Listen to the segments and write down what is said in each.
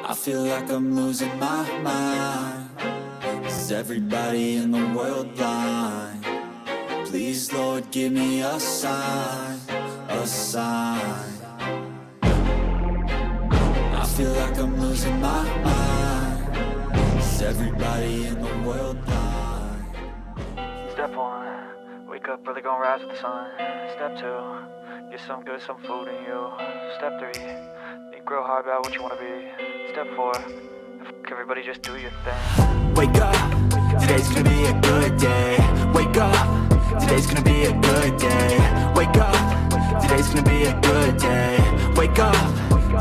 I feel like I'm losing my mind. Is everybody in the world blind? Please, Lord, give me a sign, a sign. I feel like I'm losing my mind. Is everybody in the world blind? Step 1, wake up early, gonna rise with the sun. Step 2, get some good, some food in you. Step 3, think real hard about what you wanna be. Step 4, everybody just do your thing. Wake up, today's gonna be a good day. Wake up, today's gonna be a good day. Wake up, today's gonna be a good day. Wake up,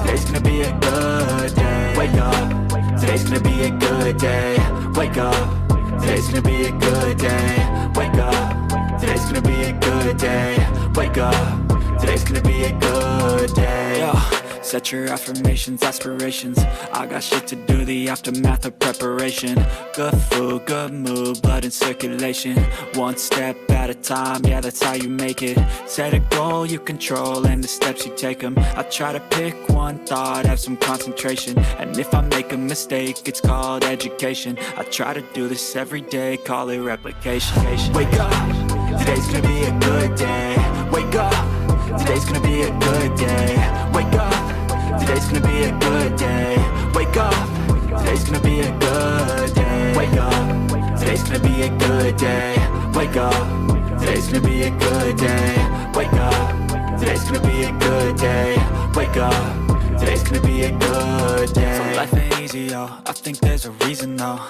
today's gonna be a good day. Wake up, today's gonna be a good day. Wake up, today's gonna be a good day. Wake up, today's gonna be a good day. Wake up, today's gonna be a good day. Yo. Set your affirmations, aspirations. I got shit to do, the aftermath of preparation. Good food, good mood, blood in circulation. One step at a time, yeah, that's how you make it. Set a goal you control and the steps you take them. I try to pick one thought, have some concentration. And if I make a mistake, it's called education. I try to do this every day, call it replication. Wake up, today's gonna be a good day. Wake up, today's gonna be a good day. Wake up, today's gonna be a good day. Wake up, today's gonna be a good day. Wake up, today's gonna be a good day. Wake up, today's gonna be a good day. Wake up, today's gonna be a good day. Wake up, today's gonna be a good day. So life ain't easy, yo, I think there's a reason though.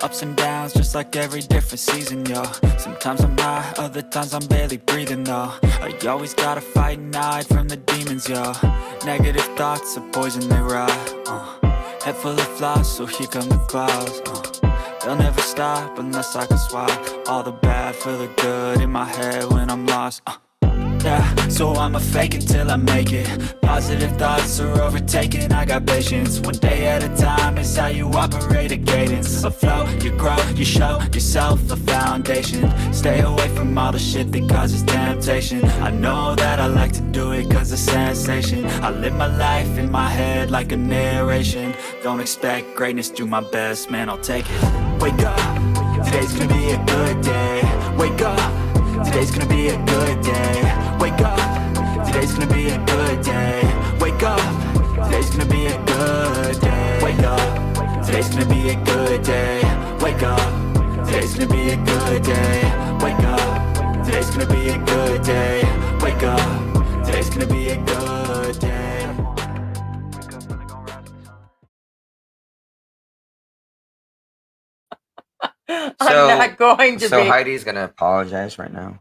Ups and downs, just like every different season, yo. Sometimes I'm high, other times I'm barely breathing, though. You always gotta fight and hide from the demons, yo. Negative thoughts are poison, they rot. Head full of flies, so here come the clouds. They'll never stop unless I can swap all the bad for the good in my head when I'm lost. Yeah, so I'ma fake it till I make it. Positive thoughts are overtaken, I got patience. One day at a time is how you operate a cadence. A flow, you grow, you show yourself a foundation. Stay away from all the shit that causes temptation. I know that I like to do it cause it's sensation. I live my life in my head like a narration. Don't expect greatness, do my best, man, I'll take it. Wake up, today's gonna be a good day. Wake up, today's gonna be a good day. Wake up, today's gonna be a good day. Wake up, today's gonna be a good day. Wake up, today's gonna be a good day. Wake up, today's gonna be a good day. Wake up, today's gonna be a good day. Wake up, today's gonna be a good day. Wake up early, gonna rise with the sun. I'm not going to So be. Heidi's gonna apologize right now.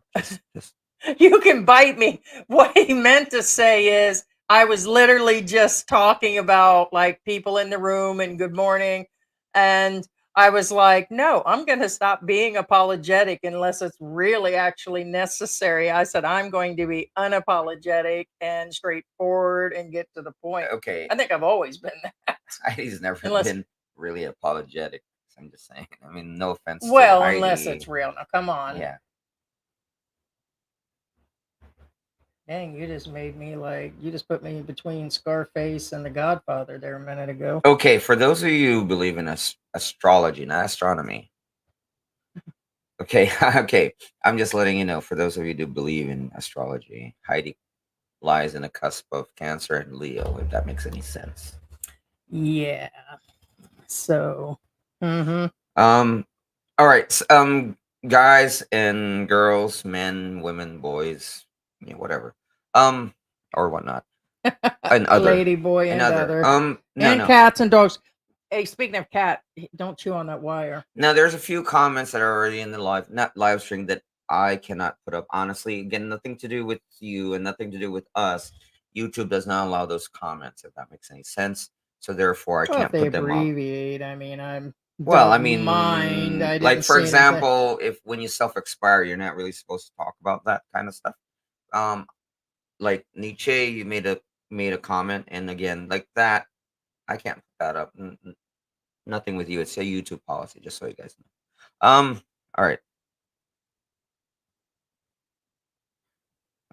Just You can bite me. What he meant to say is, I was literally just talking about like people in the room and good morning. And I was like, no, I'm going to stop being apologetic unless it's really actually necessary. I said, I'm going to be unapologetic and straightforward and get to the point. okay. I think I've always been that. Heidi's never Unless- been really apologetic. I'm just saying. I mean, no offense Well, to Heidi. unless it's real. Now, come on. Yeah. Dang, you just made me like, you just put me between Scarface and The Godfather there a minute ago. Okay, for those of you who believe in astrology, not astronomy. Okay, okay. I'm just letting you know, for those of you who do believe in astrology, Heidi lies in the cusp of Cancer and Leo, if that makes any sense. Yeah. So, All right. Guys and girls, men, women, boys, whatever. Or whatnot. And other. lady, boy, and other. No, and no. cats and dogs. Hey, speaking of cat, don't chew on that wire. Now, there's a few comments that are already in the live stream that I cannot put up. Honestly, again, nothing to do with you and nothing to do with us. YouTube does not allow those comments, if that makes any sense. So therefore, I can't put them up. Abbreviate. I mean, Well, I don't mean, mind. I like didn't for say anything. example, if when you self-expire, you're not really supposed to talk about that kind of stuff. Like Nietzsche, you made a comment, and again, like that, I can't put that up. Nothing with you. It's a YouTube policy, just so you guys know. All right.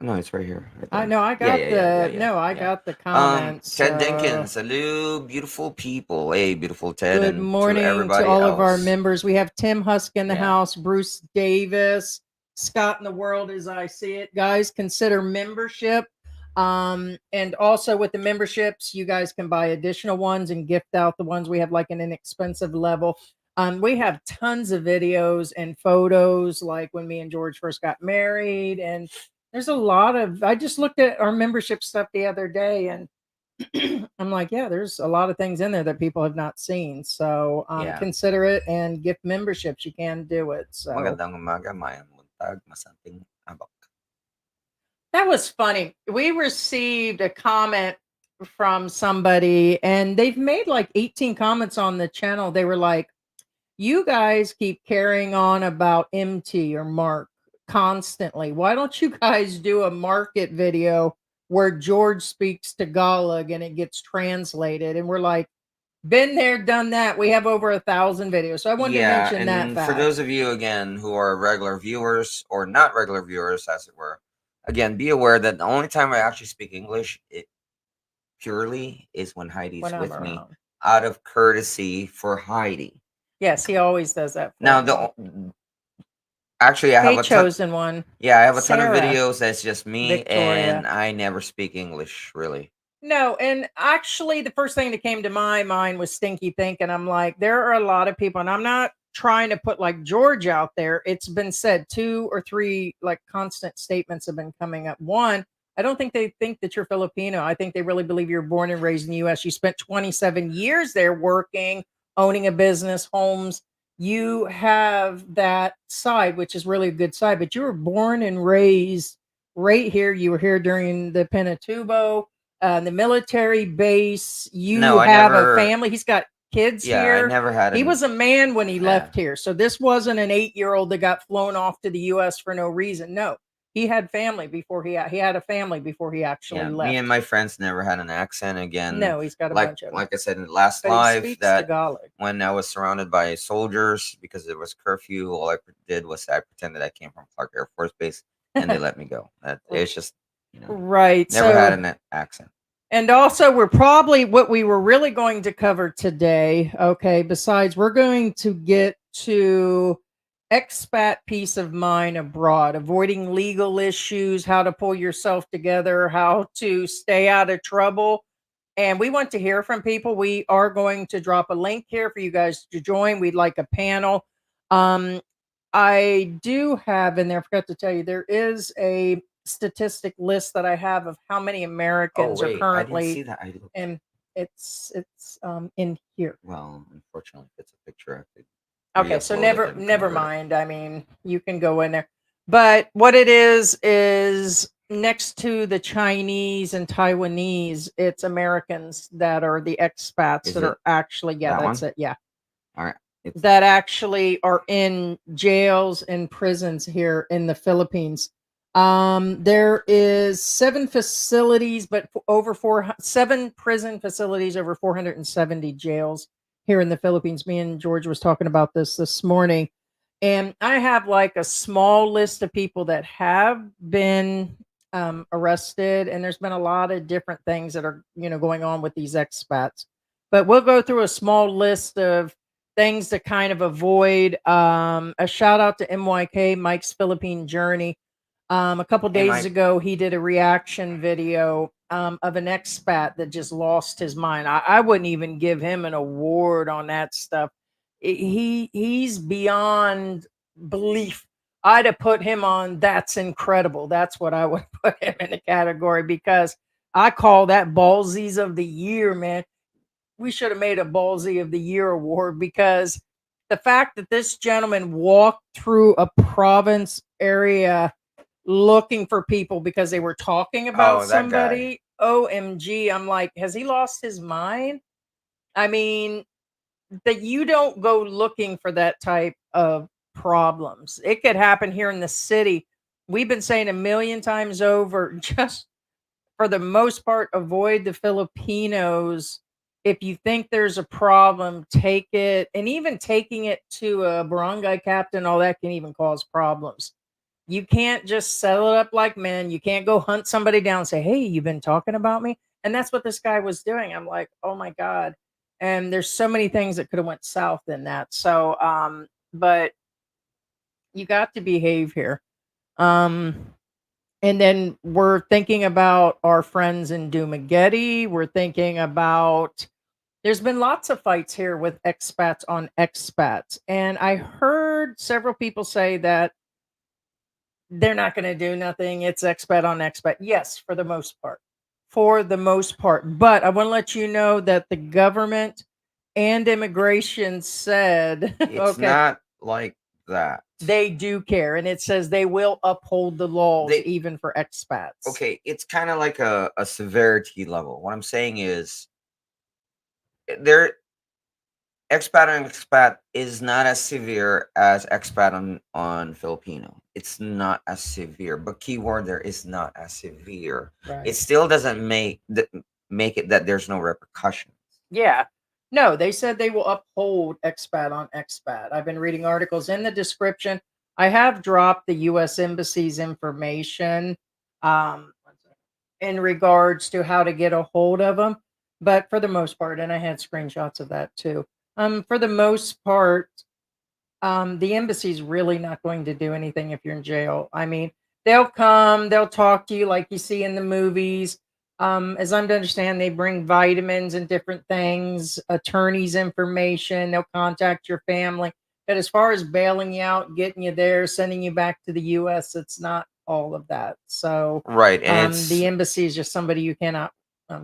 No, it's right here. Right I there. know I Yeah, got yeah, yeah, yeah, the yeah, no, I yeah. got the comments. Ted Dinkins, hello, beautiful people. Hey, beautiful Ted, Good and to morning to everybody all of our else. members. We have Tim Husk in the Yeah. house, Bruce Davis, Scott in the world as I see it. Guys, consider membership. And also with the memberships, you guys can buy additional ones and gift out the ones we have like an inexpensive level. We have tons of videos and photos like when me and George first got married. And there's a lot of, I just looked at our membership stuff the other day and I'm like, yeah, there's a lot of things in there that people have not seen. So Yeah. consider it and gift memberships. You can do it. So Magandang umaga, mayang buntag, masanting abak. that was funny. We received a comment from somebody and they've made like 18 comments on the channel. They were like, you guys keep carrying on about MT or Mark constantly. Why don't you guys do a market video where George speaks Tagalog and it gets translated? And we're like, been there, done that. We have over 1,000 videos. So I wanted to Yeah, mention that and fact. for those of you again who are regular viewers or not regular viewers, as it were, again, be aware that the only time I actually speak English, it purely is when Heidi's when I'm with me, around. out of courtesy for Heidi. Yes, he always does that. For Now, me. actually, I have Hey, a ton. chosen one. Yeah, I have a ton of Sarah, videos that's just me, Victoria. and I never speak English really. No, and actually, the first thing that came to my mind was stinky think, and I'm like, there are a lot of people, and I'm not trying to put like George out there. It's been said 2 or 3 like constant statements have been coming up. One, I don't think they think that you're Filipino. I think they really believe you're born and raised in the U.S. You spent 27 years there working, owning a business, homes. You have that side, which is really a good side, but you were born and raised right here. You were here during the Pinatubo, the military base. No, You I have a never. family. He's got kids Yeah, I here. never had. He was a man when he Yeah. left here. So this wasn't an 8-year-old that got flown off to the US for no reason. No. He had family before he had a family before he actually Yeah, left. me and my friends never had an accent. Again, No, he's got a like bunch of them. like I said in the last But he live, speaks that Tagalog. when I was surrounded by soldiers because it was curfew, all I did was I pretended I came from Clark Air Force Base, and they let me go. It's just Right. never So had an accent. and also, we're probably what we were really going to cover today. Okay, besides, we're going to get to expat peace of mind abroad, avoiding legal issues, how to pull yourself together, how to stay out of trouble. And we want to hear from people. We are going to drop a link here for you guys to join. We'd like a panel. Um, I do have in there, I forgot to tell you, there is a statistic list that I have of how many Oh Americans are wait, I didn't see currently, that. and it's in here. Well, unfortunately, if it's a picture, I could Okay, so re-upload it and never convert it. mind. I mean, you can go in there. But what it is next to the Chinese and Taiwanese, it's Americans that are the expats Is that it are actually, yeah, that that's one? it. Yeah. All right. It's That actually are in jails and prisons here in the Philippines. There is 7 facilities, but over 7 prison facilities, over 470 jails here in the Philippines. Me and George was talking about this morning, and I have like a small list of people that have been arrested, and there's been a lot of different things that are going on with these expats. But we'll go through a small list of things to kind of avoid. A shout out to MYK, Mike's Philippine Journey. A couple Hey, days Mike. ago, he did a reaction video of an expat that just lost his mind. I wouldn't even give him an award on that stuff. He's beyond belief. I'd have put him on that's incredible. That's what I would put him in the category because I call that ballsies of the year, man. We should have made a ballsy of the year award because the fact that this gentleman walked through a province area looking for people because they were talking about Oh, that guy. somebody. OMG. I'm like, has he lost his mind? I mean, that you don't go looking for that type of problems. It could happen here in the city. We've been saying a million times over, just for the most part, avoid the Filipinos. If you think there's a problem, take it. And even taking it to a barangay captain, all that can even cause problems. You can't just settle it up like men. You can't go hunt somebody down and say, "Hey, you've been talking about me." And that's what this guy was doing. I'm like, "Oh my god." And there's so many things that could have went south in that. So but you got to behave here. Um and then we're thinking about our friends in Dumageddon. We're thinking about there's been lots of fights here with expats on expats. And I heard several people say that they're not going to do nothing. It's expat on expat. Yes, for the most part. For the most part. But I want to let you know that the government and immigration said, It's okay, not like that. they do care. And it says they will uphold the laws They- even for expats. Okay, it's kind of like a severity level. What I'm saying is, there expat on expat is not as severe as expat on Filipino. It's not as severe, but keyword there is not as severe. Right. It still doesn't make it that there's no repercussions. Yeah. No, they said they will uphold expat on expat. I've been reading articles in the description. I have dropped the U.S. Embassy's information in regards to how to get a hold of them. But for the most part, and I had screenshots of that too. For the most part, the embassy's really not going to do anything if you're in jail. I mean, they'll come, they'll talk to you like you see in the movies. As I'm to understand, they bring vitamins and different things, attorneys' information, they'll contact your family. But as far as bailing you out, getting you there, sending you back to the US, it's not all of that. So Right, and the embassy is just somebody you cannot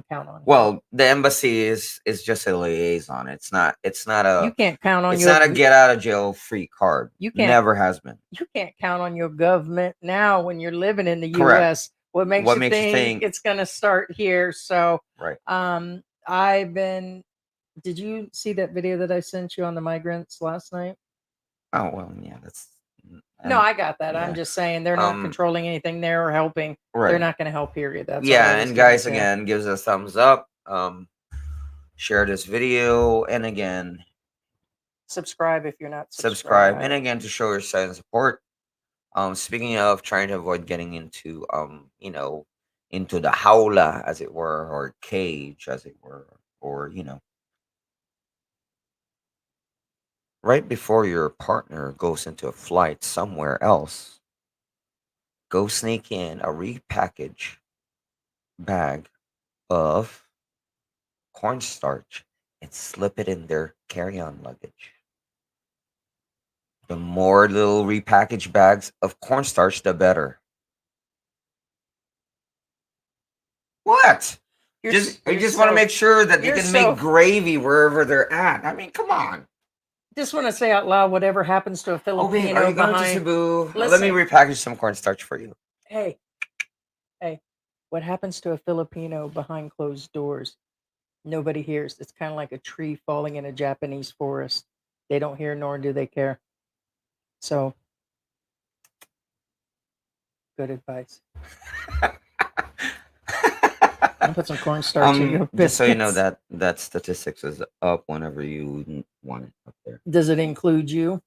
count on. well, the embassy is just a liaison. It's not You a can't count on it's your not a get out of jail free card. You can't- Never has been. you can't count on your government now when you're living in the Correct. US. What makes you think it's going to start here? So, Right. did you see that video that I sent you on the migrants last night? Oh well, yeah, that's No, I got that. yeah. I'm just saying they're not controlling anything there or helping. They're Right. not going to help, period. That's all Yeah, I was and gonna guys, say. again, gives us thumbs up. Share this video, and again, Subscribe if you're not subscribe, and again, to show your silent support. Speaking of trying to avoid getting into into the jaula, as it were, or cage, as it were, or right before your partner goes into a flight somewhere else, go sneak in a repackaged bag of cornstarch and slip it in their carry-on luggage. The more little repackaged bags of cornstarch, the better. What? I just want to make sure that they can make gravy wherever they're at. I mean, come on. Just want to say out loud, whatever happens to a Filipino Oh, babe, are you going to behind. Cebu? Let Listen. me repackage some cornstarch for you. Hey, what happens to a Filipino behind closed doors? Nobody hears. It's kind of like a tree falling in a Japanese forest. They don't hear nor do they care. So, good advice. I'll put some cornstarch in your biscuits. Just so you know that statistics is up whenever you want it up there. Does it include you?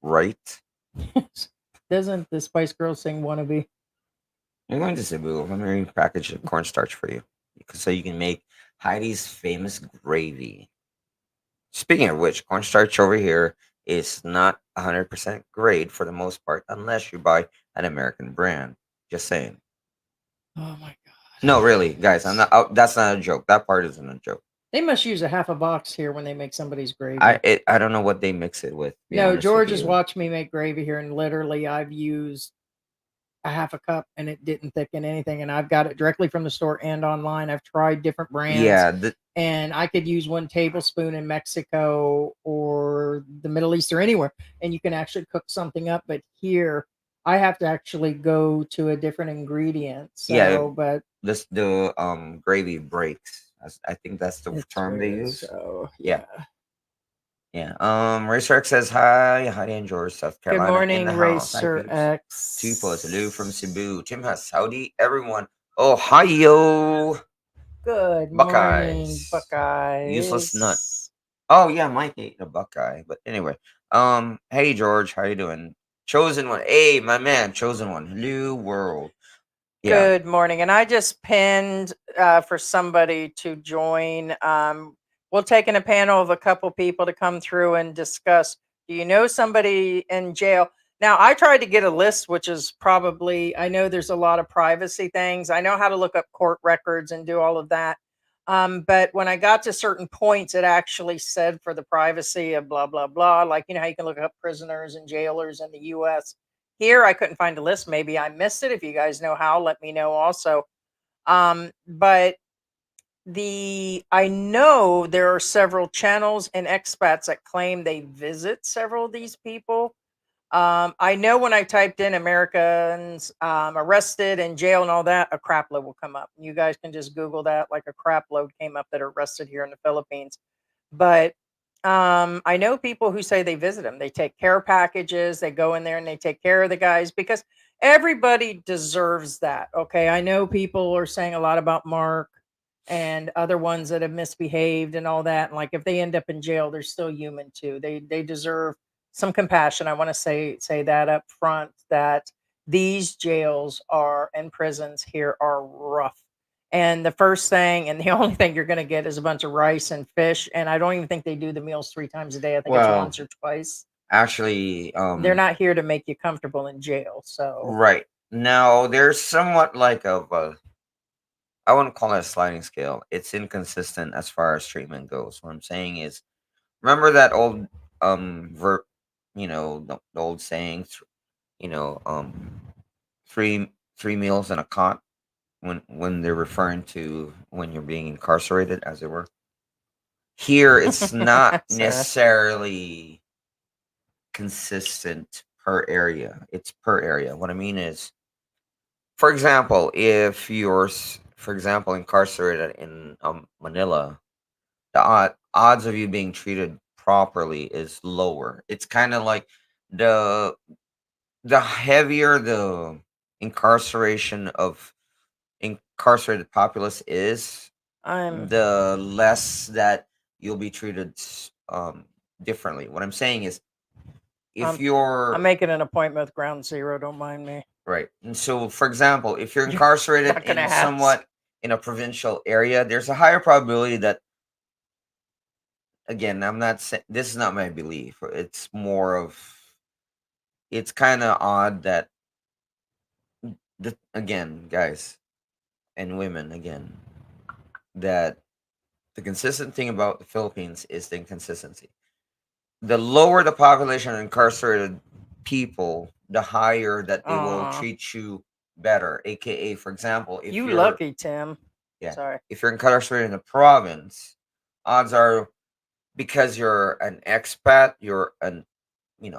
Right. Doesn't the Spice Girls sing "Wannabe"? You're going to Cebu. Let me repackage the cornstarch for you, so you can make Heidi's famous gravy. Speaking of which, cornstarch over here is not 100% grade for the most part, unless you buy an American brand. Just saying. Oh my god. No, really, guys, I'm not. That's not a joke. That part isn't a joke. They must use a half a box here when they make somebody's gravy. I don't know what they mix it with. No, George has watched me make gravy here, and literally I've used a half a cup, and it didn't thicken anything. And I've got it directly from the store and online. I've tried different brands. Yeah, and I could use 1 tablespoon in Mexico or the Middle East or anywhere, and you can actually cook something up. But here, I have to actually go to a different ingredient. So, yeah, but the gravy breaks. I think that's the term they use. So yeah. Racer X says hi. Hi in George, South Carolina. Good morning, in the Racer house. X. Tupo, Lou from Cebu. Tim has Saudi. Everyone. Ohio. Good morning, Buckeyes. Useless nut. Oh yeah, Mike ate a Buckeye. But anyway, hey George, how you doing? Chosen one. Hey, my man, chosen one. Hello, world. Yeah. Good morning. And I just pinned for somebody to join. We'll take in a panel of a couple people to come through and discuss. Do you know somebody in jail? Now, I tried to get a list, which is probably, I know there's a lot of privacy things. I know how to look up court records and do all of that. But when I got to certain points, it actually said for the privacy of blah, blah, blah. Like, you know, how you can look up prisoners and jailers in the US. Here, I couldn't find a list. Maybe I missed it. If you guys know how, let me know also. But I know there are several channels and expats that claim they visit several of these people. I know when I typed in Americans arrested in jail and all that, a crap load will come up. You guys can just Google that. Like a crap load came up that are arrested here in the Philippines. But I know people who say they visit them. They take care packages. They go in there and they take care of the guys because everybody deserves that. Okay. I know people are saying a lot about Mark and other ones that have misbehaved and all that. And like if they end up in jail, they're still human too. They deserve some compassion. I want to say that up front that these jails are and prisons here are rough. And the first thing and the only thing you're going to get is a bunch of rice and fish. And I don't even think they do the meals 3 times a day. I think it's Well, once or twice. actually, They're not here to make you comfortable in jail. So right now there's somewhat like of a, I wouldn't call it a sliding scale. It's inconsistent as far as treatment goes. What I'm saying is, remember that old verb, the old saying, you know, three meals in a cot when they're referring to when you're being incarcerated, as it were. Here, it's not so, necessarily consistent per area. It's per area. What I mean is, for example, if you're, for example, incarcerated in Manila, the odds of you being treated properly is lower. It's kind of like the the heavier the incarceration of incarcerated populace is, I'm the less that you'll be treated differently. What I'm saying is, if I'm you're making an appointment with Ground Zero. Don't mind me. right, and so for example, if you're You're incarcerated not gonna in have to. somewhat in a provincial area, there's a higher probability that, again, I'm not saying this is not my belief. It's more of, it's kind of odd that again, guys and women, again, that the consistent thing about the Philippines is the inconsistency. The lower the population of incarcerated people, the higher that they will Aw, treat you better. AKA, for example, if you you're, lucky, Tim. yeah, Sorry. if you're incarcerated in a province, odds are, because you're an expat, you're an,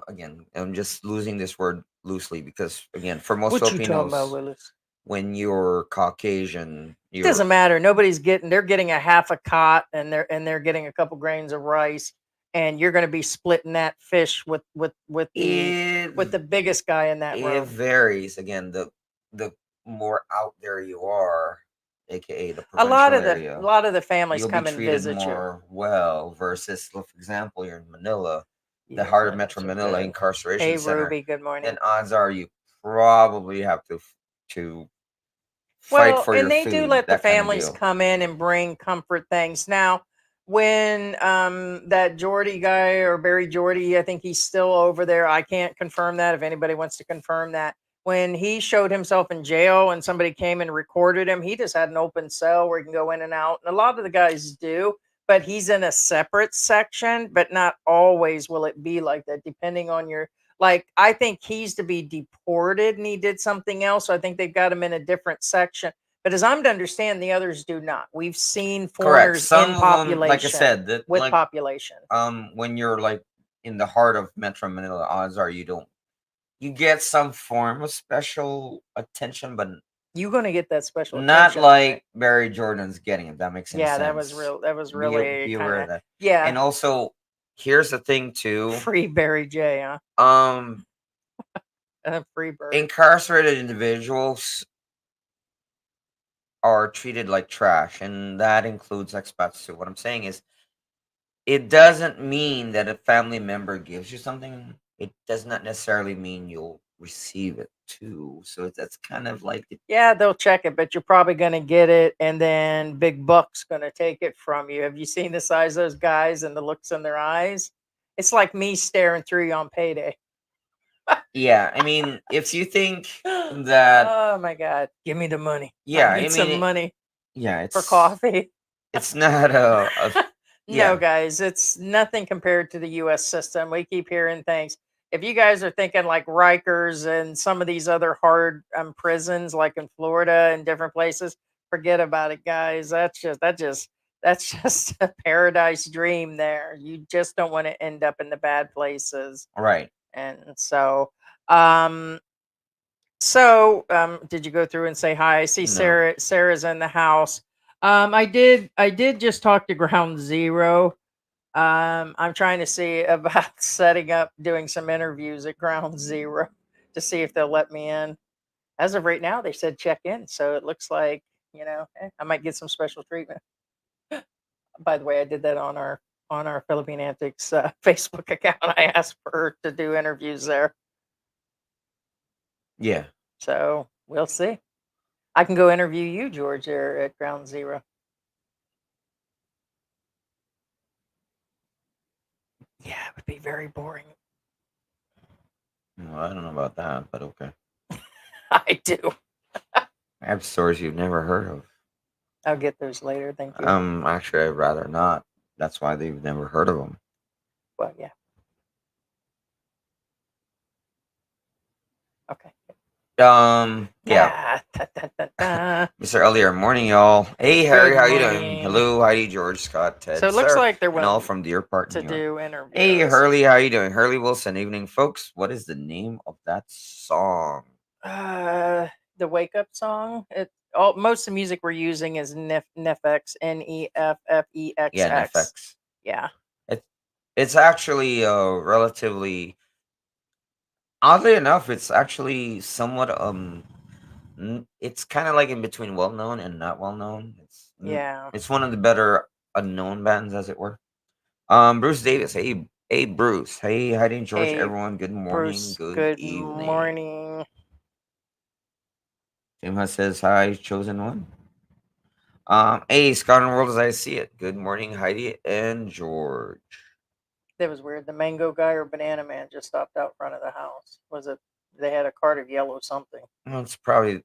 again, I'm just losing this word loosely because, again, for most What you talking about, Filipinos, Willis? when you're Caucasian, It you're doesn't matter. They're getting a half a cot and they're getting a couple grains of rice and you're going to be splitting that fish it with the biggest guy in that it room. varies. Again, the more out there you are, aka the A lot provincial of area, the families you'll be come and treated visit you. more well. Versus, for example, you're in Manila, the Yeah, heart of Metro Manila so Manila good. incarceration Hey center. Ruby, good morning. Then odds are you probably have to fight Well, for your and they do food, let the that kind of families deal. come in and bring comfort things. Now, when that Geordie guy or Barry Geordie, I think he's still over there. I can't confirm that. If anybody wants to confirm that, when he showed himself in jail and somebody came and recorded him, he just had an open cell where he can go in and out. And a lot of the guys do, but he's in a separate section. But not always will it be like that, depending on your, like, I think he's to be deported and he did something else. So I think they've got him in a different section. But as I'm to understand, the others do not. We've seen Correct. foreigners Some in of them, like I population said, that with like population. when you're like in the heart of Metro Manila, odds are you get some form of special attention, but You're going to get that special not attention, okay? like Barry Jordan's getting. If that makes any Yeah, sense. that was Be really kind aware of, of that. yeah, And also, here's the thing too. free Barry J, huh? Um, Free bird. incarcerated individuals are treated like trash, and that includes expats too. What I'm saying is, it doesn't mean that a family member gives you something it does not necessarily mean you'll receive it too. So that's kind of like Yeah, they'll check it, but you're probably going to get it, and then Big Buck's going to take it from you. Have you seen the size of those guys and the looks in their eyes? It's like me staring through you on payday. yeah. I mean, if you think that, Oh my God, give me the money. yeah, I I need mean, some money yeah, for coffee. it's not No, yeah, guys, it's nothing compared to the US system. We keep hearing things. If you guys are thinking like Rikers and some of these other hard prisons, like in Florida and different places, forget about it, guys. That's just a paradise dream there. You just don't want to end up in the bad places. right. And um, did you go through and say hi? I see No, Sarah's in the house. I did just talk to Ground Zero. I'm trying to see about setting up doing some interviews at Ground Zero to see if they'll let me in. As of right now, they said check in, so it looks like I might get some special treatment. By the way, I did that on our Philippine Antics Facebook account. I asked for her to do interviews there, yeah. so we'll see. I can go interview you, George, there at Ground Zero. Yeah, it would be very boring. Well, I don't know about that, but okay. I do. I have stories you've never heard of. I'll get those later. Thank you. Actually, I'd rather not. That's why they've never heard of them. Well, yeah. Okay. Yeah. Ah, ta, ta, ta, ta. Mr. Earlier, morning, y'all. Hey, Harry, Good how you doing? morning. Hello, Heidi, George, Scott, Ted, So it looks Sarah, like they're and all willing from Deer Park, to New York. do interviews. Hey, Hurley, how you doing? Hurley Wilson, evening, folks. What is the name of that song? The wake up song. Most of the music we're using is Neffex, Neffex. Yeah, NFX. Yeah. It's actually relatively, oddly enough, it's actually somewhat it's kind of like in between well known and not well known. Yeah. It's one of the better unknown bands, as it were. Bruce Davis. Hey, Bruce. Hey, Heidi and George. Hey, Everyone. Good morning. Bruce. Good Good evening. morning. Tim says hi. Chosen one. Hey, Scott and World as I see it. Good morning, Heidi and George. That was weird. The mango guy or banana man just stopped out front of the house. Was it? They had a cart of yellow something. Well, it's probably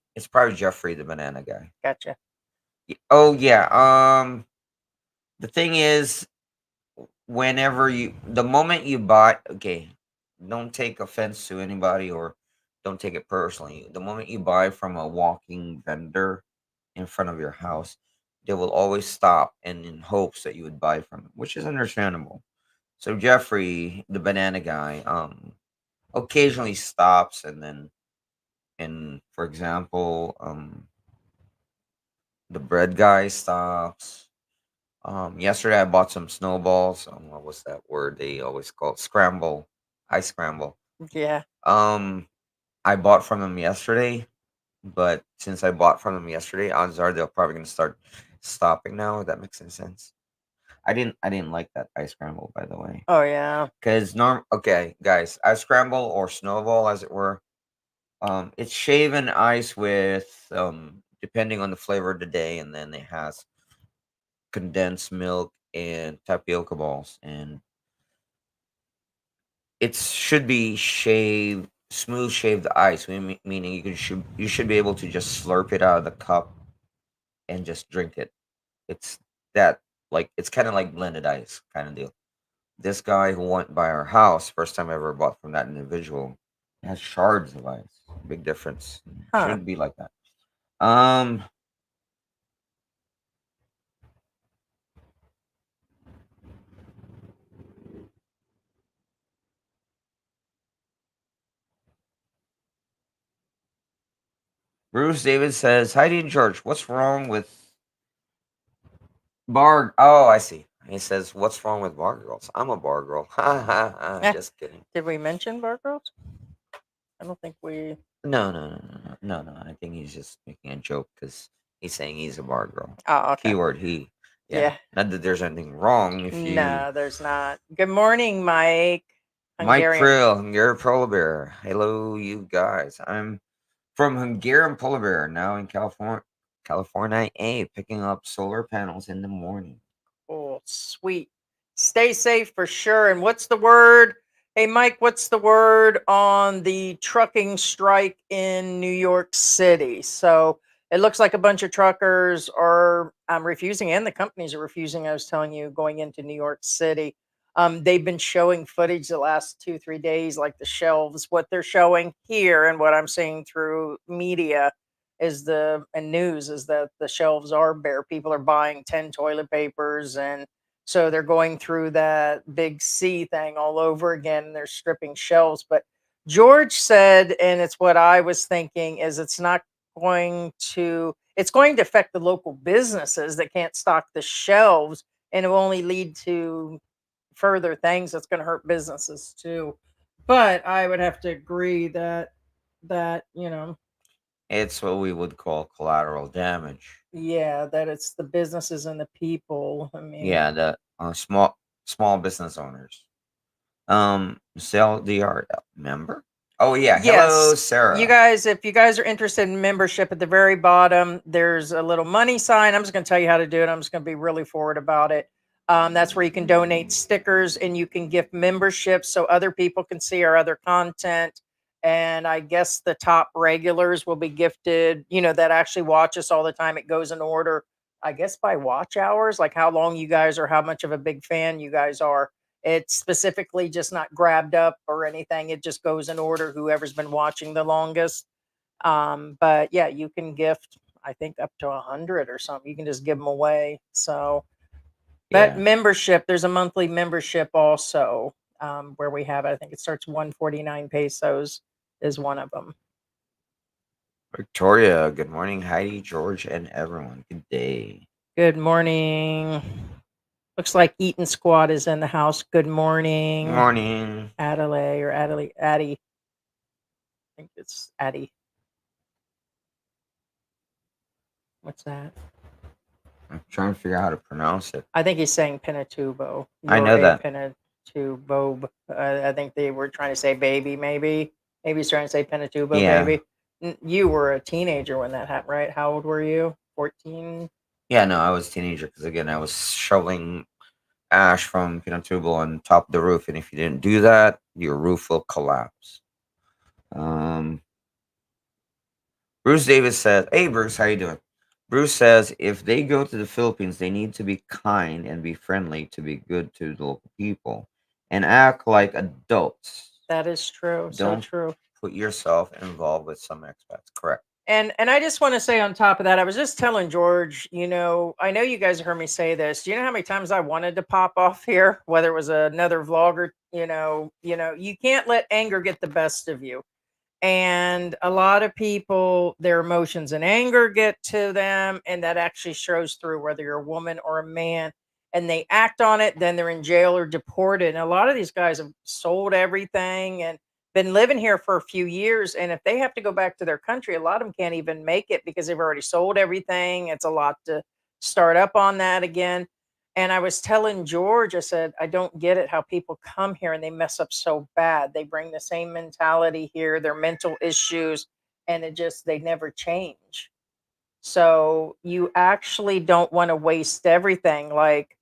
Jeffrey, the banana guy. Gotcha. Oh yeah. The thing is, the moment you buy, okay, don't take offense to anybody or don't take it personally. The moment you buy from a walking vendor in front of your house, they will always stop and in hopes that you would buy from them, which is understandable. So Jeffrey, the banana guy, occasionally stops and for example, the bread guy stops. Yesterday I bought some snowballs. What was that word they always call it? Scramble, ice scramble. Yeah. I bought from them yesterday, but since I bought from them yesterday, odds are they're probably gonna start stopping now. If that makes any sense. I didn't like that ice scramble, by the way. Oh yeah. Cause okay, guys, ice scramble or snowball, as it were. It's shaven ice with depending on the flavor of the day, and then it has condensed milk and tapioca balls, and it should be smooth shaved ice, meaning you should be able to just slurp it out of the cup and just drink it. It's that like it's kind of like blended ice kind of deal. This guy who went by our house, first time I ever bought from that individual, has shards of ice. Big difference. Huh. Shouldn't be like that. Um, Bruce David says, Heidi and George, what's wrong with bar? Oh, I see. He says, what's wrong with bar girls? I'm a bar girl. Ha ha ha. Just kidding. Did we mention bar girls? I don't think we. No. I think he's just making a joke because he's saying he's a bar girl. Oh, okay. Keyword he. Yeah. Yeah. Not that there's anything wrong if you. No, there's not. Good morning, Mike. Mike Hungarian. Krill, Hungarian Polar Bear. Hello, you guys. I'm from Hungarian Polar Bear, now in California, picking up solar panels in the morning. Oh, sweet. Stay safe for sure. And what's the word? Hey, Mike, what's the word on the trucking strike in New York City? So it looks like a bunch of truckers are refusing, and the companies are refusing. I was telling you, going into New York City. They've been showing footage the last 2, 3 days, like the shelves. What they're showing here and what I'm seeing through media is news is that the shelves are bare. People are buying 10 toilet papers, and so they're going through that big C thing all over again, and they're stripping shelves. But George said, and it's what I was thinking, is it's going to affect the local businesses that can't stock the shelves, and it will only lead to further things that's going to hurt businesses too. But I would have to agree that It's what we would call collateral damage. yeah, that it's the businesses and the people. I mean, Yeah, the small business owners. Sell the art member. Oh yeah, hello yes, you Sarah. guys, if you guys are interested in membership, at the very bottom, there's a little money sign. I'm just going to tell you how to do it. I'm just going to be really forward about it. That's where you can donate stickers and you can gift memberships so other people can see our other content. And I guess the top regulars will be gifted, that actually watch us all the time. It goes in order, I guess, by watch hours, like how long you guys are, how much of a big fan you guys are. It's specifically just not grabbed up or anything. It just goes in order, whoever's been watching the longest. But yeah, you can gift, I think, up to 100 or something. You can just give them away. So, but Yeah, membership, there's a monthly membership also, where we have it. I think it starts 149 pesos is one of them. Victoria. Good morning, Heidi, George, and everyone. Good day. Good morning. Looks like Eaton Squad is in the house. Good morning, Morning. Adelaide or Addie. I think it's Addie. What's that? I'm trying to figure out how to pronounce it. I think he's saying Pinatubo. I You're know a that. Pinatubo. I think they were trying to say baby, maybe. Maybe he's trying to say Pinatubo, Yeah. baby. You were a teenager when that happened, right? How old were you? 14? Yeah, no, I was a teenager because again, I was shoveling ash from Pinatubo on top of the roof, and if you didn't do that, your roof will collapse. Um, Bruce Davis says, "Hey, Bruce, how you doing?" Bruce says, "If they go to the Philippines, they need to be kind and be friendly to be good to the local people, and act like adults. That is true. So Don't true. put yourself involved with some expats." Correct. And I just want to say on top of that, I was just telling George, I know you guys heard me say this. Do you know how many times I wanted to pop off here, whether it was another vlogger, you can't let anger get the best of you. And a lot of people, their emotions and anger get to them, and that actually shows through whether you're a woman or a man, and they act on it, then they're in jail or deported. And a lot of these guys have sold everything and been living here for a few years. And if they have to go back to their country, a lot of them can't even make it because they've already sold everything. It's a lot to start up on that again. And I was telling George, I said, I don't get it how people come here and they mess up so bad. They bring the same mentality here, their mental issues, and they never change. So you actually don't want to waste everything. Like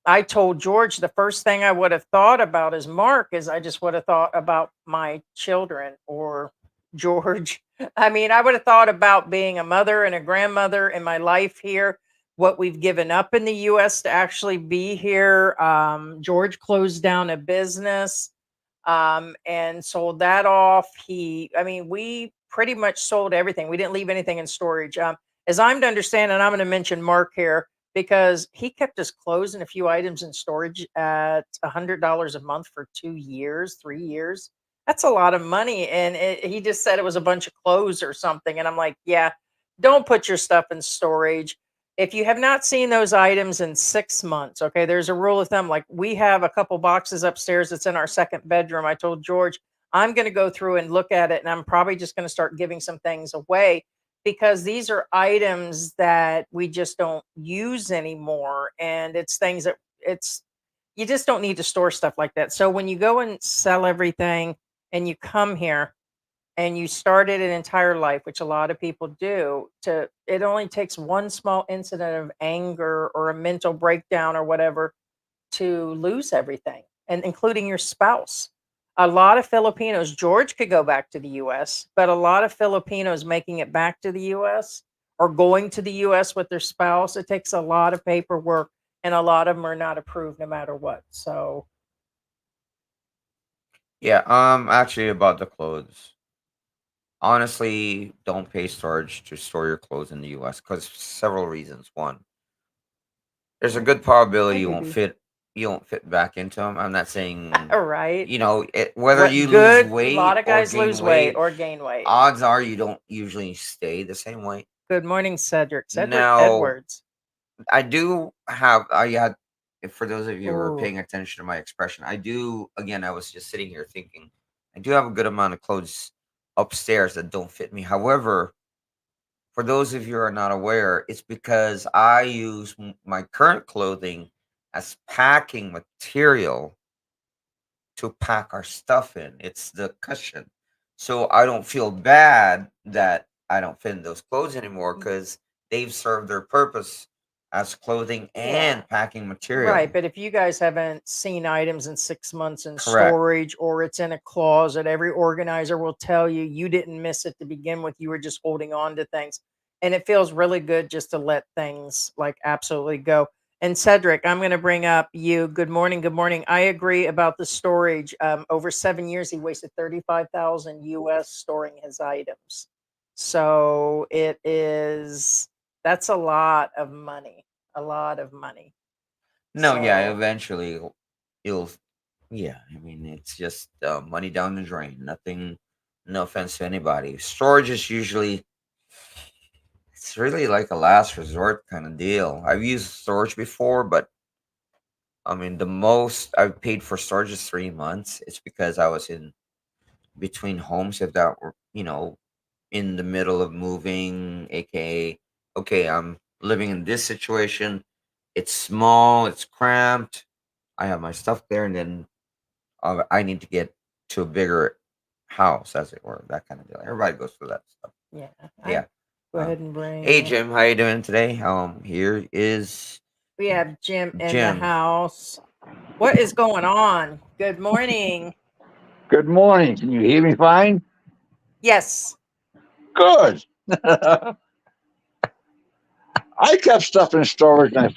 I told George, the first thing I would have thought about is Mark, is I just would have thought about my children or George. I mean, I would have thought about being a mother and a grandmother in my life here, what we've given up in the US to actually be here. George closed down a business and sold that off. We pretty much sold everything. We didn't leave anything in storage. As I'm to understand, and I'm going to mention Mark here, because he kept his clothes and a few items in storage at $100 a month for 2 years, 3 years. That's a lot of money. And he just said it was a bunch of clothes or something. And I'm like, yeah, don't put your stuff in storage. If you have not seen those items in 6 months, okay, there's a rule of thumb. Like we have a couple boxes upstairs that's in our second bedroom. I told George, I'm going to go through and look at it, and I'm probably just going to start giving some things away because these are items that we just don't use anymore. And it's things that you just don't need to store stuff like that. So when you go and sell everything and you come here and you started an entire life, which a lot of people do, to it only takes one small incident of anger or a mental breakdown or whatever to lose everything, and including your spouse. A lot of Filipinos, George could go back to the US, but a lot of Filipinos making it back to the US or going to the US with their spouse, it takes a lot of paperwork and a lot of them are not approved no matter what. So, Yeah, actually about the clothes. Honestly, don't pay storage to store your clothes in the US because several reasons. One, there's a good probability hey, baby. you won't fit back into them. I'm not saying, All right. whether What you lose good? A lot weight of or guys gain lose weight weight, or gain weight. odds are you don't usually stay the same weight. Good morning, Cedric. Cedric Now, Edwards. I had, for those of you who are Ooh. paying attention to my expression, again, I was just sitting here thinking, I do have a good amount of clothes upstairs that don't fit me. However, for those of you who are not aware, it's because I use my current clothing as packing material to pack our stuff in. It's the cushion. So I don't feel bad that I don't fit in those clothes anymore because they've served their purpose as clothing Yeah. and packing Right, material. but if you guys haven't seen items in 6 months in Correct. storage or it's in a closet, every organizer will tell you you didn't miss it to begin with. You were just holding on to things. And it feels really good just to let things like absolutely go. And Cedric, I'm going to bring up you. Good morning. Good morning. I agree about the storage. Over 7 years, he wasted 35,000 US storing his items. So that's a lot of money, a lot of money. No, yeah, So eventually you'll, yeah, I mean, it's just money down the drain. Nothing, no offense to anybody. Storage is usually, it's really like a last resort kind of deal. I've used storage before, but I mean, the most I've paid for storage is 3 months. It's because I was in between homes, if that were, in the middle of moving, aka, okay, I'm living in this situation. It's small, it's cramped. I have my stuff there, and then I need to get to a bigger house, as it were, that kind of deal. Everybody goes through that stuff. yeah, I Yeah. go Uh, ahead and hey, bring. Jim, how you doing today? Here is We have Jim in the Jim. house. What is going on? Good morning. Good morning. Can you hear me fine? Yes. Good. I kept stuff in storage when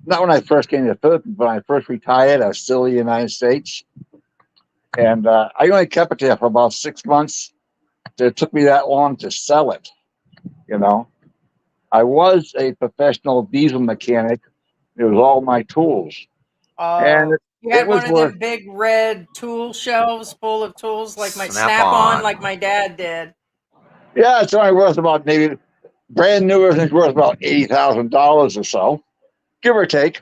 not when I first came to the Philippines, but when I first retired. I was still in the United States. And I only kept it there for about 6 months. It took me that long to sell it, you know. I was a professional diesel mechanic. It was all my tools. And Oh, you it had was one of worth, them big red tool shelves full of tools like my Snap snap on, like on. my dad did. yeah, it's only worth about maybe brand new, everything's worth about $80,000 or so, give or take.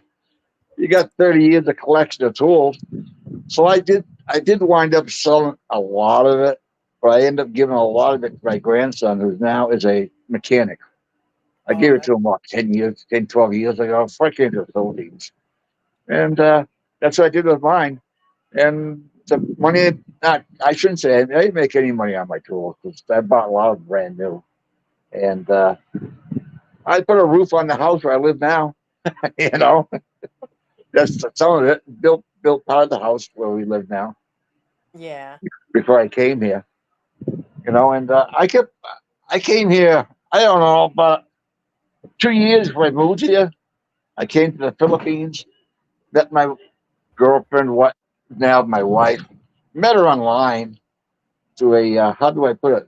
You got 30 years of collection of tools. So I did wind up selling a lot of it, but I ended up giving a lot of it to my grandson, who now is a mechanic. I Oh, gave it that to him about 10 years, 10, 12 years ago before I came to the Philippines. And that's what I did with mine. And the money, not, I shouldn't say I didn't make any money on my tools because I bought a lot of brand new. And I put a roof on the house where I live now. you know, that's some of it. Built part of the house where we live now yeah. before I came here. And I came here. I don't know about 2 years before I moved here. I came to the Philippines. Met my girlfriend, what now my wife. Met her online through a how do I put it?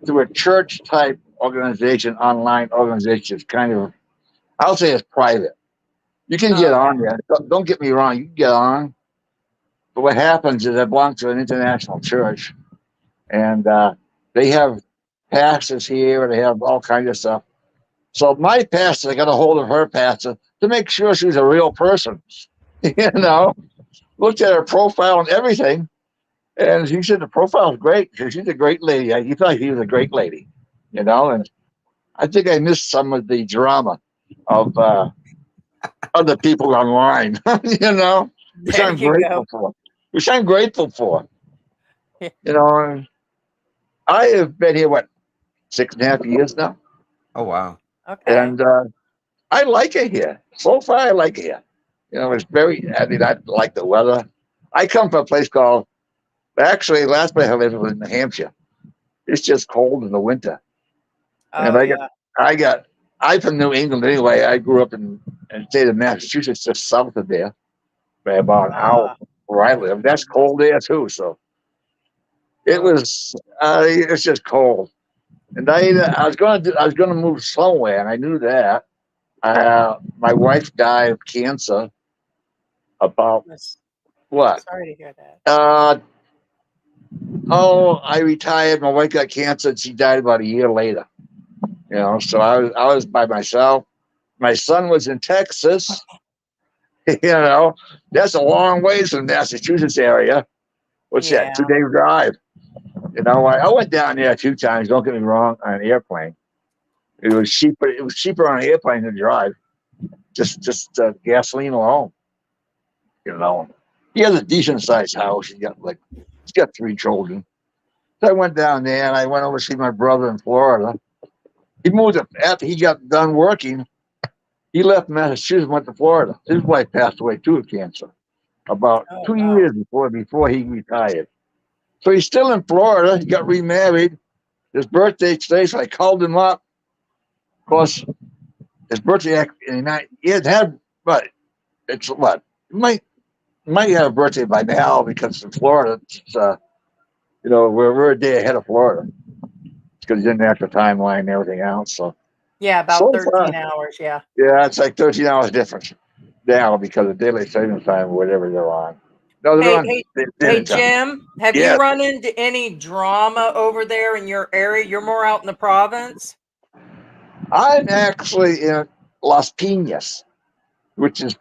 Through a church type organization, online organization. It's kind of, I'll say it's private. You can get Okay. on there. Don't get me wrong. You can get on. But what happens is I belong to an international church, and they have pastors here, and they have all kinds of stuff. So my pastor, I got a hold of her pastor to make sure she was a real person. you know, Looked at her profile and everything, and she said the profile is great. She's a great lady. He thought she was a great lady, and I think I missed some of the drama of other people online. you know, which There I'm you go. grateful for. Which I'm grateful for. Yeah. You know, I have been here, what, 6.5 years now? Oh wow. Okay. And I like it here. So far, I like it here. You know, it's very, I mean, I like the weather. I come from a place called, actually, last place I lived was in New Hampshire. It's just cold in the winter. And Oh yeah. I'm from New England anyway. I grew up in the state of Massachusetts, just south of there, by about an hour Ah. where I live. That's cold there too. So Oh. it's just cold. And I was gonna move somewhere, and I knew that. My wife died of cancer about Yes. what? Sorry to hear that. Uh, I retired. My wife got cancer, and she died about a year later. You know, so I was by myself. My son was in Texas. You know, that's a long ways from Massachusetts area. What's that? Yeah. 2 day drive. You know, I went down there a few times. Don't get me wrong, on an airplane. It was cheaper. It was cheaper on an airplane to drive. Just gasoline alone. You know, he has a decent sized house. He's got 3 children. So I went down there and I went over to see my brother in Florida. He moved up after he got done working. He left Massachusetts and went to Florida. His wife passed away too of cancer about Oh two wow. years before he retired. So he's still in Florida. He got remarried. His birthday today, so I called him up. Of course, his birthday he had had, but it's what? Might have a birthday by now because in Florida, you know, we're a day ahead of Florida because he's in the extra timeline and everything else. Yeah, about So far, 13 hours. Yeah. yeah, it's like 13 hours difference now because of daylight savings time or whatever they're on. No, they're Hey, on hey, hey, dinner time. Jim, have you Yes, run into any drama over there in your area? You're more out in the province? I'm actually in Las Piñas, which is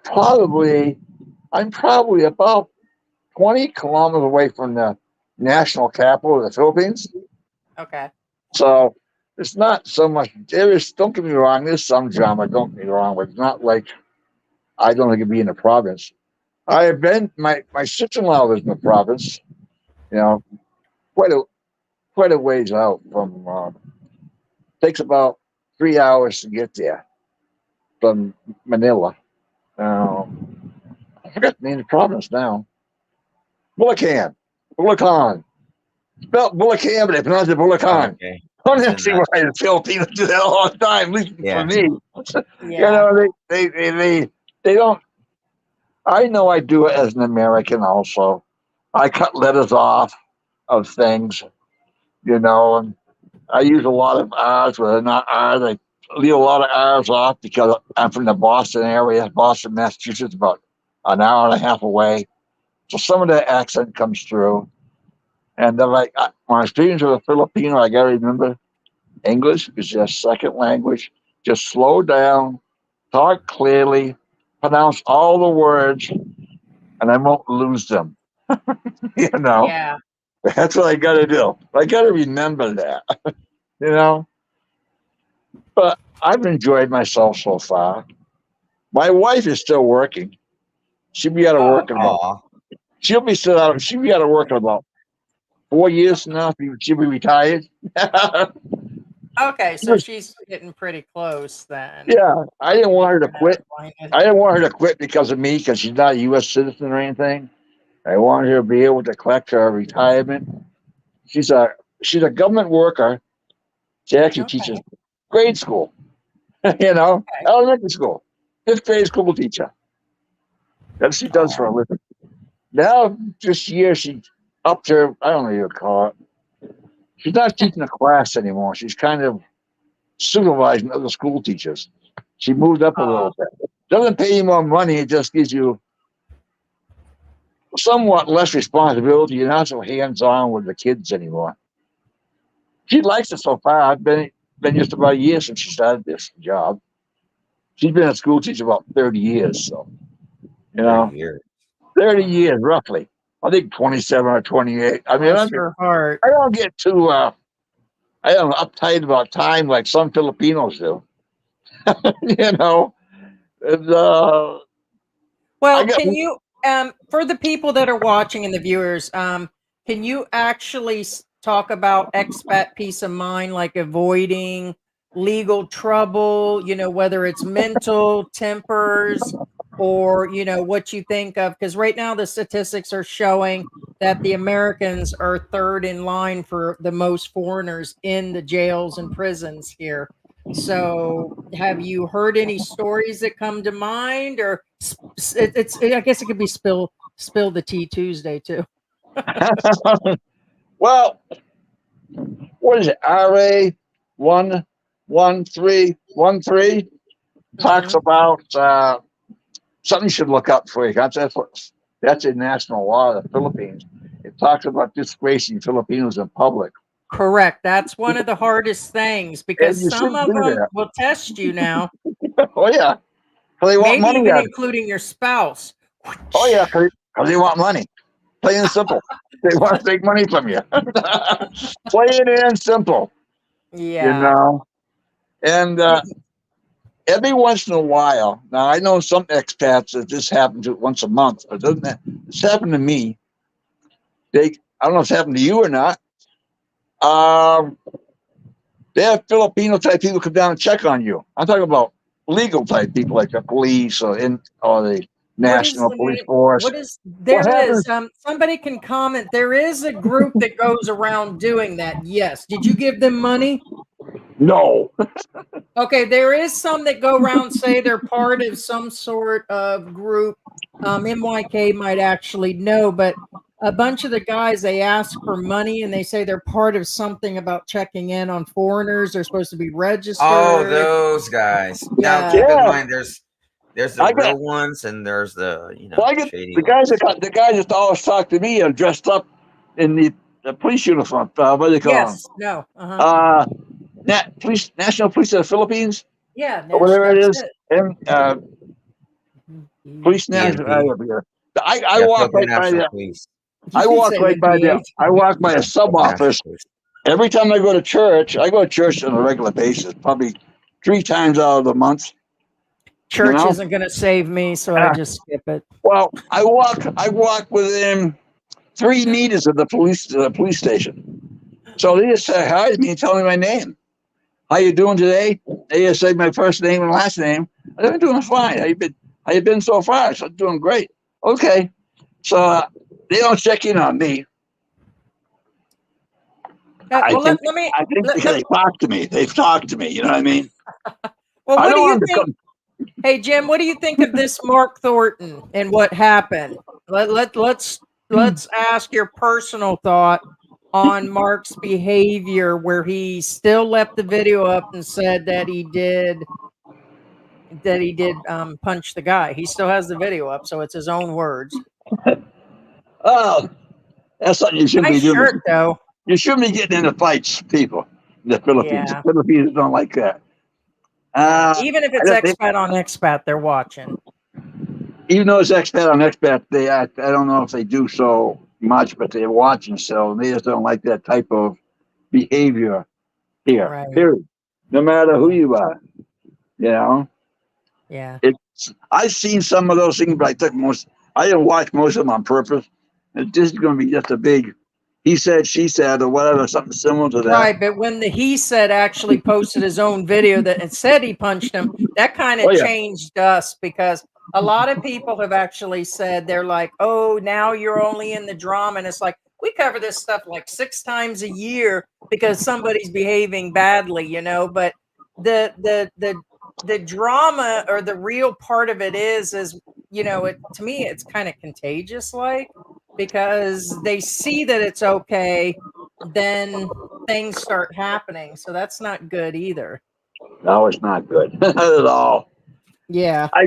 I'm probably about 20 kilometers away from the national capital of the Philippines. Okay. So it's not so much. Don't get me wrong, there's some drama, don't get me wrong, but it's not like I don't think it'd be in the province. I have been, my sister in law lives in the province, you know, quite a, quite a ways out from, takes about 3 hours to get there from Manila. I forgot the name of the province now. Bulacan. Bulacan. Spelled Bulacan, but they pronounce it Bulacan. Okay. I It's don't in see why the Filipinos do that all the time, at least for yeah. me. You Yeah. know, they don't. I know I do it as an American also. I cut letters off of things, you know, and I use a lot of R's where they're not R's. I leave a lot of R's off because I'm from the Boston area, Boston, Massachusetts, about an hour and a half away. So some of the accent comes through. And then, like, when I'm speaking to a Filipino, I got to remember English is their second language. Just slow down, talk clearly, pronounce all the words, and I won't lose them. You know, Yeah. that's what I got to do. I got to remember that, you know. But I've enjoyed myself so far. My wife is still working. She'll be out of Oh, work in about, Aw. she'll be out of work in about 4 years from now. She'll be retired. okay. So she's getting pretty close then. Yeah, I didn't want her to Keeping her quit. appointed. I didn't want her to quit because of me, because she's not a U.S. citizen or anything. I wanted her to be able to collect her retirement. She's a she's a government worker. She actually teaches Okay. grade school, you know, Okay. elementary school, fifth grade school teacher. That's what she does for Oh, a living. Now, this year, she upped her, I don't know what you call it. She's not teaching a class anymore. She's kind of supervising other school teachers. She moved up a oh, little bit. Doesn't pay you more money. It just gives you somewhat less responsibility. You're not so hands on with the kids anymore. She likes it so far. I've been just about a year since she started this job. She's been a school teacher about 30 years. So, you 30 know, years. 30 wow. years roughly. I think 27 or 28. I mean, Bless her heart. I don't get too, I don't know, uptight about time like some Filipinos do. You know, and, I Well, got, can you For the people that are watching and the viewers, can you actually talk about expat peace of mind, like avoiding legal trouble, whether it's mental, tempers, or, what you think of? Because right now the statistics are showing that the Americans are third in line for the most foreigners in the jails and prisons here. So, have you heard any stories that come to mind, or I guess it could be spill the tea Tuesday too. Well, what is it? RA 11313 talks Mhm. about something you should look up for you. That's a national law of the Philippines. It talks about disgracing Filipinos in public. Correct. That's one of the hardest things because And you some shouldn't of do them that. will test you now, Oh, yeah. Because they want maybe money even out of it. including your spouse. Oh, yeah. Because they want money. Plain and simple. They want to take money from you. Plain and simple, you Yeah. know. And every once in a while, now I know some expats that this happens to once a month, but it's happened to me. I don't know if it's happened to you or not. Um, they have Filipino type people come down and check on you. I'm talking about legal type people like the police or the What is national the police name? force. What is What there happens? is somebody can comment. There is a group that goes around doing that. Yes. Did you give them money? No. Okay, there is some that go around say they're part of some sort of group. MYK might actually know, but a bunch of the guys they ask for money and they say they're part of something about checking in on foreigners. They're supposed to be Oh, registered. those guys. Now, Yeah. keep in Yeah, mind, there's the I got. real ones, and there's the Well, I get shady the guys ones. the guys that always talk to me are dressed up in the police uniform. What do they call them? Yes. No. Uh-huh. Uh, National Police of the Philippines, Yeah, or Nash, whatever it that's is. it. And Police National. EMP. I Yeah, walk Philippine right by National there. Police. You I did walk say right by there. NBA. I walk by a sub Philippine National office Police. every time I go to church. I go to church on a regular basis, probably 3 times out of the month. You Church know. isn't going to save me, so I just skip it. Well, I walk within 3 meters of the police station. So they just say hi to me and tell me my name. How you doing today? They just say my first name and last name. I'm doing fine. How you been so far? So I'm doing great. Okay. So they don't check in on me. I Well, think let me. I think Let, because let, they talk to me. They've talked to me. You know what I mean? well, I what do don't you want them to think? come. Hey, Jim, what do you think of this Mark Thornton and what happened? Let's ask your personal thought on Mark's behavior, where he still left the video up and said that he did punch the guy. He still has the video up, so it's his own words. Oh, that's something you shouldn't Nice be doing. shirt, though. You shouldn't be getting into fights, people. In the Philippines. The Yeah, Philippines don't like that. yeah. Uh, Even if I it's don't think, expat on expat, they're watching. even though it's expat on expat, I don't know if they do so much, but they're watching. So they just don't like that type of behavior here. Right. Period. No matter who Yeah. you are, you know. Yeah. I've seen some of those things, but I didn't watch most of them on purpose. It's just going to be just a big he said, she said, or whatever, something similar to that. Right, but when the he said actually posted his own video that it said he punched him, that kind Oh of yeah, changed us because a lot of people have actually said they're like, "Oh, now you're only in the drama," and it's like we cover this stuff like 6 times a year because somebody's behaving badly. But the drama or the real part of it is to me it's kind of contagious, like because they see that it's okay, then things start happening. So that's not good either. no, it's not good not at all. Yeah. I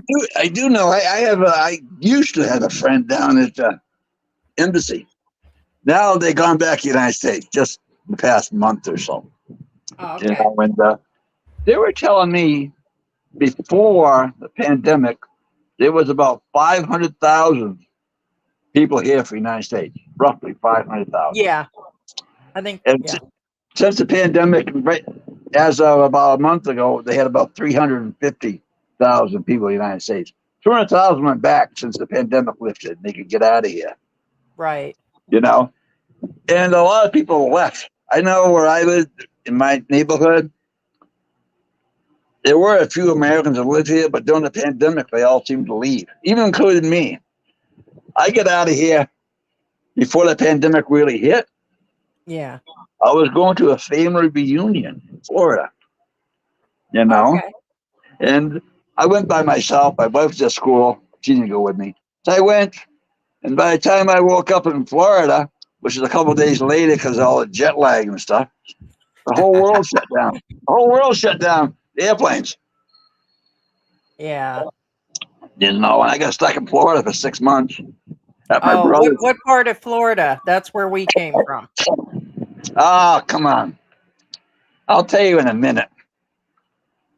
do know. I used to have a friend down at the embassy. Now they've gone back to the United States just the past month or so. Oh, You okay. know, and they were telling me before the pandemic, there was about 500,000 people here for the United States, roughly 500,000. Yeah. I think, And yeah. since the pandemic, right, as of about a month ago, they had about 350,000 people in the United States. 200,000 went back since the pandemic lifted and they could get out of here, Right. you know? And a lot of people left. I know where I lived in my neighborhood, there were a few Americans that lived here, but during the pandemic, they all seemed to leave, even including me. I got out of here before the pandemic really hit. Yeah. I was going to a family reunion in Florida, you know? Okay. And I went by myself. My wife was at school. She didn't go with me. So I went, and by the time I woke up in Florida, which is a couple of days later because of all the jet lag and stuff, the whole world shut down. The whole world shut down. The airplanes. Yeah. Didn't know. And I got stuck in Florida for 6 months at my Oh, brother's. what part of Florida? That's where we came from. Oh, come on. I'll tell you in a minute.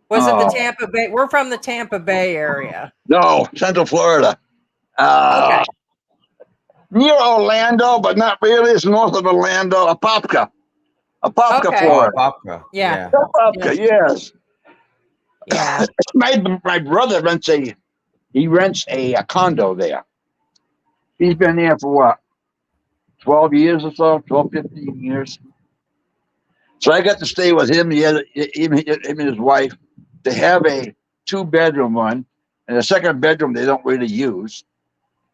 Was it the Oh, Tampa Bay? We're from the Tampa Bay area. no, Central Florida. Okay. Near Orlando, but not really. It's north of Orlando. Apopka, Okay. Florida. Apopka. Yeah. Apopka, yes. Yeah. My brother rents a condo there. He's been there for what, 12 years or so, 12, 15 years. So I got to stay with him. Him and his wife. They have a 2-bedroom one, and the second bedroom they don't really use,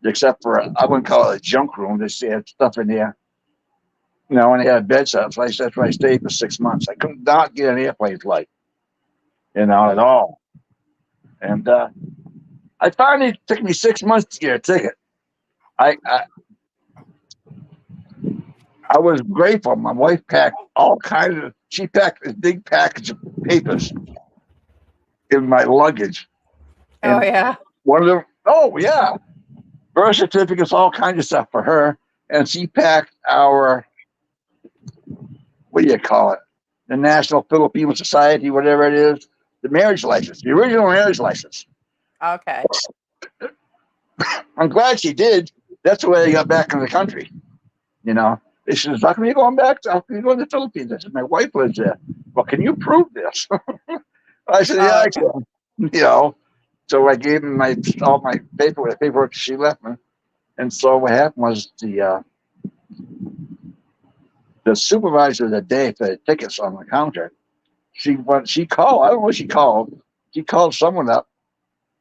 except for I wouldn't call it a junk room. They had stuff in there, you know, and they had a bed set. So that's where I stayed for 6 months. I could not get an airplane flight, you know, at all. And I finally took me 6 months to get a ticket. I was grateful. My wife packed all kinds of. She packed a big package of papers in my luggage. Oh And yeah. one of them, oh yeah, birth certificates, all kinds of stuff for her. And she packed our, what do you call it? The National Filipino Society, whatever it is, the marriage license, the original marriage license. Okay. I'm glad she did. That's the way I got back in the country. You know, they said, how come you going back? How come you going to the Philippines? I said, my wife lives there. Well, can you prove this? I said, yeah, I can. You know, so I gave him all my paperwork she left me. And so what happened was the supervisor of the day for the tickets on the counter, she called. I don't know what she called. She called someone up,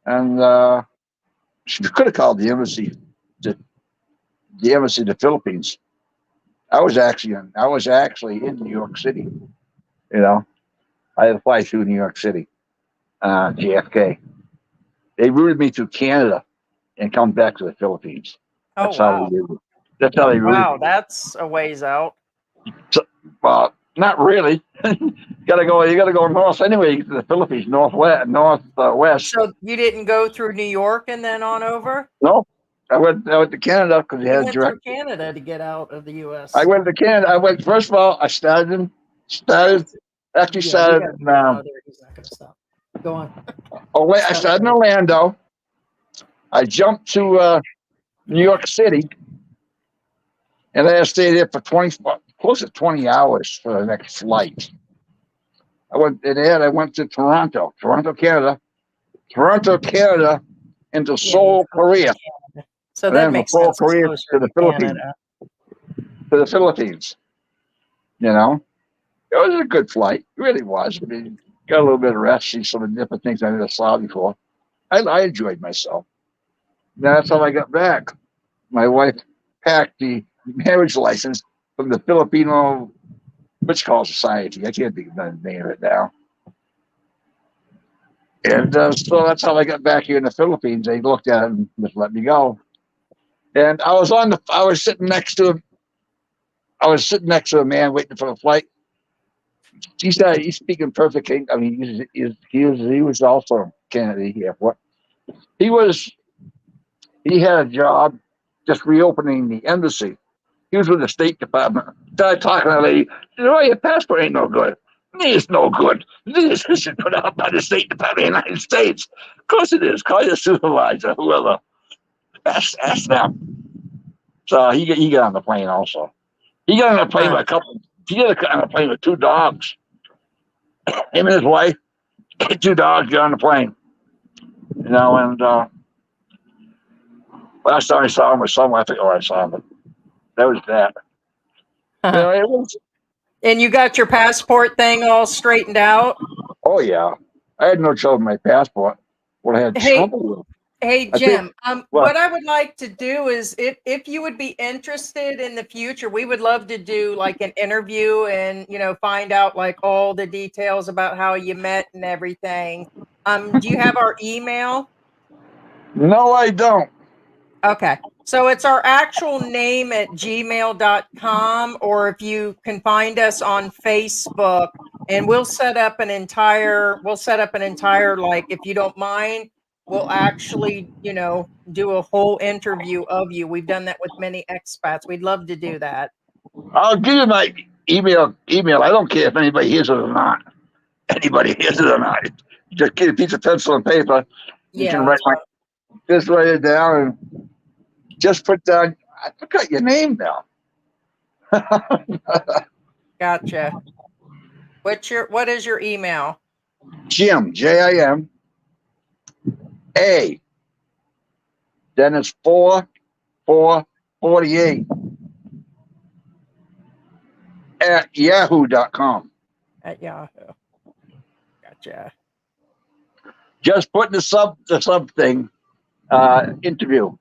and she could have called the embassy, the embassy of the Philippines. I was actually in New York City. You know, I had to fly through New York City, JFK. They routed me through Canada and come back to the Philippines. Oh That's how wow. they did it. That's how they routed Wow, me. that's a ways out. Well, not really. You gotta go north anyway to the Philippines, northwest. So you didn't go through New York and then on over? No, I went to Canada because they You had went direct. through Canada to get out of the U.S. I went to Canada. First of all, I started Yeah, we started got there. He's not gonna stop. Go on. I started in Orlando. I jumped to New York City, and I stayed there for close to 20 hours for the next flight. I went to Toronto, Canada, into Seoul, Korea, So and that then from makes Seoul, sense. It's Korea closer to the Philippines. Canada. To the Philippines. You know, it was a good flight. It really was. I mean, got a little bit of rest, see some of the different things I never saw before. I enjoyed myself. That's how I got back. My wife packed the marriage license from the Filipino, what's called society. I can't think of the name of it now. And so that's how I got back here in the Philippines. They looked at it and just let me go. And I was sitting next to a man waiting for the flight. He's speaking perfect English. I mean, he was also Kennedy Airport. He had a job just reopening the embassy. He was with the State Department. Started talking to the lady. She said, "Oh, your passport ain't no good." It's no good. This is put out by the State Department of the United States. Of course it is. Call your supervisor, whoever. Ask them. So he got on the plane also. He got on the plane with he got on the plane with 2 dogs. Him and his wife, 2 dogs got on the plane. You know, and Last time I saw him was somewhere. I think I saw him. But that was that. It was. And you got your passport thing all straightened out? Oh yeah, I had no trouble with my passport. What I had Hey, trouble with, hey I think. Jim, What? what I would like to do is if you would be interested in the future, we would love to do like an interview and find out like all the details about how you met and everything. Do you have our email? No, I don't. Okay. So it's our actual name at gmail.com, or if you can find us on Facebook, and we'll set up an entire, like, if you don't mind, we'll actually, do a whole interview of you. We've done that with many expats. We'd love to do that. I'll give you my email. Email. I don't care if anybody hears it or not. Anybody hears it or not. Just get a piece of pencil and paper. You Yeah, can that's right. just write it down and just put down. I forgot your name now. Gotcha. What is your email? Jim, Jim, A. Then it's 4448 at yahoo.com. At Yahoo. Gotcha. Just put the sub thing, interview.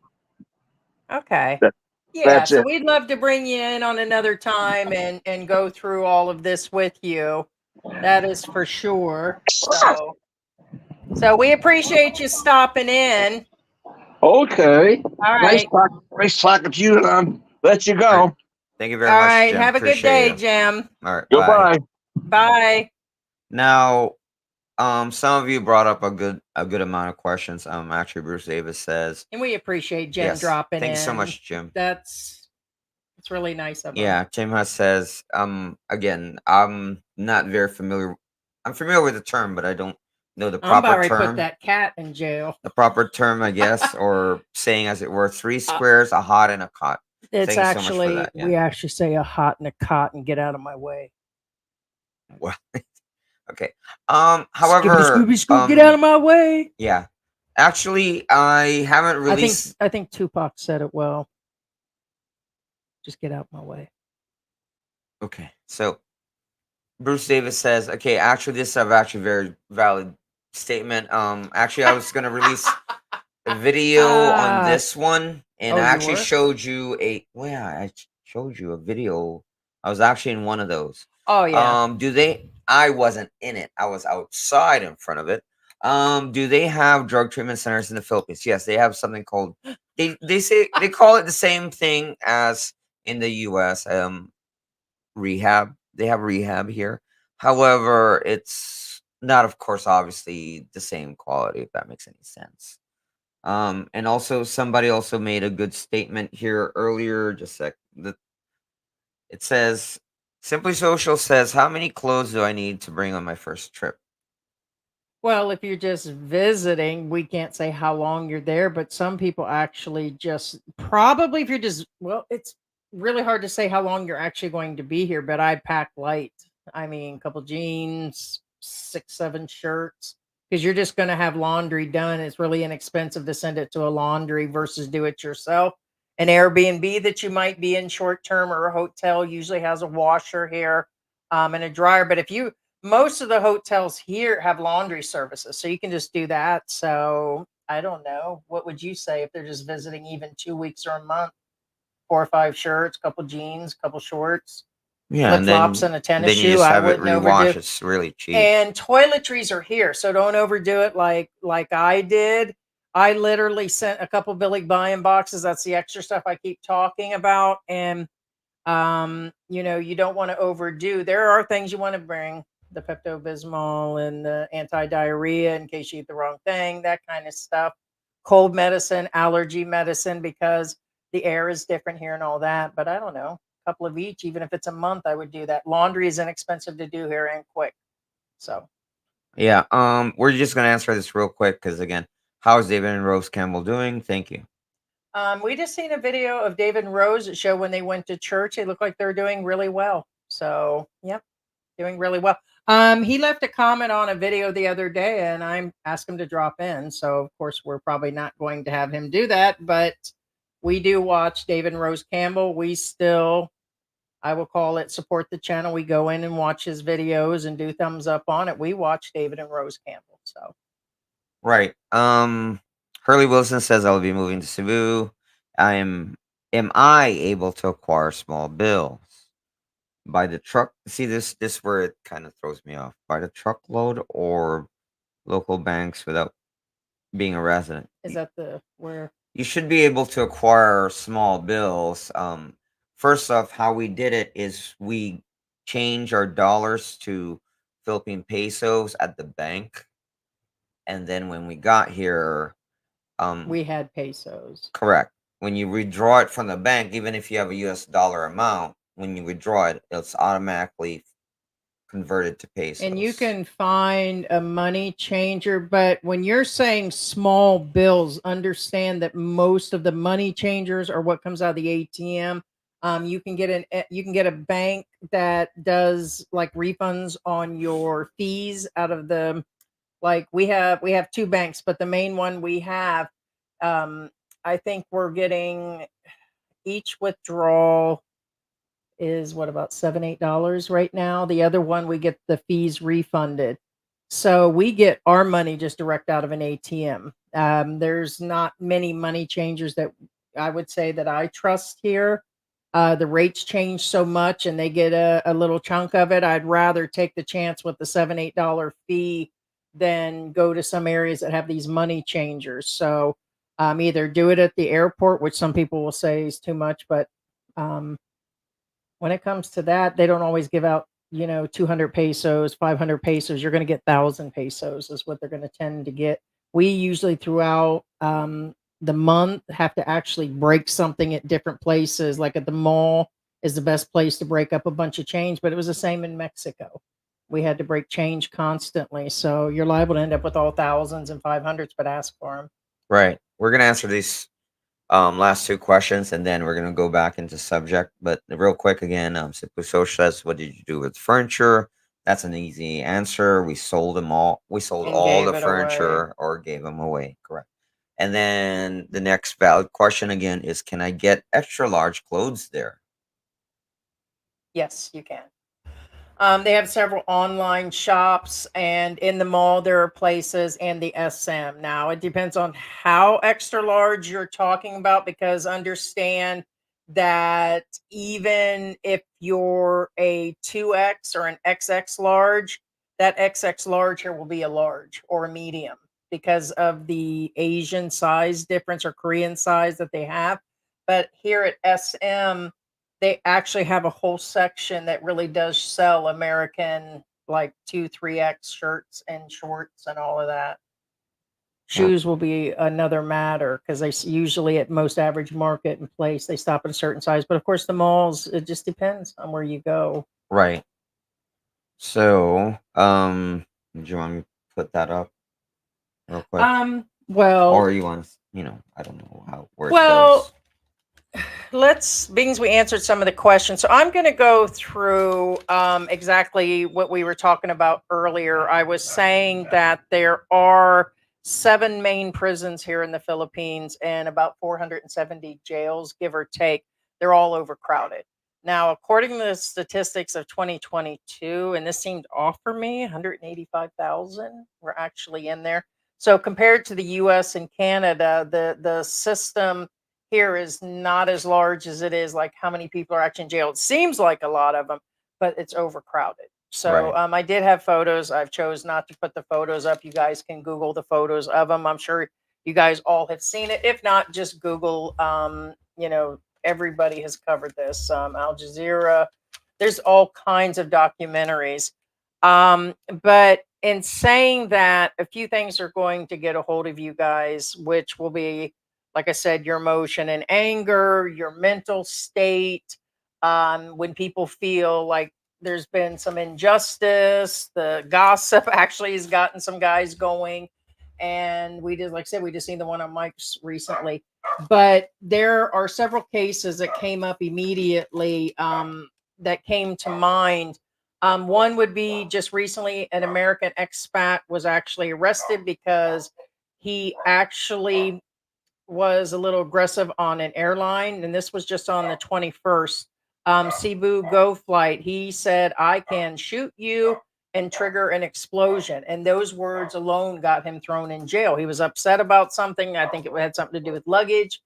Okay. That, Yeah, that's so it. we'd love to bring you in on another time and go through all of this with you. That is for sure. So we appreciate you stopping in. Okay. All Nice right. talking to you. Let you All right. go. Thank you very All much, right. Jim. Have a good Appreciate day, you. Jim. All right. Bye. Goodbye. Bye. Now, some of you brought up a good amount of questions. Actually, Bruce Davis says, And we appreciate Jim yes. dropping Thank in. you so much, Jim. It's really nice of him. Yeah, Jim Huss says, again, I'm not very familiar. I'm familiar with the term, but I don't know the I'm about proper ready to put term. that cat in jail. The proper term, I guess, or saying as it were, three squares, a hot and a cot. It's Thank you so much for actually, that. Yeah. we actually say a hot and a cot and get out of my way. Well, okay. However, Scooby, get out of my way. yeah. Actually, I haven't released. I think Tupac said it well. Just get out my way. Okay, so Bruce Davis says, okay, actually, this is actually very valid statement. Actually, I was gonna release a video on this one, and Oh, I you actually were? showed you I showed you a video. I was actually in one of those. Oh yeah. I wasn't in it. I was outside in front of it. Do they have drug treatment centers in the Philippines? Yes, they have something called they say they call it the same thing as in the US. Rehab. They have rehab here. However, it's not, of course, obviously the same quality, if that makes any sense. And also somebody also made a good statement here earlier. Just a sec. It says, Simply Social says, how many clothes do I need to bring on my first trip? Well, if you're just visiting, we can't say how long you're there, but some people actually just probably if you're just it's really hard to say how long you're actually going to be here, but I pack light. I mean, a couple jeans, 6, 7 shirts, because you're just going to have laundry done. It's really inexpensive to send it to a laundry versus do it yourself. An Airbnb that you might be in short term or a hotel usually has a washer here and a dryer. But if you most of the hotels here have laundry services, so you can just do that. So I don't know. What would you say if they're just visiting even 2 weeks or a month? 4 or 5 shirts, couple jeans, couple shorts, Yeah, flip and flops, and a tennis then you shoe. just I have it wouldn't overdo. rewashed. It's really cheap. And toiletries are here, so don't overdo it like I did. I literally sent a couple Billy Buying boxes. That's the extra stuff I keep talking about. And you don't want to overdo. There are things you want to bring, the Pepto Bismol and the anti-diarrhea in case you eat the wrong thing, that kind of stuff. Cold medicine, allergy medicine, because the air is different here and all that. But I don't know, a couple of each, even if it's a month, I would do that. Laundry is inexpensive to do here and quick. So Yeah. We're just gonna answer this real quick because again, how's David and Rose Campbell doing? Thank you. we just seen a video of David and Rose that show when they went to church. They look like they're doing really well. So yep, doing really well. He left a comment on a video the other day, and I asked him to drop in. So of course we're probably not going to have him do that, but we do watch David and Rose Campbell. We still, I will call it, support the channel. We go in and watch his videos and do thumbs up on it. We watch David and Rose Campbell. So Right. Hurley Wilson says I'll be moving to Cebu. Am I able to acquire small bills by the truck? See, this where it kind of throws me off. By the truckload or local banks without being a resident. is that the where? You should be able to acquire small bills. First off, how we did it is we change our dollars to Philippine pesos at the bank, and then when we got here, We had pesos. correct. When you withdraw it from the bank, even if you have a US dollar amount, when you withdraw it, it's automatically converted to pesos. And you can find a money changer, but when you're saying small bills, understand that most of the money changers are what comes out of the ATM. You can get a bank that does like refunds on your fees out of the, like we have two banks, but the main one we have, I think we're getting each withdrawal is what, about $7-8 right now. The other one we get the fees refunded. So we get our money just direct out of an ATM. There's not many money changers that I would say that I trust here. The rates change so much and they get a little chunk of it. I'd rather take the chance with the $7-8 fee than go to some areas that have these money changers. So either do it at the airport, which some people will say is too much, but when it comes to that, they don't always give out, 200 pesos, 500 pesos. You're going to get 1,000 pesos is what they're going to tend to get. We usually throughout the month have to actually break something at different places. Like at the mall is the best place to break up a bunch of change, but it was the same in Mexico. We had to break change constantly. So you're liable to end up with all thousands and 500s, but ask for them. Right. We're gonna answer these last two questions, and then we're gonna go back into subject. But real quick again, Simple Social says, "What did you do with furniture?" That's an easy answer. We sold them all. We sold And all gave the it away. furniture or gave them away. Correct. And then the next valid question again is, can I get extra large clothes there? Yes, you can. They have several online shops, and in the mall there are places, and the SM. Now it depends on how extra large you're talking about, because understand that even if you're a 2X or an XX large, that XX large here will be a large or a medium because of the Asian size difference or Korean size that they have. But here at SM, they actually have a whole section that really does sell American, like 2, 3X shirts and shorts and all of that. Shoes will be another matter because usually at most average market and place, they stop at a certain size. But of course, the malls, it just depends on where you go. Right. So, do you want me to put that up real quick? Well, Or you want to, I don't know where it well, goes. being we answered some of the questions, so I'm going to go through exactly what we were talking about earlier. I was saying that there are 7 main prisons here in the Philippines and about 470 jails, give or take. They're all overcrowded. Now, according to the statistics of 2022, and this seemed off for me, 185,000 were actually in there. So compared to the US and Canada, the system here is not as large as it is like how many people are actually in jail. It seems like a lot of them, but it's overcrowded. So Right. I did have photos. I've chose not to put the photos up. You guys can Google the photos of them. I'm sure you guys all have seen it. If not, just Google. Everybody has covered this. Al Jazeera. There's all kinds of documentaries. But in saying that, a few things are going to get a hold of you guys, which will be, like I said, your emotion and anger, your mental state. When people feel like there's been some injustice, the gossip actually has gotten some guys going. And we did, like I said, we just seen the one on Mike's recently. But there are several cases that came up immediately that came to mind. One would be just recently an American expat was actually arrested because he actually was a little aggressive on an airline, and this was just on the 21st. Cebu Go flight. He said, "I can shoot you and trigger an explosion." And those words alone got him thrown in jail. He was upset about something. I think it had something to do with luggage.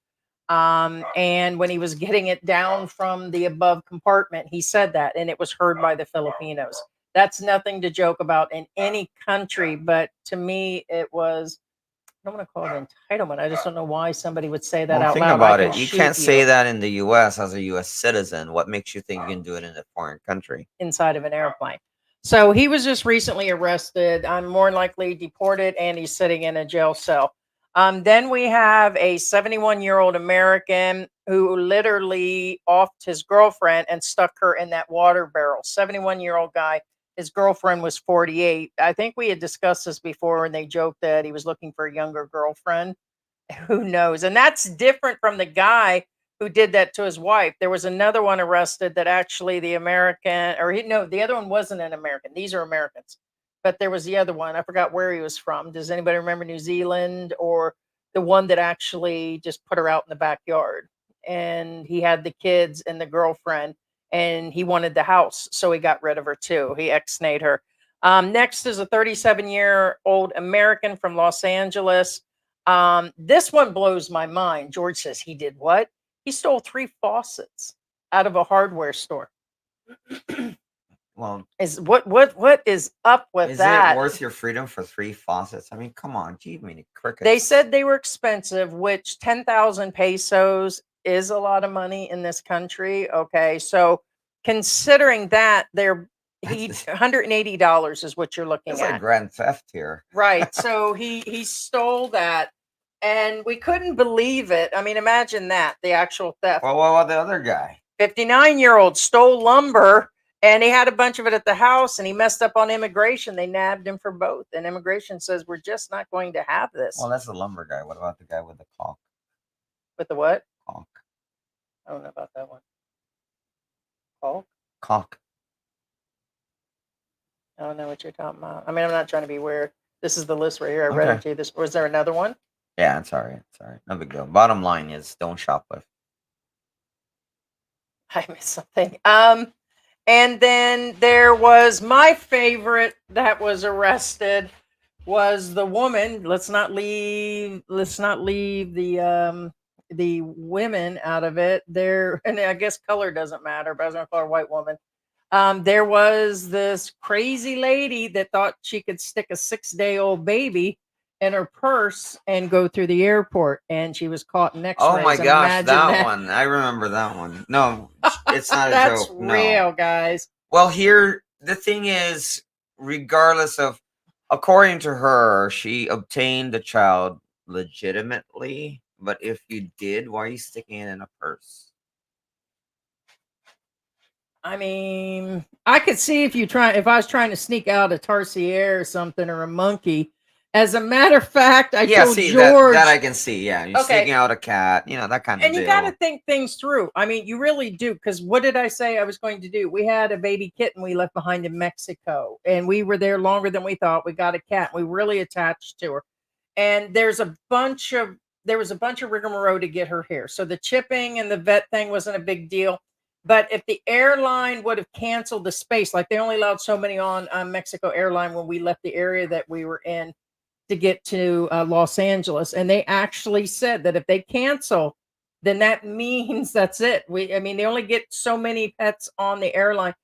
And when he was getting it down from the above compartment, he said that, and it was heard by the Filipinos. That's nothing to joke about in any country, but to me, it was, I don't want to call it entitlement. I just don't know why somebody would say that Well, out think loud. I about can it. You shoot can't say you that in the U.S. as a U.S. citizen. What makes you think you can do it in a foreign country? inside of an airplane. So he was just recently arrested. I'm more likely deported, and he's sitting in a jail cell. Then we have a 71-year-old American who literally offed his girlfriend and stuck her in that water barrel. 71-year-old guy. His girlfriend was 48. I think we had discussed this before, and they joked that he was looking for a younger girlfriend. Who knows? And that's different from the guy who did that to his wife. There was another one arrested that actually the American, or he, no, the other one wasn't an American. These are Americans. But there was the other one. I forgot where he was from. Does anybody remember New Zealand, or the one that actually just put her out in the backyard? And he had the kids and the girlfriend, and he wanted the house. So he got rid of her too. He ex-nayed her. Next is a 37-year-old American from Los Angeles. This one blows my mind. George says he did what? He stole 3 faucets out of a hardware store. Well, Is what is up with is that? it worth your freedom for 3 faucets? I mean, come on, gee, I mean, crickets. They said they were expensive, which 10,000 pesos is a lot of money in this country. Okay, so considering that, $180 is what you're looking it's at. like grand theft here. Right. So he stole that, and we couldn't believe it. I mean, imagine that, the actual theft. Well, what about the other guy? 59-year-old stole lumber, and he had a bunch of it at the house, and he messed up on immigration. They nabbed him for both, and immigration says we're just not going to have this. Well, that's the lumber guy. What about the guy with the caulk? With the what? Caulk. I don't know about that one. Caulk? Caulk. I don't know what you're talking about. I mean, I'm not trying to be weird. This is the list right here. I read it to you. This, was there another one? Yeah, it's all right. It's all right. No big deal. Bottom line is, don't shoplift. I missed something. And then there was my favorite that was arrested was the woman. Let's not leave the women out of it. There, and I guess color doesn't matter, but I was gonna call her a white woman. There was this crazy lady that thought she could stick a 6-day-old baby in her purse and go through the airport, and she was caught in X-rays. Oh my And gosh, imagine that one. I remember that one. No, it's not a That's joke. real, No. guys. Well, here, the thing is, regardless of, according to her, she obtained the child legitimately. But if you did, why are you sticking it in a purse? I mean, I could see if I was trying to sneak out a tarsier or something, or a monkey. As a matter of fact, I told George that I can see. Yeah, you're Okay. sneaking out a cat, that kind of and deal. you got to think things through. I mean, you really do. Because what did I say I was going to do? We had a baby kitten we left behind in Mexico, and we were there longer than we thought. We got a cat. We really attached to her, and there was a bunch of rigmarole to get her here. So the chipping and the vet thing wasn't a big deal. But if the airline would have canceled the space, like they only allowed so many on Mexico airline when we left the area that we were in to get to Los Angeles, and they actually said that if they cancel, then that means that's it. I mean, they only get so many pets on the airline,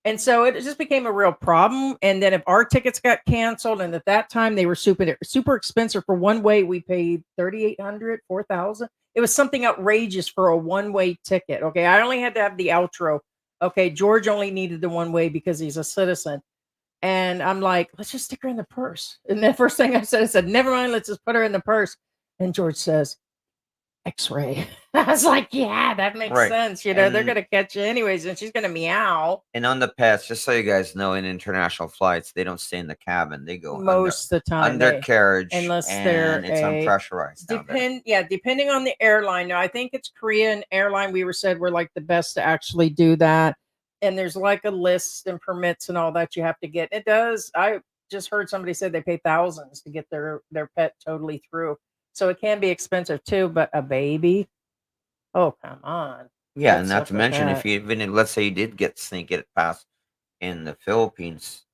and so it just became a real problem. And then if our tickets got canceled, and at that time they were super expensive for one way, we paid $3,800, $4,000. It was something outrageous for a one-way ticket. Okay, I only had to have the outro. Okay, George only needed the one way because he's a citizen. And I'm like, let's just stick her in the purse. And the first thing I said, never mind, let's just put her in the purse. And George says, X-ray. I was like, yeah, that makes sense. They're And- going to catch you anyways, and she's going to meow And on the pets, just so you guys know, in international flights, they don't stay in the cabin. They go most of the time. undercarriage, unless and they're it's unpressurized. down there. Depending on the airline. Now, I think it's Korean airline. We were said we're like the best to actually do that. And there's like a list and permits and all that you have to get. It does. I just heard somebody say they pay thousands to get their pet totally through. So it can be expensive too, but a baby, oh, come on. Yeah, and What's not up to with mention if that? you even let's say you did sneak it past in the Philippines,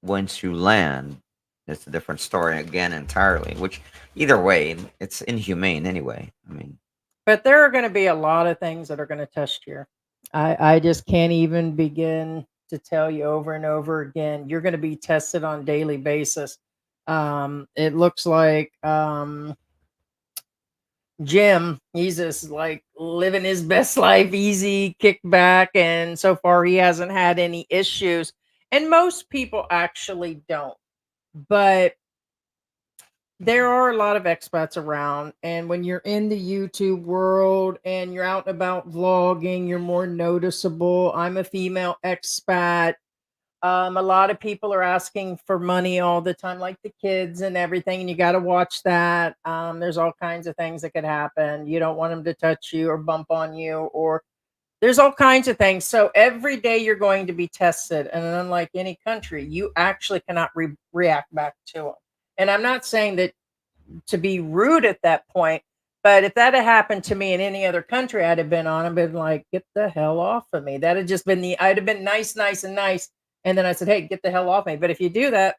once you land, it's a different story again entirely. Which either way, it's inhumane anyway. I mean, But there are going to be a lot of things that are going to test you. I just can't even begin to tell you over and over again. You're going to be tested on a daily basis. It looks like Jim, he's just like living his best life, easy, kick back, and so far he hasn't had any issues. And most people actually don't. But there are a lot of expats around, and when you're in the YouTube world and you're out and about vlogging, you're more noticeable. I'm a female expat. A lot of people are asking for money all the time, like the kids and everything, and you got to watch that. There's all kinds of things that could happen. You don't want them to touch you or bump on you, or there's all kinds of things. So every day you're going to be tested, and unlike any country, you actually cannot react back to them. And I'm not saying that to be rude at that point. But if that had happened to me in any other country, I'd have been on and been like, get the hell off of me. That had just been I'd have been nice, nice, and nice. And then I said, hey, get the hell off me. But if you do that,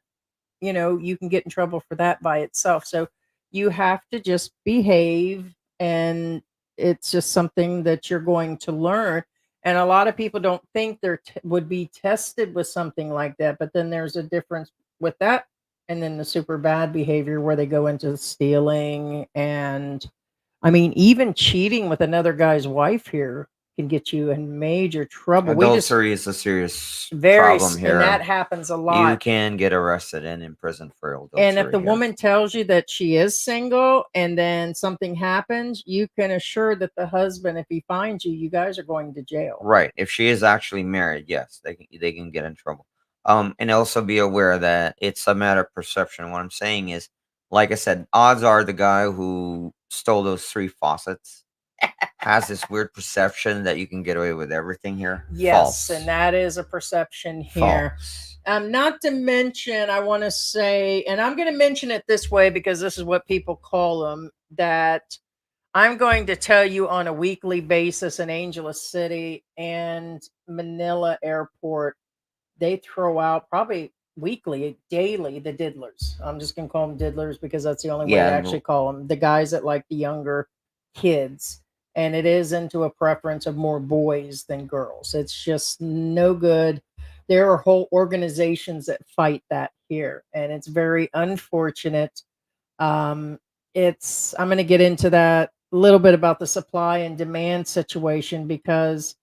you can get in trouble for that by itself. So you have to just behave. And it's just something that you're going to learn. And a lot of people don't think would be tested with something like that. But then there's a difference with that and then the super bad behavior where they go into stealing and I mean even cheating with another guy's wife here can get you in major trouble. We just adultery is a serious very problem and that here. happens a You lot. can get arrested and imprisoned for And if adultery the here. woman tells you that she is single and then something happens, you can assure that the husband, if he finds you, you guys are going to jail. Right. If she is actually married, yes, they can get in trouble. And also be aware that it's a matter of perception. What I'm saying is, like I said, odds are the guy who stole those 3 faucets has this weird perception that you can get away with everything here. Yes, False. and that is a perception here. False. Not to mention, I want to say, and I'm going to mention it this way because this is what people call them, that I'm going to tell you on a weekly basis in Angeles City and Manila Airport, they throw out probably weekly, daily, the diddlers. I'm just going to call them diddlers because that's the only way to Yeah, actually call them. The guys that like the younger kids. And it is into a preference of more boys than girls. It's just no good. There are whole organizations that fight that here, and it's very unfortunate. Um, I'm going to get into that a little bit about the supply and demand situation because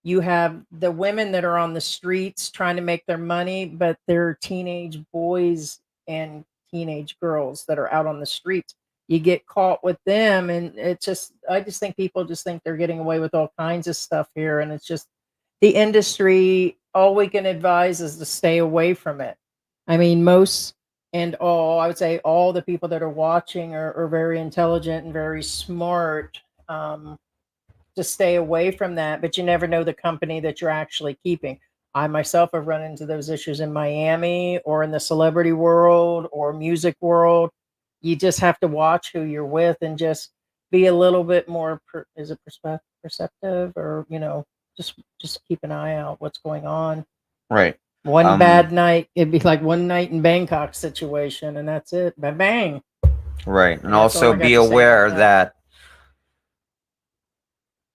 you have the women that are on the streets trying to make their money, but they're teenage boys and teenage girls that are out on the streets. You get caught with them, and I just think people just think they're getting away with all kinds of stuff here. And it's just the industry, all we can advise is to stay away from it. I mean, I would say all the people that are watching are very intelligent and very smart. To stay away from that, but you never know the company that you're actually keeping. I myself have run into those issues in Miami or in the celebrity world or music world. You just have to watch who you're with and just be a little bit more perceptive, or just keep an eye out what's going on. right. One bad night, it'd be like one night in Bangkok situation, and that's it. Bang bang. Right. And And that's all also I got be to say aware about that. that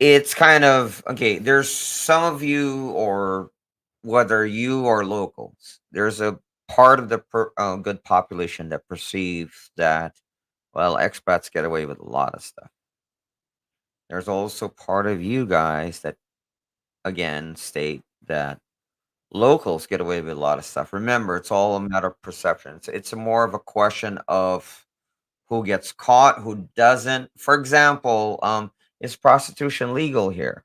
it's kind of okay. There's some of you, or whether you are locals, there's a part of the good population that perceives that, well, expats get away with a lot of stuff. There's also part of you guys that, again, state that locals get away with a lot of stuff. Remember, it's all a matter of perception. It's a more of a question of who gets caught, who doesn't. For example, is prostitution legal here?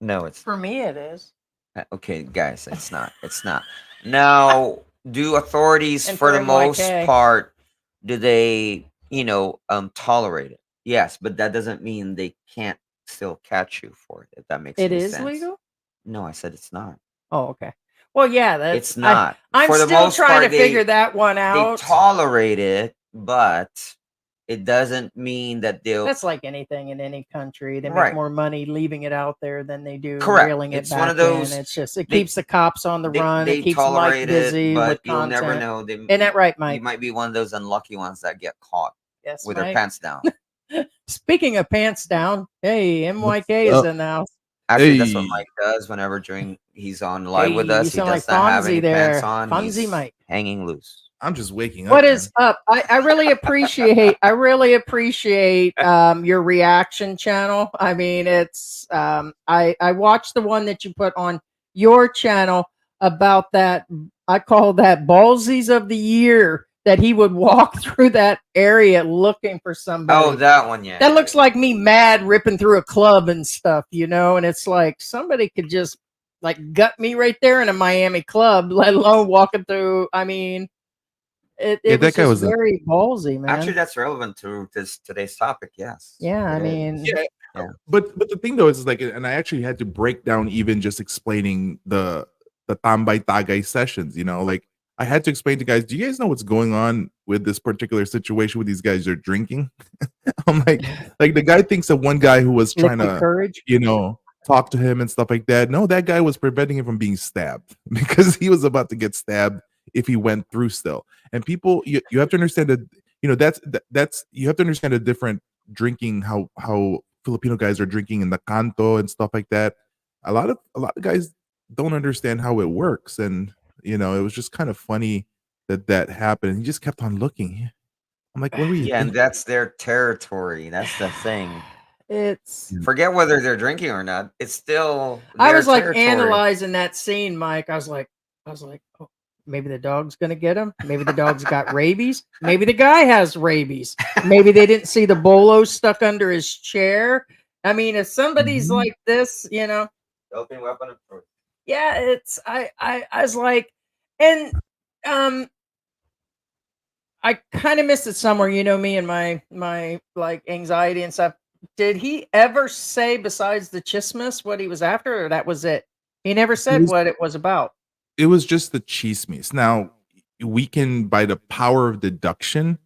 No, it's For me, it is. okay, guys. It's not. It's not. Now, do authorities, And for for the most NYK. part, do they, tolerate it? Yes, but that doesn't mean they can't still catch you for it. If that makes It any is sense. legal? No, I said it's not. Oh, okay. Well, yeah, that's It's not. I'm For the still most trying part, to figure that one they out. tolerate it, but it doesn't mean that they'll. That's like anything in any country. They make Right. more money leaving it out there than they do Correct. reeling it It's one back of those. in. It's just it They keeps the cops on the run. they It keeps Mike tolerate it, busy but with you'll never content. know. Isn't that right, You Mike? might be one of those unlucky ones that get caught Yes, with their Mike. pants down. Speaking of pants down, hey, What's MYK is up? in the house. Actually, that's what Hey, Mike does whenever he's on live Hey, with you us. He sound like does not have Fonzie any pants there. on. Fonzie He's Mike. hanging loose. I'm just waking What up, is man. up? I really appreciate your reaction channel. I mean, it's I watched the one that you put on your channel about that. I call that ballsies of the year, that he would walk through that area looking for somebody. Oh, that one, yeah. That looks like me mad ripping through a club and stuff, and it's like somebody could just like gut me right there in a Miami club, let alone walking through. I mean, it Yeah, was that guy just was a very ballsy, man. Actually, that's relevant to today's topic. Yes. Yeah, I it is. mean, yeah. Yeah. But the thing though is like, and I actually had to break down even just explaining the tambay tagay sessions. Like I had to explain to guys, do you guys know what's going on with this particular situation with these guys are drinking? I'm like the guy thinks that one guy who was trying liquid to, courage. talk to him and stuff like that. No, that guy was preventing him from being stabbed because he was about to get stabbed if he went through still. And people, you have to understand that, that's you have to understand a different drinking, how Filipino guys are drinking in the canto and stuff like that. A lot of guys don't understand how it works, and it was just kind of funny that happened. He just kept on looking. I'm like, what were you Yeah, and thinking? that's their territory. That's the thing. It's. Forget whether they're drinking or not. It's still I their was like territory. analyzing that scene, Mike. I was like, oh, maybe the dog's gonna get him. Maybe the dog's got rabies. Maybe the guy has rabies. Maybe they didn't see the bolo stuck under his chair. I mean, if somebody's Mhm. like this, Open weapon of choice. yeah, it's I was like, and I kind of missed it somewhere, me and my like anxiety and stuff. Did he ever say besides the chismis what he was after, or that was it? He never It said was, what it was about. it was just the chismes. Now we can, by the power of deduction,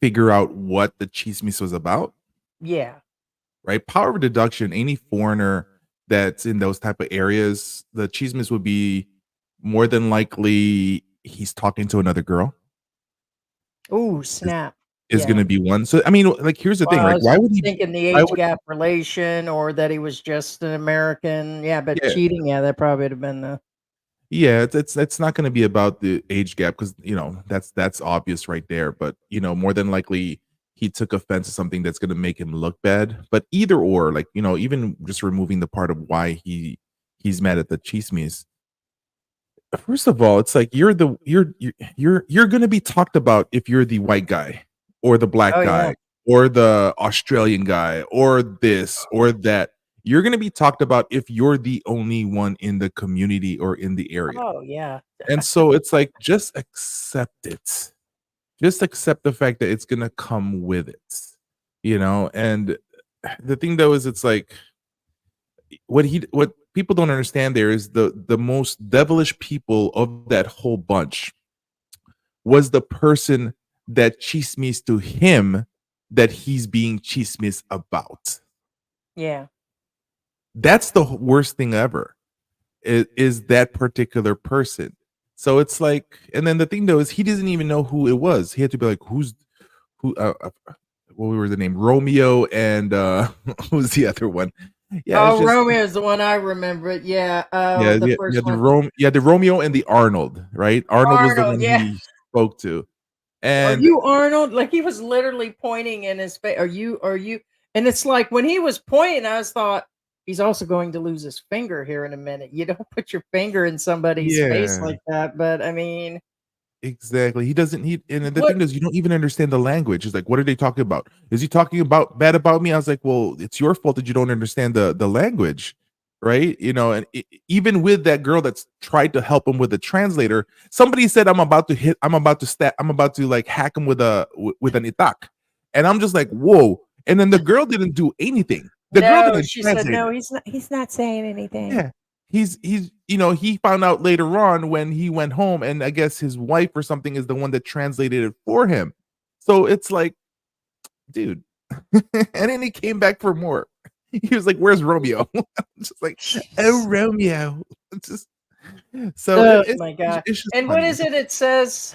figure out what the chismes was about. Yeah. Right? Power of deduction. Any foreigner that's in those type of areas, the chismes would be more than likely he's talking to another girl. Ooh, snap. Is Yeah. going to be one. So I mean, like, here's the thing, Well, I right? was Why would he? thinking the Why age would? gap relation, or that he was just an American. Yeah, but Yeah. cheating, yeah, that probably would have been the. Yeah, it's not going to be about the age gap because that's obvious right there. But more than likely he took offense to something that's going to make him look bad. But either or, like even just removing the part of why he's mad at the chismes. First of all, it's like you're going to be talked about if you're the white guy or the black Oh guy yeah. or the Australian guy or this or that. You're going to be talked about if you're the only one in the community or in the area. Oh yeah. And so it's like, just accept it. Just accept the fact that it's going to come with it. And the thing though is, it's like what people don't understand there is the most devilish people of that whole bunch was the person that chismis to him that he's being chismis about. Yeah. That's the worst thing ever. Is that particular person. So it's like, and then the thing though is he doesn't even know who it was. He had to be like, who what were the name? Romeo and who's the other one? Yeah, it's Oh, just, Romeo is the one I remember. Yeah. The first one. the Romeo and the Arnold, right? Arnold was the Arnold, one yeah. he spoke to. Are And you Arnold? Like he was literally pointing in his face. Are you? And it's like when he was pointing, I was thought he's also going to lose his finger here in a minute. You don't put your finger in somebody's face yeah, like that. But I mean, exactly. He doesn't. And the what? thing is, you don't even understand the language. It's like, what are they talking about? Is he talking about bad about me? I was like, well, it's your fault that you don't understand the language, right? And even with that girl that's tried to help him with the translator, somebody said, I'm about to like hack him with an itak, and I'm just like, whoa. And then the girl didn't do anything. The girl No, didn't she said translate no. it. He's not. He's not saying anything. Yeah. he's he found out later on when he went home, and I guess his wife or something is the one that translated it for him. So it's like, dude. And then he came back for more. He was like, "Where's Romeo?" Just like, "Oh, Romeo." Just so Oh my God. it's just And what funny. is it? It says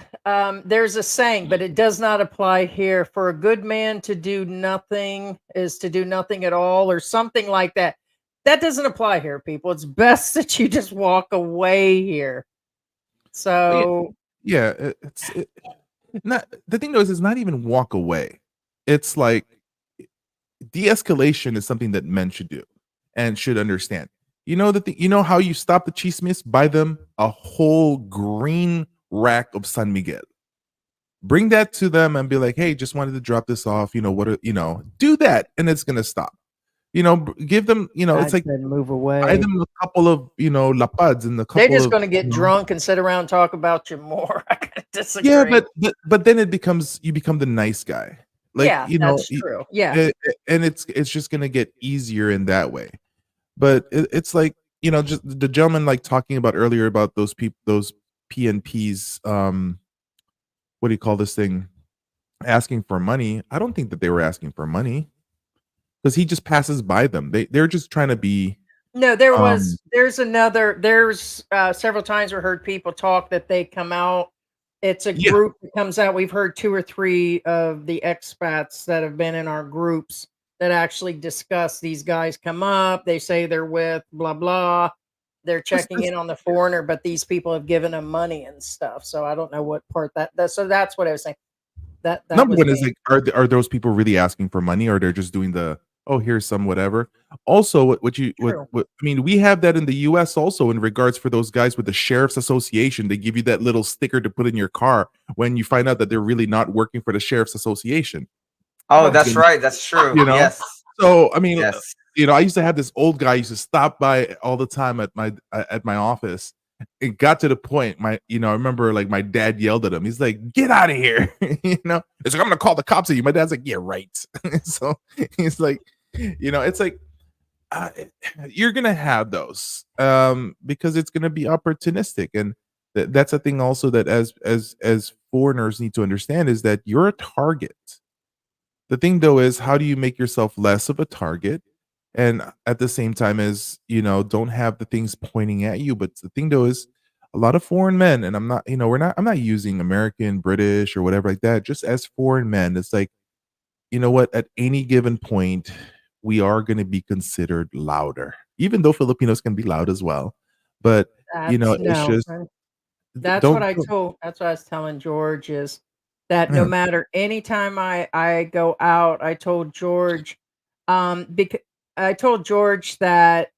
there's a saying, but it does not apply here. For a good man to do nothing is to do nothing at all, or something like that. That doesn't apply here, people. It's best that you just walk away here. But So yeah, not the thing though is it's not even walk away. It's like de-escalation is something that men should do and should understand. You know you know how you stop the chismes? Buy them a whole green rack of San Miguel. Bring that to them and be like, "Hey, just wanted to drop this off. Do that, and it's gonna stop." Give them. I It's like said move buy away. them a couple of lapads and a They're couple just of going to get drunk and sit around and talk about you more. I Yeah, disagree. but then you become the nice guy. Like, Yeah, that's true. Yeah. and it's just gonna get easier in that way. But it's like, just the gentleman like talking about earlier about those people, those PNPs, what do you call this thing? Asking for money. I don't think that they were asking for money because he just passes by them. They're just trying to be No, um there's several times we heard people talk that they come out. It's a yeah, group that comes out. We've heard 2 or 3 of the expats that have been in our groups that actually discuss these guys come up. They say they're with blah blah. They're checking in on the foreigner, but these people have given them money and stuff. So I don't know what part so that's what I was saying. That number was one is me. like, are those people really asking for money, or they're just doing the, oh, here's some whatever. Also, True. what I mean, we have that in the US also in regards for those guys with the sheriff's association. They give you that little sticker to put in your car when you find out that they're really not working for the sheriff's association. Oh, Right. that's right. That's true. you know Yes. so I mean, Yes. I used to have this old guy used to stop by all the time at my office. It got to the point, I remember like my dad yelled at him. He's like, "Get out of here." It's like, "I'm gonna call the cops on you." My dad's like, "Yeah, right." So he's like, it's like, uh, you're gonna have those because it's gonna be opportunistic. And that's a thing also that as foreigners need to understand is that you're a target. The thing though is, how do you make yourself less of a target, and at the same time as don't have the things pointing at you? But the thing though is, a lot of foreign men, and I'm not using American, British, or whatever like that, just as foreign men, it's like, you know what, at any given point we are going to be considered louder, even though Filipinos can be loud as well. But That's it's no. just That's what don't. I told that's what I was telling George is that no Yeah. matter anytime I go out, I told George, because I told George that,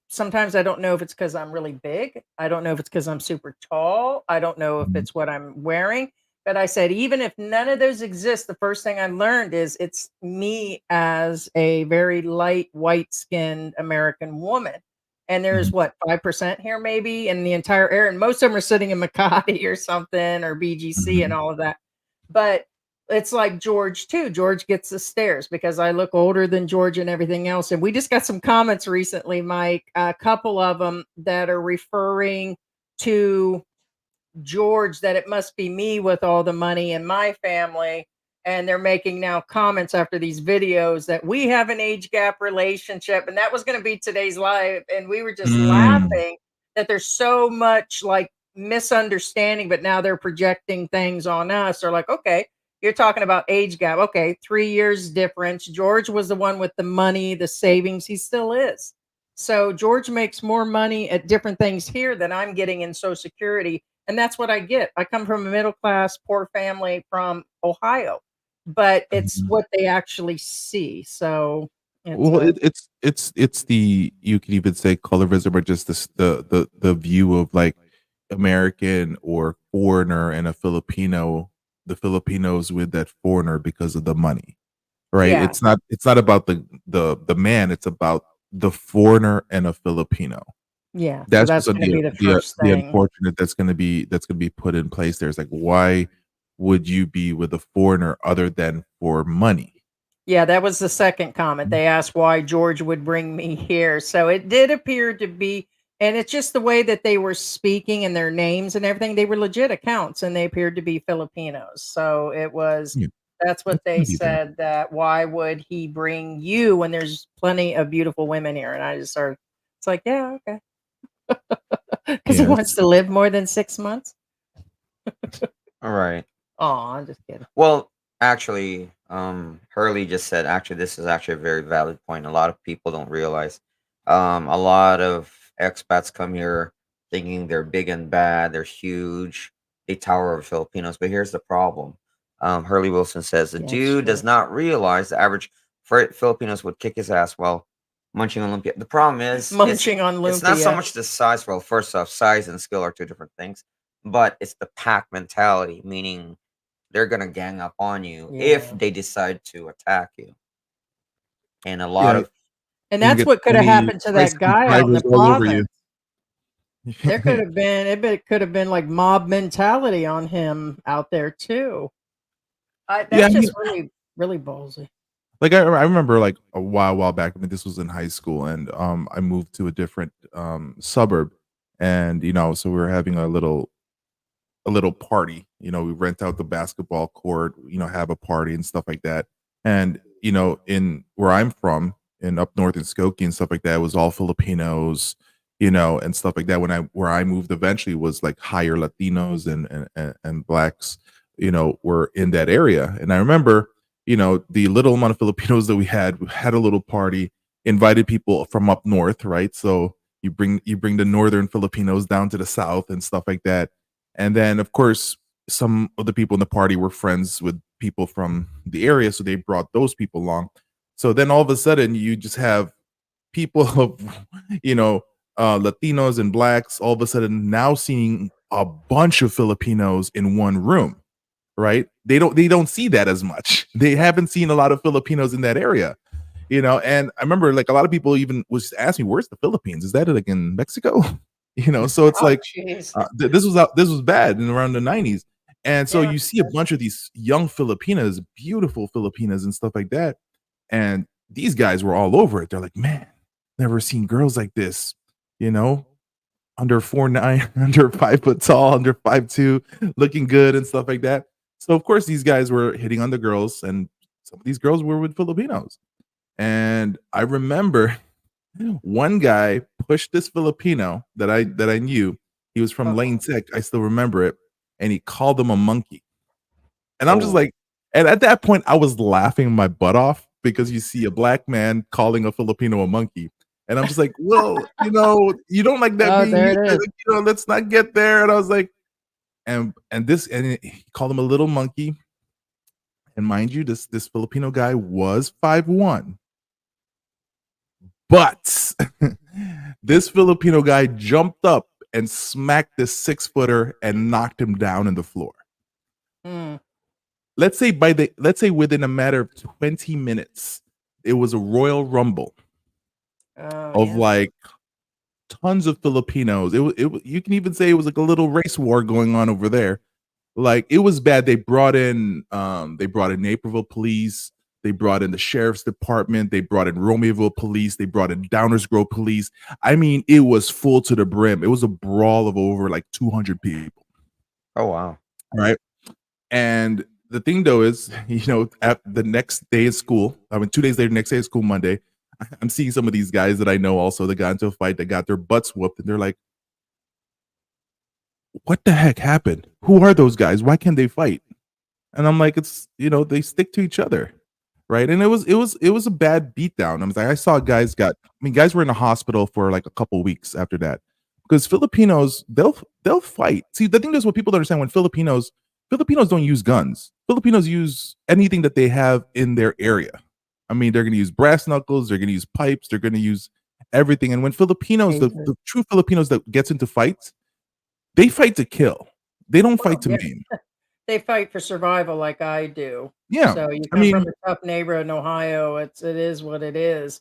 sometimes I don't know if it's because I'm really big. I don't know if it's because I'm super tall. I don't know if Mhm. it's what I'm wearing. But I said, even if none of those exist, the first thing I learned is it's me as a very light, white skinned American woman. And there's Mhm. what, 5% here maybe in the entire area, and most of them are sitting in Makati or something or BGC and Mhm. all of that. But it's like George too. George gets the stares because I look older than George and everything else. And we just got some comments recently, Mike, a couple of them that are referring to George that it must be me with all the money in my family. And they're making now comments after these videos that we have an age gap relationship. And that was going to be today's live. And we were just Mm. laughing that there's so much like misunderstanding, but now they're projecting things on us. They're like, okay, you're talking about age gap. Okay, 3 years difference. George was the one with the money, the savings. He still is. So George makes more money at different things here than I'm getting in Social Security, and that's what I get. I come from a middle class, poor family from Ohio, but it's Mhm. what they actually see. So it's Well, a it's the, you could even say colorism, or just this the view of like American or foreigner and a Filipino, the Filipinos with that foreigner because of the money, right? yeah, It's not about the man, it's about the foreigner and a Filipino. yeah. So That's just that's going to be the first the thing. unfortunate that's gonna be put in place there. It's like, why would you be with a foreigner other than for money? Yeah, that was the second comment. They asked why George would bring me here. So it did appear to be, and it's just the way that they were speaking and their names and everything. They were legit accounts and they appeared to be Filipinos. So it was, Yeah, that's what it's they gonna be there. said, that why would he bring you when there's plenty of beautiful women here? And I just started, it's like, yeah, okay. Because he wants Yes. to live more than 6 months. All right. Oh, I'm just kidding. Well, actually, Hurley just said, actually, this is actually a very valid point. A lot of people don't realize. A lot of expats come here thinking they're big and bad, they're huge, they tower over Filipinos. But here's the problem. Hurley Wilson says the Yeah, it's dude true. does not realize the average Filipinos would kick his ass while munching on lumpia. The problem is, Munching on it's not so lumpia. much the size. Well, first off, size and skill are two different things, but it's the pack mentality, meaning they're gonna gang up on you if Yeah. they decide to attack you. And a Yeah, lot of And you can that's get what could have 20 happened to that tricycle guy out in drivers the all over you. province. There could have been, it could have been like mob mentality on him out there too. Yeah, I That's mean, just really, really ballsy. like I remember like a while back. I mean, this was in high school, and I moved to a different suburb, and so we were having a little party. We rent out the basketball court, have a party and stuff like that. And in where I'm from, in up north in Skokie and stuff like that, it was all Filipinos, and stuff like that. Where I moved eventually was like higher Latinos and blacks, were in that area. And I remember, the little amount of Filipinos that we had a little party, invited people from up north, right? So you bring the northern Filipinos down to the south and stuff like that. And then, of course, some of the people in the party were friends with people from the area, so they brought those people along. So then all of a sudden, you just have people of, Latinos and blacks all of a sudden now seeing a bunch of Filipinos in one room, right? They don't see that as much. They haven't seen a lot of Filipinos in that area, and I remember like a lot of people even was asking me, "Where's the Philippines? Is that like in Mexico?" So it's Oh, like jeez. this was bad in around the 90s. And so Yeah. you see a bunch of these young Filipinas, beautiful Filipinas and stuff like that. And these guys were all over it. They're like, man, never seen girls like this, you know, under 4'9", under 5 foot tall, under 5'2", looking good and stuff like that. So of course these guys were hitting on the girls, and some of these girls were with Filipinos. And I remember one guy pushed this Filipino that I knew. He was from Uh-oh. Lane Tech. I still remember it, and he called him a monkey. And I'm just oh, like, and at that point, I was laughing my butt off because you see a black man calling a Filipino a monkey, and I'm just like, well, you don't like that Oh, being there used. it is. Let's not get there. And I was like, and he called him a little monkey. And mind you, this Filipino guy was 5'1". But this Filipino guy jumped up and smacked this 6-footer and knocked him down on the floor. Hmm. Let's say within a matter of 20 minutes, it was a royal rumble Oh, of yeah. like tons of Filipinos. You can even say it was like a little race war going on over there. Like it was bad. They brought in Naperville police. They brought in the sheriff's department. They brought in Romeoville police. They brought in Downers Grove police. I mean, it was full to the brim. It was a brawl of over like 200 people. oh wow. Right. And the thing though is, at the next day of school, 2 days later, next day of school, Monday, I'm seeing some of these guys that I know also that got into a fight, that got their butts whooped, and they're like, what the heck happened? Who are those guys? Why can't they fight? And I'm like, it's they stick to each other, right? And it was a bad beatdown. I was like, I saw guys were in a hospital for like a couple weeks after that, because Filipinos, they'll fight. See, the thing is, what people don't understand, when Filipinos don't use guns. Filipinos use anything that they have in their area. I mean, they're going to use brass knuckles, they're going to use pipes, they're going to use everything. And when Filipinos, the Tasers. true Filipinos that gets into fights, they fight to kill. They don't Well, fight to yeah, maim. they fight for survival like I do. Yeah. So you I come from mean, a tough neighborhood in Ohio. It is what it is.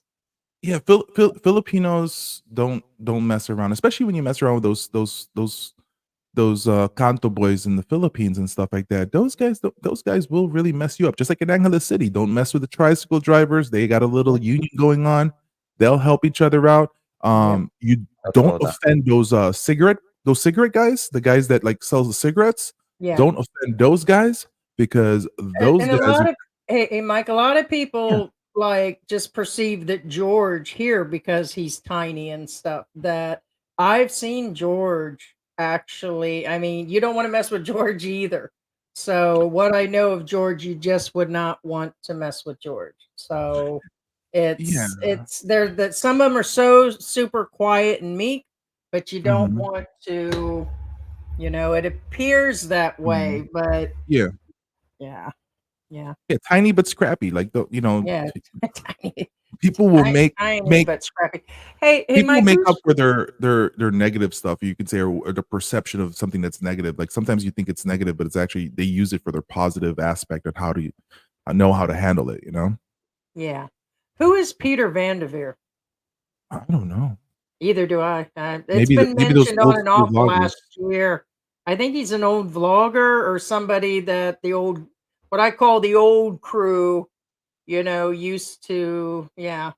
yeah, Filipinos don't mess around, especially when you mess around with those canto boys in the Philippines and stuff like that. Those guys will really mess you up. Just like in Angeles City, don't mess with the tricycle drivers. They got a little union going on. They'll help each other out. Yep. You don't Totoo. offend those cigarette guys, the guys that like sells the cigarettes. Yeah. Don't offend those guys because those And a guys. lot of hey, Mike, a lot of Yeah. people like just perceive that George here because he's tiny and stuff. That I've seen George actually. I mean, you don't want to mess with George either. So what I know of George, you just would not want to mess with George. So Yeah. it's there that some of them are so super quiet and meek, but you don't Mhm. want to, it appears that Mhm. way, but Yeah. yeah, yeah. Yeah, tiny but scrappy. Like Yeah, tiny, people will tiny make but scrappy. Hey, people will Mike, make up who's for their negative stuff, you could say, or the perception of something that's negative. Like sometimes you think it's negative, but it's actually they use it for their positive aspect of how to know how to handle it. yeah, who is Peter Vanderveer? I don't know. Either do I. It's been Maybe those mentioned on old and school off the vloggers. last year. I think he's an old vlogger or somebody that what I call the old crew, used to. Yeah,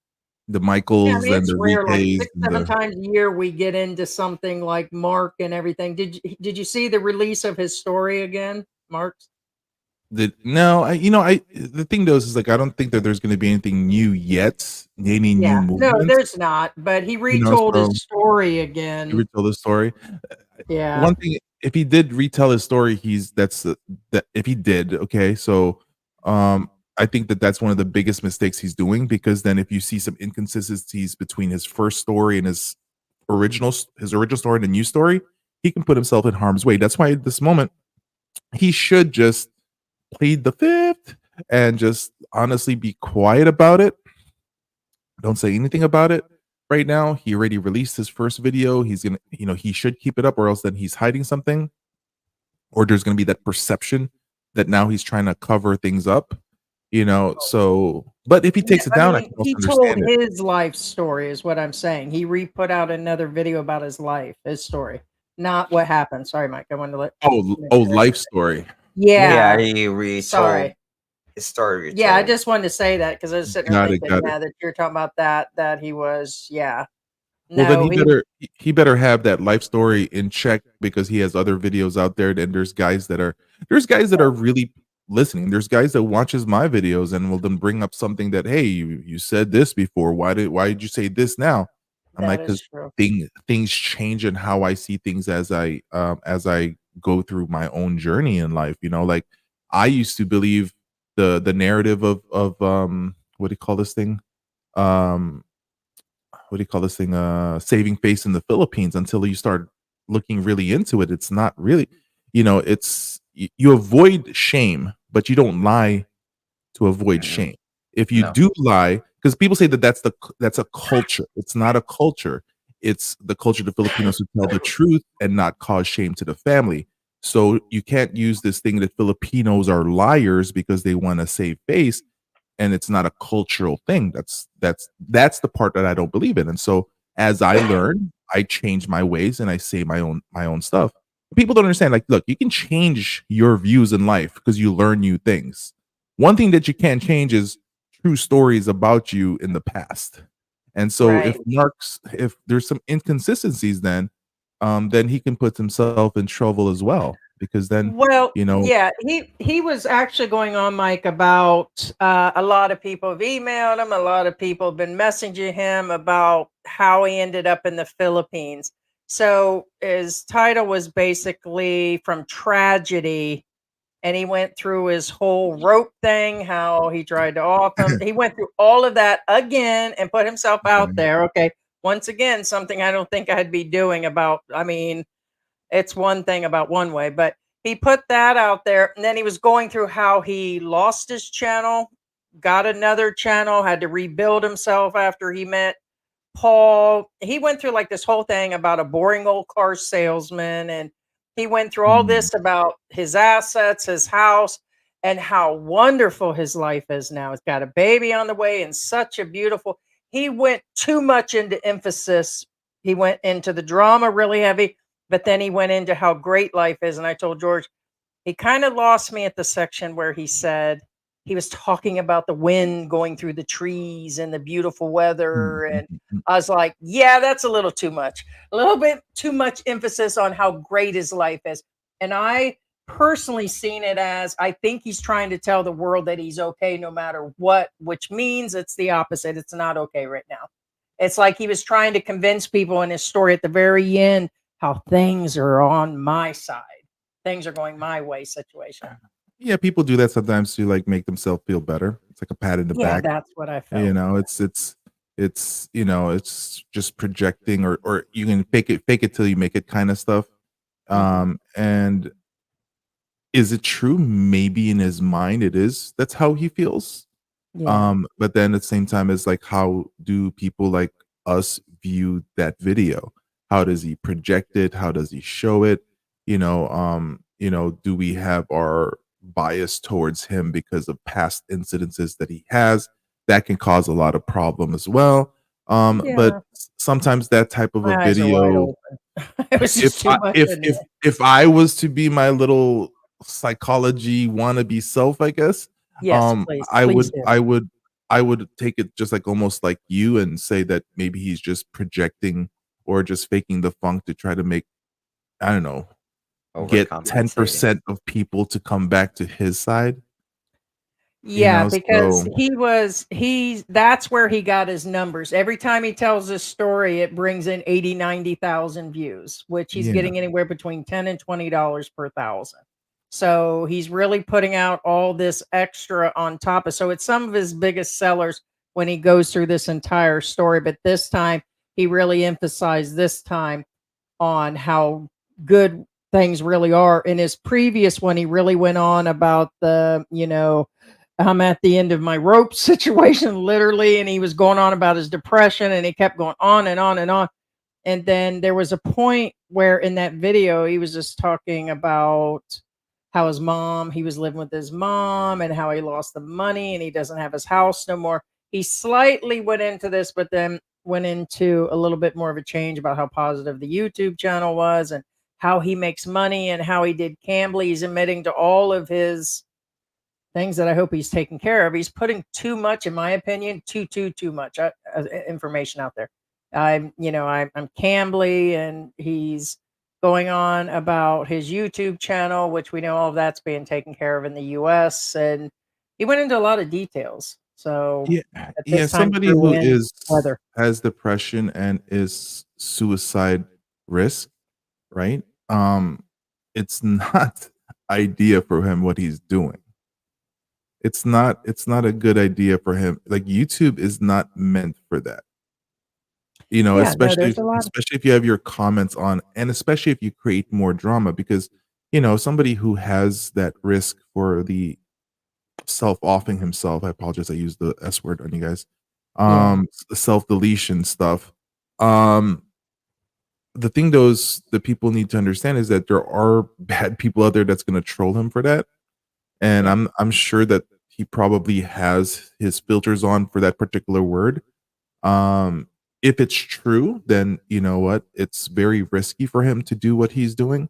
The yeah. I Michaels mean, and it's the rare. Like VKs six, and seven the times a year, we get into something like Mark and everything. Did you see the release of his story again, Mark's? no, I the thing though is like I don't think that there's gonna be anything new yet, any new Yeah, no, movements, there's not, but he retold his so story you again. retell the story. Yeah, One thing, if he did retell his story, that if he did, okay, so I think that that's one of the biggest mistakes he's doing because then if you see some inconsistencies between his first story and his original story and the new story, he can put himself in harm's way. That's why at this moment he should just plead the fifth and just honestly be quiet about it. Don't say anything about it right now. He already released his first video. He's gonna, he should keep it up, or else then he's hiding something, or there's gonna be that perception that now he's trying to cover things up. So but if he yeah. takes it I down, I mean, can also he told understand it. his life story, is what I'm saying. He re-put out another video about his life, his story, not what happened. Sorry, Mike. I wanted to make sure. Life story. Yeah, Yeah, he retold sorry. his story. Yeah, I Retold. just wanted to say that because I was sitting there Got it, thinking, got it. yeah, that you're talking about that he was, yeah. Well, then No, he better have that life story in check because he has other videos out there. And there's guys that are really listening. There's guys that watches my videos and will then bring up something that, hey, you said this before. Why did you say this now? I'm that like, is because true. things change in how I see things as I go through my own journey in life. Like I used to believe the narrative of what do you call this thing? Um what do you call this thing? Saving face in the Philippines until you start looking really into it. It's not really, you avoid shame, but you don't lie to avoid Mm-mm. shame. If you No. do lie, because people say that that's a culture. It's not a culture. It's the culture of the Filipinos who tell the truth and not cause shame to the family. So you can't use this thing that Filipinos are liars because they want to save face and it's not a cultural thing. That's the part that I don't believe in. And so as I learn, I change my ways and I say my own stuff. People don't understand. Like, look, you can change your views in life because you learn new things. One thing that you can't change is true stories about you in the past. And so Right. if there's some inconsistencies, then he can put himself in trouble as well because then Well, you know yeah, he was actually going on, Mike, about a lot of people have emailed him, a lot of people have been messaging him about how he ended up in the Philippines. So his title was basically from tragedy, and he went through his whole rope thing, how he tried to off him. He went through all of that again and put himself out there. Okay, once again, something I don't think I'd be doing about. I mean, it's one thing about one way, but he put that out there, and then he was going through how he lost his channel, got another channel, had to rebuild himself after he met Paul. He went through like this whole thing about a boring old car salesman, and he went through all mm, this about his assets, his house, and how wonderful his life is now. He's got a baby on the way and such a beautiful. He went too much into emphasis. He went into the drama really heavy. But then he went into how great life is, and I told George, he kind of lost me at the section where he said he was talking about the wind going through the trees and the beautiful weather. And I was like, yeah, that's a little too much. A little bit too much emphasis on how great his life is. And I personally seen it as I think he's trying to tell the world that he's okay no matter what, which means it's the opposite. It's not okay right now. It's like he was trying to convince people in his story at the very end how things are on my side. Things are going my way situation. Yeah, people do that sometimes to like make themselves feel better. It's like a pat in the Yeah, back. that's what I You felt. know, it's you know, it's just projecting, or you can fake it till you make it kind of stuff. Mhm. And is it true? Maybe in his mind it is. That's how he feels. Yeah. But then at the same time, it's like, how do people like us view that video? How does he project it? How does he show it? Do we have our bias towards him because of past incidences that he has? That can cause a lot of problem as well. But Yeah. sometimes that type of a My eyes are wide video, open. It was if just too I much in there. if I was to be my little psychology wannabe self, I guess, Yes, please. I Please would do. take it just like almost like you and say that maybe he's just projecting or just faking the funk to try to make, I don't know, get Overcompensating. 10% of people to come back to his side, Yeah, because so he's that's where he got his numbers. Every time he tells this story, it brings in 80, 90,000 views, which he's yeah. getting anywhere between 10 and $20 per thousand. So he's really putting out all this extra on top of, so it's some of his biggest sellers when he goes through this entire story. But this time he really emphasized this time on how good things really are. In his previous one, he really went on about I'm at the end of my rope situation, literally. And he was going on about his depression and he kept going on and on and on. And then there was a point where in that video, he was just talking about how he was living with his mom and how he lost the money and he doesn't have his house no more. He slightly went into this, but then went into a little bit more of a change about how positive the YouTube channel was and how he makes money and how he did Cambly. He's admitting to all of his things that I hope he's taking care of. He's putting too much, in my opinion, too much information out there. I'm Cambly, and he's going on about his YouTube channel, which we know all of that's being taken care of in the U.S. And he went into a lot of details. So Yeah, at yeah, this time somebody threw who in is weather. has depression and is suicide risk, right? It's not idea for him what he's doing. It's not a good idea for him. Like, YouTube is not meant for that. Yeah, no, there's a lot. Especially if you have your comments on, and especially if you create more drama, because somebody who has that risk for the self-offing himself, I apologize, I used the S word on you guys. Yeah, Self-deletion stuff. The thing the people need to understand is that there are bad people out there that's going to troll him for that, and yeah, I'm sure that he probably has his filters on for that particular word. um if it's true, then you know what, it's very risky for him to do what he's doing.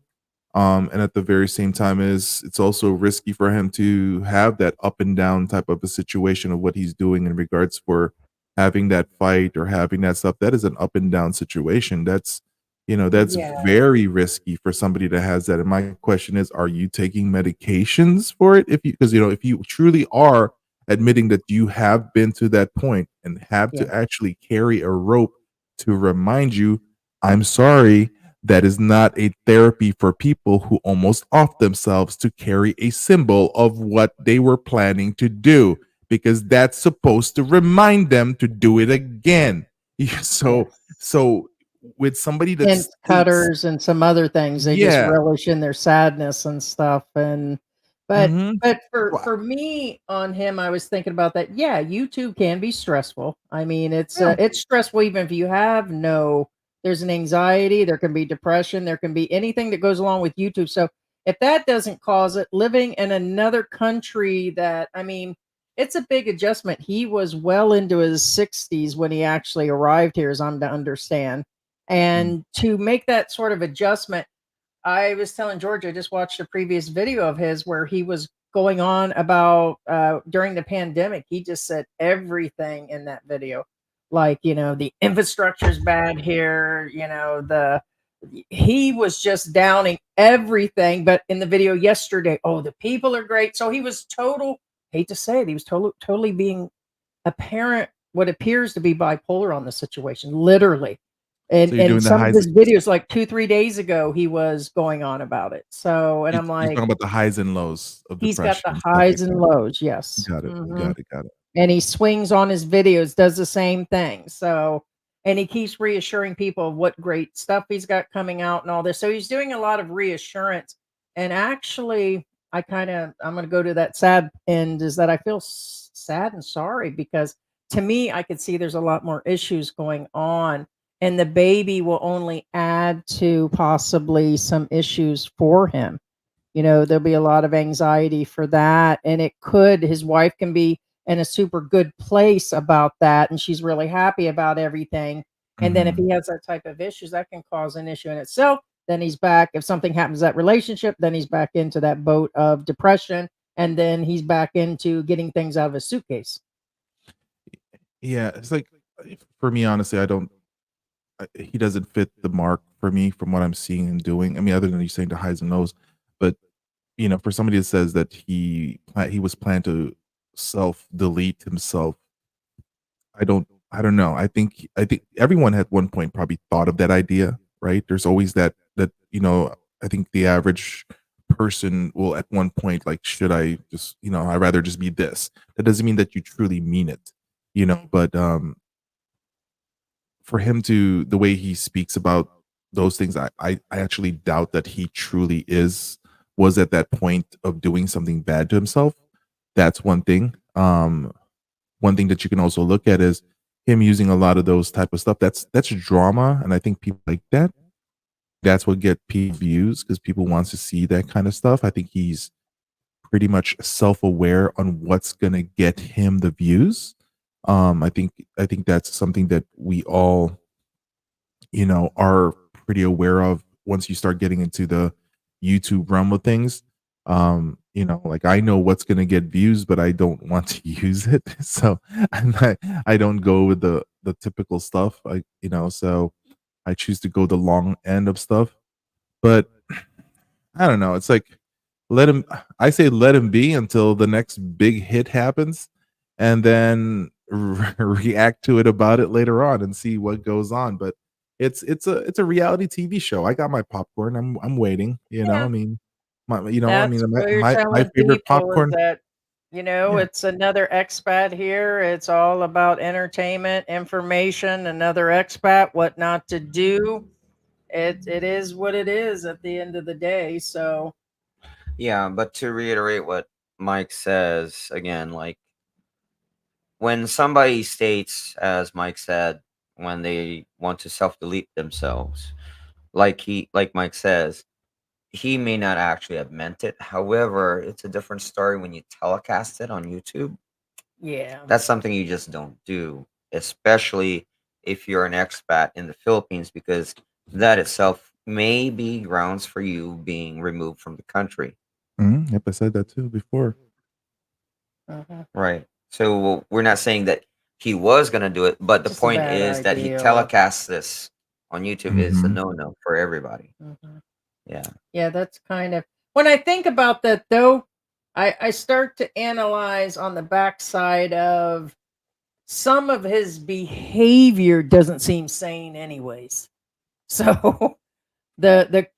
And at the very same time, is it's also risky for him to have that up and down type of a situation of what he's doing in regards for having that fight or having that stuff. That is an up and down situation. That's yeah, very risky for somebody that has that. And my question is, are you taking medications for it? If you truly are admitting that you have been to that point and have yeah, to actually carry a rope to remind you, I'm sorry, that is not a therapy for people who almost off themselves to carry a symbol of what they were planning to do, because that's supposed to remind them to do it again. So, yes. so with somebody that Hint states, cutters and some other things. They just yeah, relish in their sadness and stuff. And but hmm but for me on him, I was thinking about that. Yeah, YouTube can be stressful. I mean, yeah, it's stressful even if you have no. There's an anxiety. There can be depression. There can be anything that goes along with YouTube. So if that doesn't cause it, living in another country that I mean, it's a big adjustment. He was well into his 60s when he actually arrived here, as I'm to understand, And to make that sort of adjustment, I was telling George, I just watched a previous video of his where he was going on about during the pandemic. He just said everything in that video, like, the infrastructure's bad here. He was just downing everything. But in the video yesterday, oh, the people are great. So he was hate to say it, he was totally being apparent, what appears to be bipolar on the situation, literally. So And you're doing the some of highs. his videos, like 2-3 days ago, he was going on about it. So, and I'm You're talking like, about the highs and lows of he's got depression the and stuff like highs and that. lows, yes. Got it. Mhm. Got it. And he swings on his videos, does the same thing. So, and he keeps reassuring people of what great stuff he's got coming out and all this. So he's doing a lot of reassurance. And actually, I'm going to go to that sad end, is that I feel sad and sorry, because to me, I could see there's a lot more issues going on, and the baby will only add to possibly some issues for him. There'll be a lot of anxiety for that. And his wife can be in a super good place about that. And she's really happy about everything. And then if Mhm. he has that type of issues, that can cause an issue in itself. Then he's back. If something happens to that relationship, then he's back into that boat of depression. And then he's back into getting things out of his suitcase. Yeah, it's like, for me, honestly, he doesn't fit the mark for me from what I'm seeing him doing. I mean, other than you saying the highs and lows, but for somebody that says that he was planned to self delete himself, I don't know. I think everyone at one point probably thought of that idea, right? There's always that I think the average person will at one point, like, should I just, I'd rather just be this. That doesn't mean that you truly mean it, but for him to the way he speaks about those things, I actually doubt that he truly was at that point of doing something bad to himself. That's one thing. One thing that you can also look at is him using a lot of those type of stuff. That's drama, and I think people like that. That's what get people views, because people wants to see that kind of stuff. I think he's pretty much self-aware on what's gonna get him the views. I think that's something that we all are pretty aware of once you start getting into the YouTube realm of things. Like, I know what's going to get views, but I don't want to use it. So I don't go with the typical stuff. So I choose to go the long end of stuff. But I don't know. It's like, I say let him be until the next big hit happens, and then react to it about it later on and see what goes on. But it's a reality TV show. I got my popcorn. I'm waiting. Yeah. I mean, That's what you're my telling favorite people, is popcorn. that, Yeah. it's another expat here. It's all about entertainment, information, another expat, what not to do. It is what it is at the end of the day. So, Yeah, but to reiterate what Mike says again, like, when somebody states, as Mike said, when they want to self delete themselves, like Mike says, he may not actually have meant it. However, it's a different story when you telecast it on YouTube. yeah. That's something you just don't do, especially if you're an expat in the Philippines, because that itself may be grounds for you being removed from the country. Yep, I said that too before. Mhm. Right. So we're not saying that he was going to do it, but the Just a point bad is that he idea. telecasts this on YouTube is a Hmm. no-no for everybody. Mhm. Yeah. Yeah, that's kind of, when I think about that though, I start to analyze on the backside of some of his behavior doesn't seem sane anyways. So the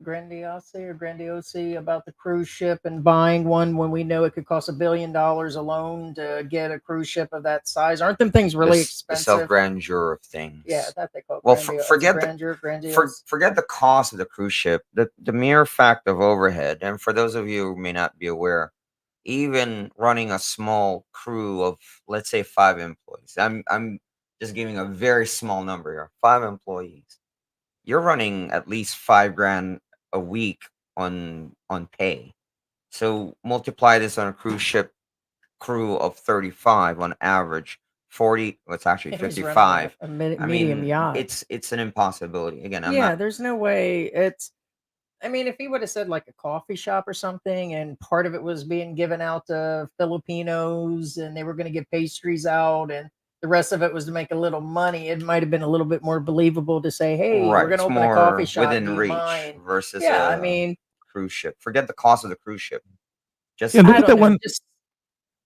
grandiosity about the cruise ship and buying one when we know it could cost $1 billion alone to get a cruise ship of that size. Aren't them things really The self expensive? grandeur of Yeah, things. that they call Well, it's grandeur, grandiose. forget the cost of the cruise ship. The mere fact of overhead, and for those of you who may not be aware, even running a small crew of, let's say, 5 employees. I'm just giving a very small number here. 5 employees. You're running at least 5 grand a week on pay. So multiply this on a cruise ship crew of 35 on average, 40. Well, it's actually He was running 55. a I medium mean, yacht. it's an impossibility. Again, I'm Yeah, not there's no way I mean, if he would have said like a coffee shop or something, and part of it was being given out to Filipinos and they were going to get pastries out, and the rest of it was to make a little money, it might have been a little bit more believable to say, hey, we're right. going to It's open a coffee more shop. Do within you reach mind? versus Yeah, I a mean, cruise ship. Forget the cost of the cruise ship. Yeah, Just look I at don't that know. one. Just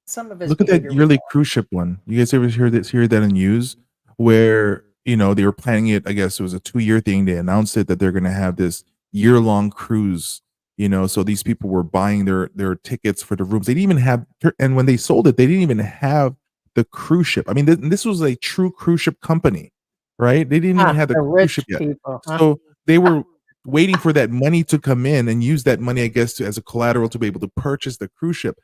some of his Look at that behavior was yearly cruise ship one. You guys ever hear that in news where they were planning it? I guess it was a 2-year thing. They announced it that they're going to have this year-long cruise. So these people were buying their tickets for the rooms. They didn't even have, and when they sold it, they didn't even have the cruise ship. I mean, this was a true cruise ship company, right? They didn't even have the the cruise rich ship yet. people, huh? So they were waiting for that money to come in and use that money, I guess, as a collateral to be able to purchase the cruise ship.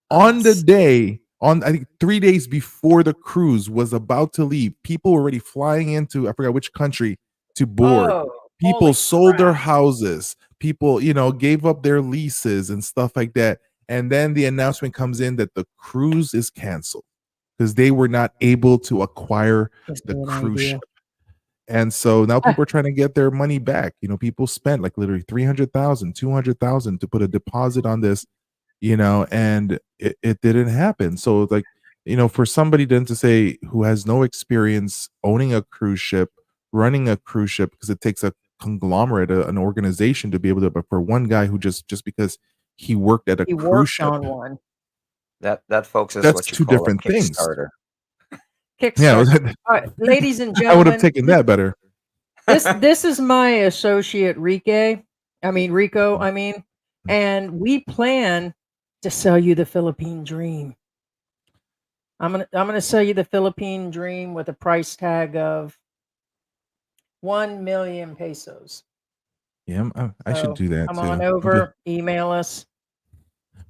On the day, I think 3 days before the cruise was about to leave, people were already flying into, I forgot which country, to board. Oh, People holy sold their crap. houses. People, gave up their leases and stuff like that. And then the announcement comes in that the cruise is canceled because they were not able to acquire Gives the me an cruise idea. ship. And so now people are trying to get their money back. People spent like literally 300,000, 200,000 to put a deposit on this, and it didn't happen. So like, for somebody then to say who has no experience owning a cruise ship, running a cruise ship, because it takes a conglomerate, an organization to be able to, but for one guy who just because he worked at a He cruise worked ship, on one. that folks is that's what you two call a different things. Kickstarter. Yeah, Kickstarter. All right, ladies and I would have gentlemen, taken that better. this is my associate Rico, and we plan to sell you the Philippine dream. I'm gonna sell you the Philippine dream with a price tag of 1 million pesos. Yeah, I should So do that come on too. over, email us.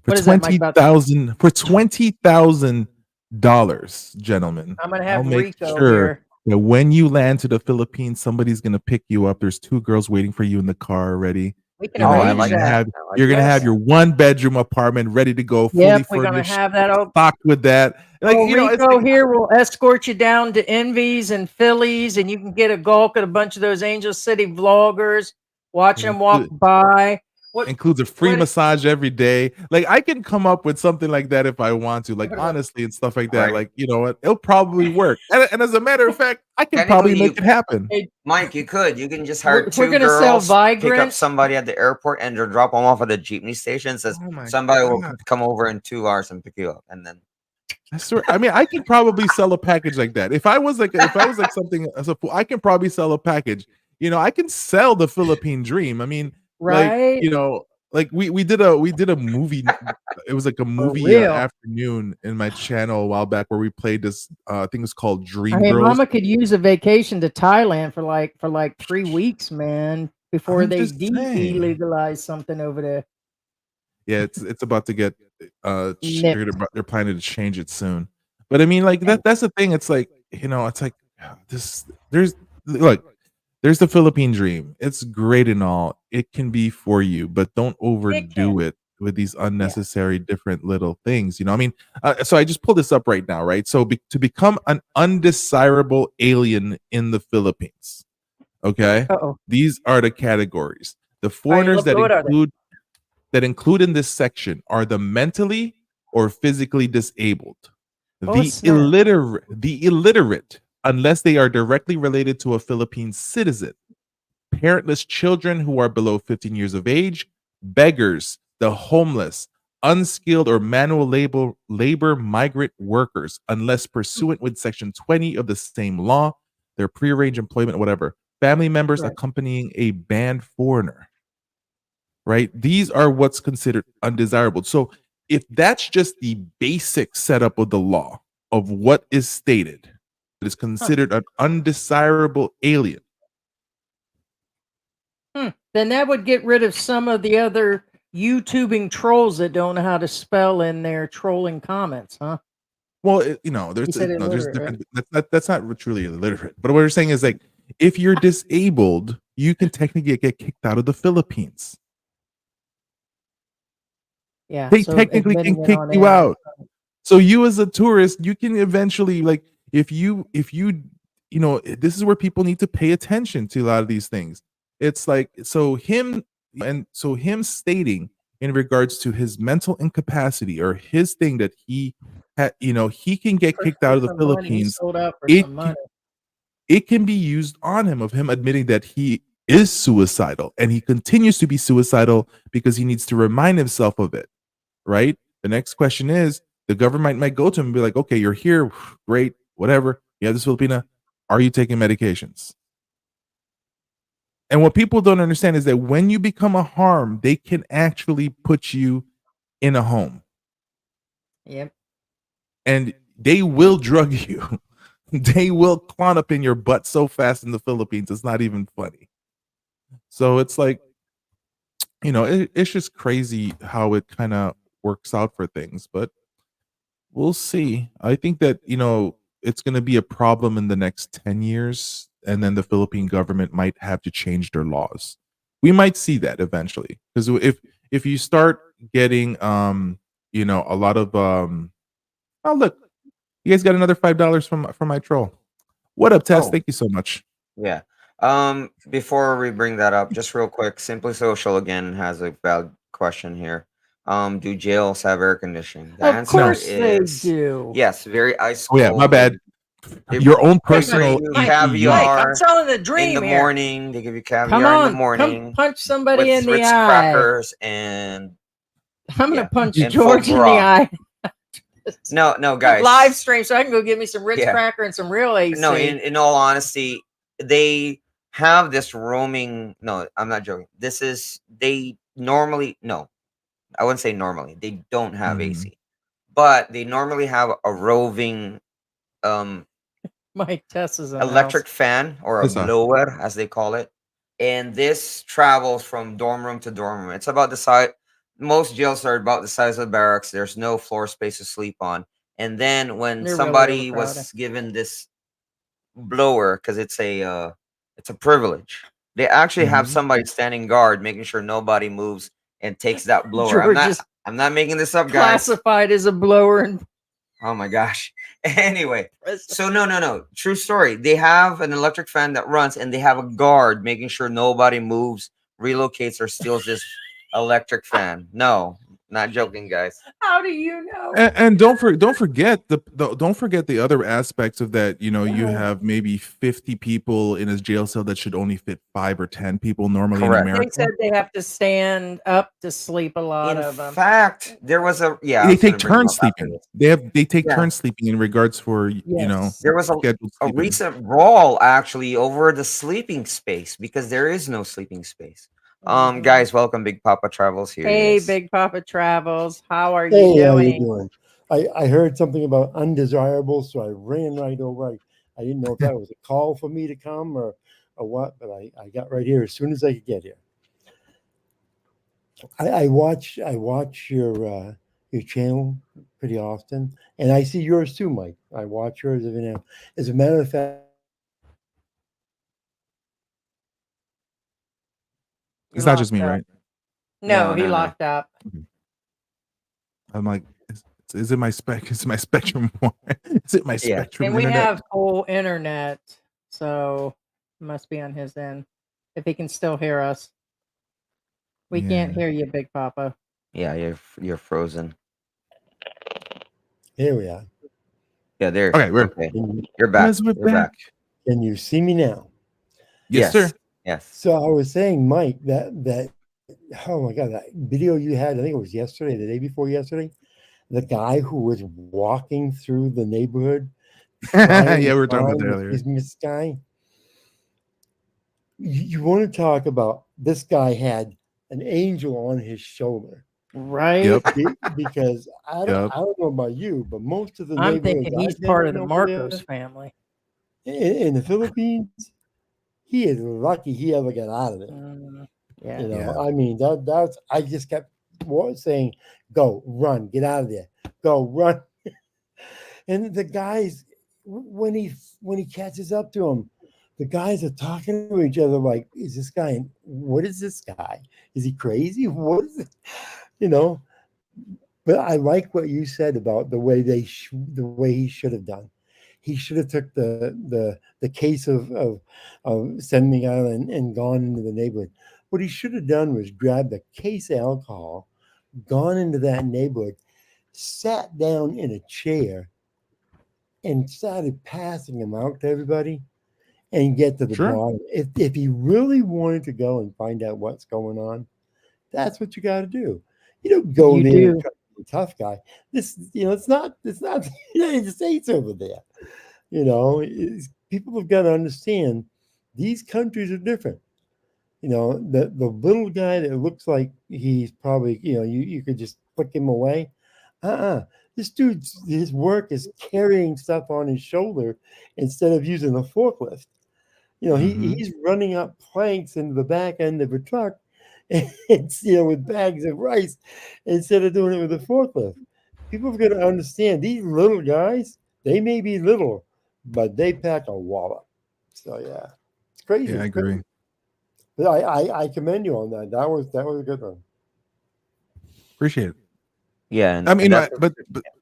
For What is that, Mike? About $20,000, gentlemen. I'm gonna I'll have make Rico sure here. that when you land to the Philippines, somebody's gonna pick you up. There's 2 girls waiting for you in the car already. We can Oh, I You're arrange like gonna that. that. have I like you're gonna that. have Yes. your 1-bedroom apartment ready to go, fully Yep, we're gonna furnished, have that. Oh, stocked with that. Like it's Rico like here will escort you down to Envy's and Phillies, and you can get a gulp at a bunch of those Angel City vloggers. Watch them walk by. What? includes a free What? massage every day. Like I can come up with something like that if I want to, like honestly and stuff like that. Right. Like what, it'll probably work. And as a matter of fact, I can Technically, probably make it happen. Hey, Mike, you can just hire we're 2 gonna sell girls, pick up Vigrant. somebody at the airport, and they'll drop them off at the jeepney station. Says Oh my somebody will God. come over in 2 hours and pick you up, and then I swear, I mean, I can probably sell a package like that. If I was like something as a fool, I can probably sell a package. I can sell the Philippine dream. I mean, Right? like we did a movie. It was like a For movie real. afternoon in my channel a while back where we played this. I think it's called Dream Hey, Girls. Mama could use a vacation to Thailand for like 3 weeks, man, before I'm they just saying. illegalize something over there. Yeah, it's about to get Nipped. they're planning to change it soon. But I mean, like that's the thing. It's like it's like there's the Philippine dream. It's great and all. It can be for you, but don't It can. overdo it with these unnecessary different little things. I mean, so I just pulled this up right now, right? So to become an undesirable alien in the Philippines, okay? Uh-oh. These are the categories. The All right, foreigners what are they? that include in this section are the mentally or physically disabled, Oh, snap. the illiterate, unless they are directly related to a Philippine citizen, parentless children who are below 15 years of age, beggars, the homeless, unskilled or manual labor migrant workers, unless pursuant with Section 20 of the same law, their prearranged employment, whatever, family members Right. accompanying a banned foreigner. Right? These are what's considered undesirable. So if that's just the basic setup of the law of what is stated, it is considered an undesirable alien. Then that would get rid of some of the other YouTubing trolls that don't know how to spell in their trolling comments, huh? Well, You there's said there's illiterate, different. That's not truly illiterate. But what we're saying is like, if you're disabled, you can technically get kicked out of the Philippines. Yeah, They so technically can admitting it kick on you air. out. So you as a tourist, you can eventually like if you this is where people need to pay attention to a lot of these things. It's like, so him stating in regards to his mental incapacity or his thing that he had, he can get kicked For out of the some money, he Philippines. sold out for it some c- money. it can be used on him, of him admitting that he is suicidal, and he continues to be suicidal because he needs to remind himself of it, right? The next question is, the government might go to him and be like, okay, you're here, great, whatever, you have this Filipina, are you taking medications? And what people don't understand is that when you become a harm, they can actually put you in a home, Yep. and they will drug you. They will climb up in your butt so fast in the Philippines, it's not even funny. So it's like, it's just crazy how it kind of works out for things, but we'll see. I think that, it's going to be a problem in the next 10 years, and then the Philippine government might have to change their laws. We might see that eventually, because if you start getting a lot of oh, look, you guys got another $5 from my troll. What up, Tess? Oh, Thank you so much. yeah. Before we bring that up, just real quick, Simply Social again has a valid question here. Do jails have air conditioning? The Of answer course they is do. yes. Very ice Oh yeah, my cold. bad. They Your own they Mike, bring personal you Mike, APU. Mike, I'm caviar selling the in dream the here. morning. They give you Come caviar in the on, come morning punch somebody with in the Ritz eye. crackers and I'm gonna yeah, punch and foie George in the gras. eye. No, guys. Live stream so I can go get me some Ritz Yeah. cracker and some real AC. No, in all honesty, they have this roaming. No, I'm not joking. They normally, no, I wouldn't say normally. They don't have Mhm. AC, but they normally have a roving Mike Tess is in the house. electric fan or a Yes, sir. blower, as they call it. And this travels from dorm room to dorm room. It's about the size. Most jails are about the size of barracks. There's no floor space to sleep on. And then when They're really somebody overcrowded. was given this blower, because it's a privilege, they actually have Mhm. somebody standing guard, making sure nobody moves and takes that blower. George is I'm not making this up, guys. classified as a blower in Oh my gosh. Anyway, prison. so no. True story. They have an electric fan that runs, and they have a guard making sure nobody moves, relocates, or steals this electric fan. No, not joking, guys. How do you know? And don't forget don't forget the other aspects of that. You have maybe 50 people in a jail cell that should only fit 5 or 10 people normally in Correct. They America. said they have to stand up to sleep, a lot In of them. fact, there was a I They was gonna take bring them turns up after sleeping. this. They take Yeah. turns sleeping in regards for Yes. There was scheduled a sleeping. recent brawl actually over the sleeping space because there is no sleeping space. Mhm. Guys, welcome Big Papa Travels here. Hey, He is. Big Papa Travels, how are you Hey, how you doing? doing? I heard something about undesirable, so I ran right over. I didn't know if that was a call for me to come or what, but I got right here as soon as I could get here. I watch your channel pretty often, and I see yours too, Mike. I watch yours every now. As a matter of fact, It's not just me, Locked up. right? No, No, he no. locked up. I'm like, is it my spec? Is it my spectrum? Is it my Yeah. spectrum And we internet? have full internet, so it must be on his end. If he can still hear us. We can't Yeah. hear you, Big Papa. Yeah, you're frozen. here we are. Yeah, there. Okay, we're Okay. Can, You're back. yes, we're You're back. can you see me now? Yes, sir. Yes. So I was saying, Mike, that oh my god, that video you had, I think it was yesterday, the day before yesterday, the guy who was walking through the neighborhood trying Yeah, to we were talking about that find earlier. this guy. You want to talk about this guy had an angel on his shoulder. Right? Yep. Because I Yep. don't know about you, but most of the I'm neighborhoods thinking he's I've been part of in the over there Marcos family. in the Philippines, he is lucky he ever got out of there. Yeah. You know, Yeah. I mean, that's I just kept saying, "Go, run, get out of there, go, run." And the guys, when he catches up to him, the guys are talking to each other like, "Is this guy? What is this guy? Is he crazy? What is it?" You know. But I like what you said about the way the way he should have done. he should have took the case of sending island and gone into the neighborhood. What he should have done was grabbed a case of alcohol, gone into that neighborhood, sat down in a chair, and started passing them out to everybody and get to the Sure. bottom. If he really wanted to go and find out what's going on, that's what you got to do. You don't go You there do. and try to be a tough guy. This, it's not the United States over there. People have got to understand these countries are different. The little guy that looks like he's probably, you could just flick him away. This dude's his work is carrying stuff on his shoulder instead of using a forklift. Mhm. He's running up planks into the back end of a truck and with bags of rice instead of doing it with a forklift. People have got to understand these little guys, they may be little, but they pack a wallop. So yeah, it's crazy. Yeah, I It's crazy. agree. But I commend you on that. That was a good one. Appreciate it. Yeah, I mean, and that's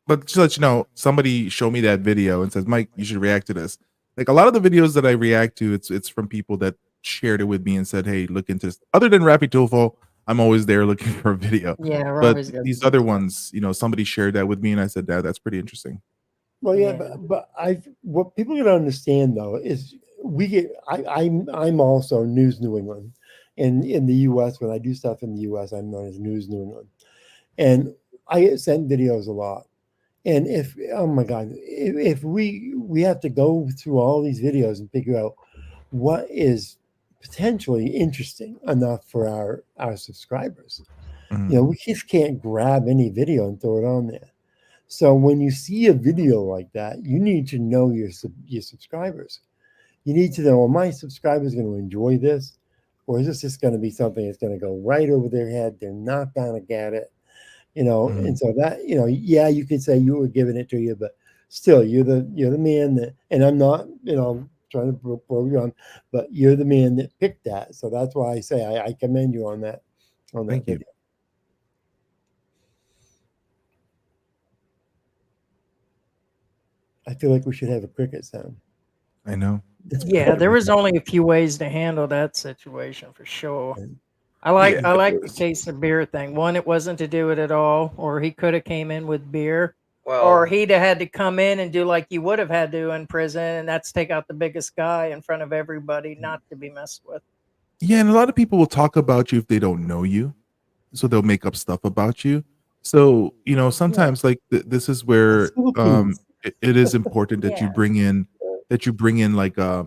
but just to let you know, somebody showed me that video and says, Mike, you should react to this. Like a lot of the videos that I react to, it's from people that shared it with me and said, hey, look into this. Other than Rappy Tulfo, I'm always there looking for a video. Yeah, But Robbie's got these some other stuff. ones, somebody shared that with me and I said, that's pretty interesting. Well, yeah, Yeah. but what people gotta understand though is I'm also News New England, and in the U.S. when I do stuff in the U.S. I'm known as News New England, and I get sent videos a lot. And if oh my God, if we have to go through all these videos and figure out what is potentially interesting enough for our subscribers. Mhm. We just can't grab any video and throw it on there. So when you see a video like that, you need to know your subscribers. You need to know, are my subscribers going to enjoy this? Or is this just going to be something that's going to go right over their head? They're not going to get it. And Mhm. so that, yeah, you could say you were giving it to you, but still you're the man that, and I'm not, trying to blow you on, but you're the man that picked that. So that's why I say I commend you on that Thank you. video. I feel like we should have a cricket sound. I know. Yeah, there was only a few ways to handle that situation for sure. I like Yeah. I like the case of beer thing. One, it wasn't to do it at all, or he could have came in with beer, or well, he'd have had to come in and do like you would have had to in prison, and that's take out the biggest guy in front of everybody, not to be messed with. Yeah, and a lot of people will talk about you if they don't know you. So they'll make up stuff about you. So, sometimes like this is It's where Philippines. it is important that you Yeah. bring in like a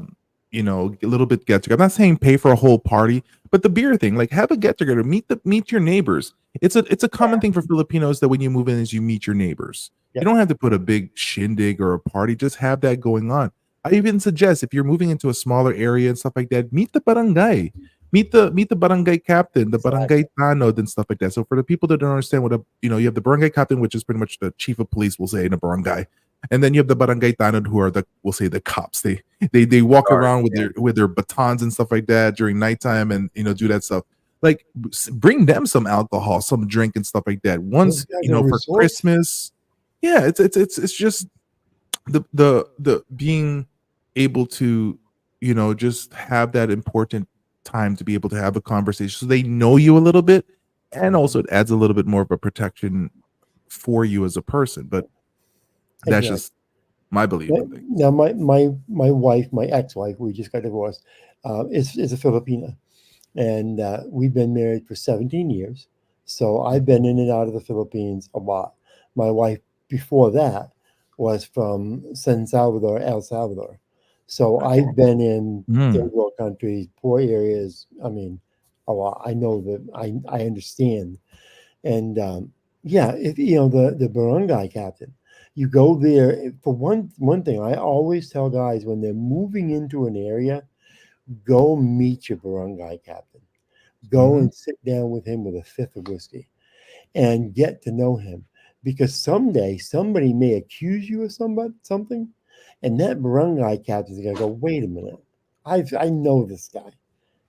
little bit get together. I'm not saying pay for a whole party, but the beer thing, like have a get together, meet your neighbors. It's a common thing for Filipinos that when you move in is you meet your neighbors. Yeah. You don't have to put a big shindig or a party, just have that going on. I even suggest if you're moving into a smaller area and stuff like that, meet the barangay. Meet the barangay captain, the barangay tanod, and stuff like that. So for the people that don't understand what you have the barangay captain, which is pretty much the chief of police, we'll say in a barangay, and then you have the barangay tanod, who are we'll say the cops. They walk around with their batons and stuff like that during nighttime, and do that stuff. Like bring them some alcohol, some drink and stuff like that. Those Once guys are for resourceful. Christmas, yeah, it's just the being able to just have that important time to be able to have a conversation so they know you a little bit, and also it adds a little bit more of a protection for you as a person. But that's Exactly. just my belief on things. Now, my wife, my ex-wife, we just got divorced, is a Filipina, and we've been married for 17 years. So I've been in and out of the Philippines a lot. My wife before that was from San Salvador, El Salvador. So I've been in third world countries, poor areas. I mean, a lot. I know that I understand. And yeah, if the barangay captain, you go there for one thing. I always tell guys when they're moving into an area, go meet your barangay captain. Go and sit down with him with a fifth of whiskey and get to know him, because someday somebody may accuse you of something, and that barangay captain's gonna go, wait a minute, I know this guy.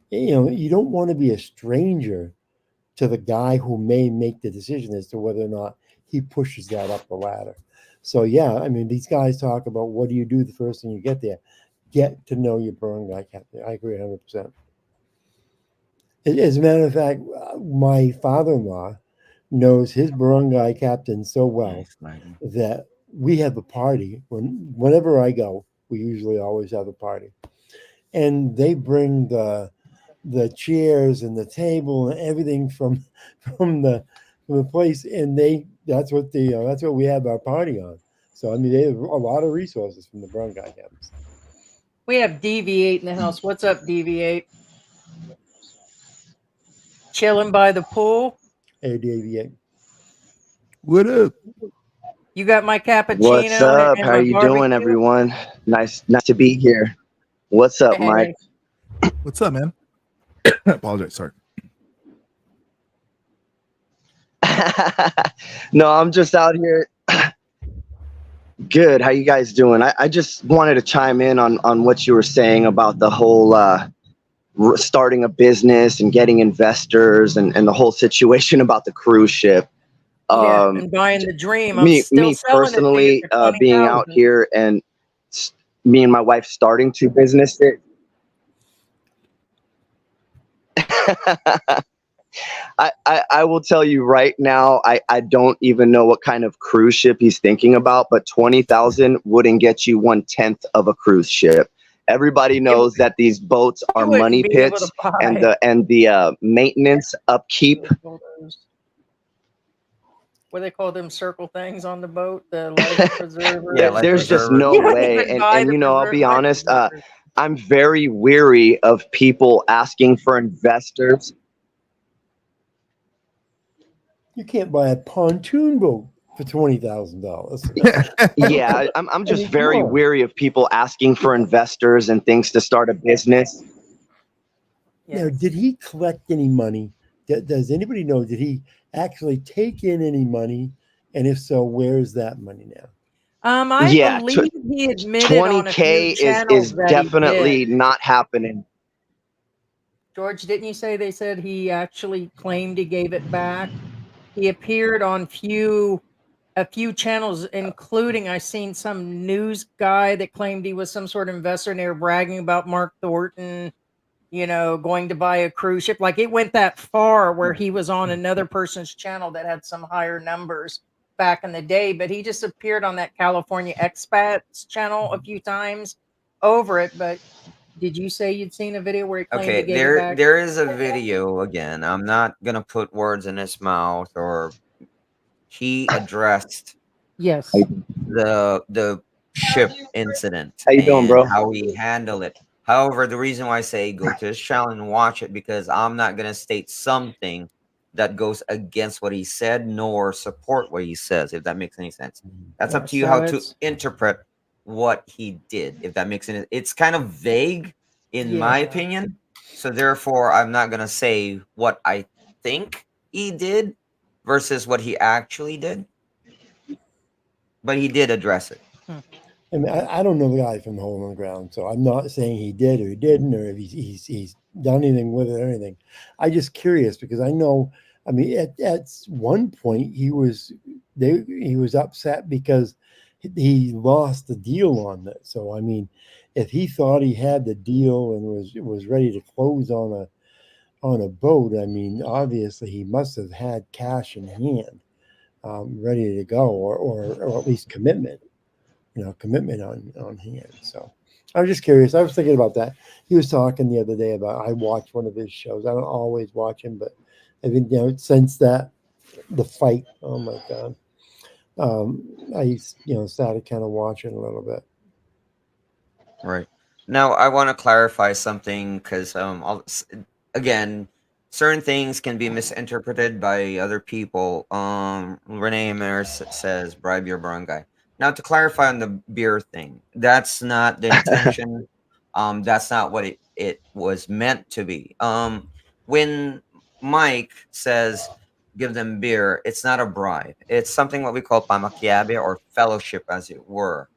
You don't want to be a stranger to the guy who may make the decision as to whether or not he pushes that up the ladder. So yeah, I mean, these guys talk about what do you do the first thing you get there? Get to know your barangay captain. I agree 100%. As a matter of fact, my father-in-law knows his barangay captain so well Nice, Maggie. that we have a party whenever I go. We usually always have a party, and they bring the chairs and the table and everything from the place, and that's what we have our party on. So I mean, they have a lot of resources from the barangay captains. We have Deviate in the house. What's up, Deviate? Chilling by the pool. Hey, Davey, What up? You got my cappuccino What's up? and How my you doing, barbecue? everyone? Nice to be here. What's up, Mike? Hey. What's up, man? Apologize. Sorry. No, I'm just out here. Good. How you guys doing? I just wanted to chime in on what you were saying about the whole starting a business and getting investors and the whole situation about the cruise ship. Yeah, and buying the dream. I'm Me still selling personally, it to you being out here and me and my wife starting two businesses. I will tell you right now, I don't even know what kind of cruise ship he's thinking about, but 20,000 wouldn't get you 1/10 of a cruise ship. Everybody knows that these boats are money pits, and the maintenance upkeep. What do they call them circle things on the boat? The life preserver. Yeah, There's just no way. And you know, I'll be honest, I'm very weary of people asking for investors. you can't buy a pontoon boat for $20,000. Yeah, I'm just very weary of people asking for investors and things to start a business. Now, did he collect any money? Does anybody know? Did he actually take in any money? And if so, where is that money now? I believe he admitted 20K is definitely not happening. George, didn't you say they said he actually claimed he gave it back? He appeared on a few channels, including I seen some news guy that claimed he was some sort of investor, and they were bragging about Mark Thornton, going to buy a cruise ship. Like it went that far where he was on another person's channel that had some higher numbers back in the day, but he just appeared on that California Expats channel a few times over it. But did you say you'd seen a video where he claimed he gave it back? There is a video again. I'm not gonna put words in his mouth, or he addressed yes the ship incident. How you doing, bro? How he handled it. However, the reason why I say go to his channel and watch it, because I'm not gonna state something that goes against what he said nor support what he says, if that makes any sense. That's up to you how to interpret what he did, if that makes any. It's kind of vague in my opinion, so therefore I'm not gonna say what I think he did versus what he actually did, but he did address it. I mean, I don't know the guy from the Hole in the Ground, so I'm not saying he did or he didn't, or if he's done anything with it or anything. I'm just curious because I know. I mean, at one point he was upset because he lost the deal on that. So I mean, if he thought he had the deal and was ready to close on a boat, I mean, obviously he must have had cash in hand, ready to go, or at least commitment. Commitment on hand. So I was just curious. I was thinking about that. He was talking the other day about, I watched one of his shows. I don't always watch him, but I've been, since the fight, oh my God. I started kind of watching a little bit. Right. Now, I want to clarify something because, again, certain things can be misinterpreted by other people. Renee Maris says, bribe your barangay. Now, to clarify on the beer thing, that's not the intention. That's not what it was meant to be. When Mike says, give them beer, it's not a bribe. It's something what we call pamakiabe, or fellowship, as it were.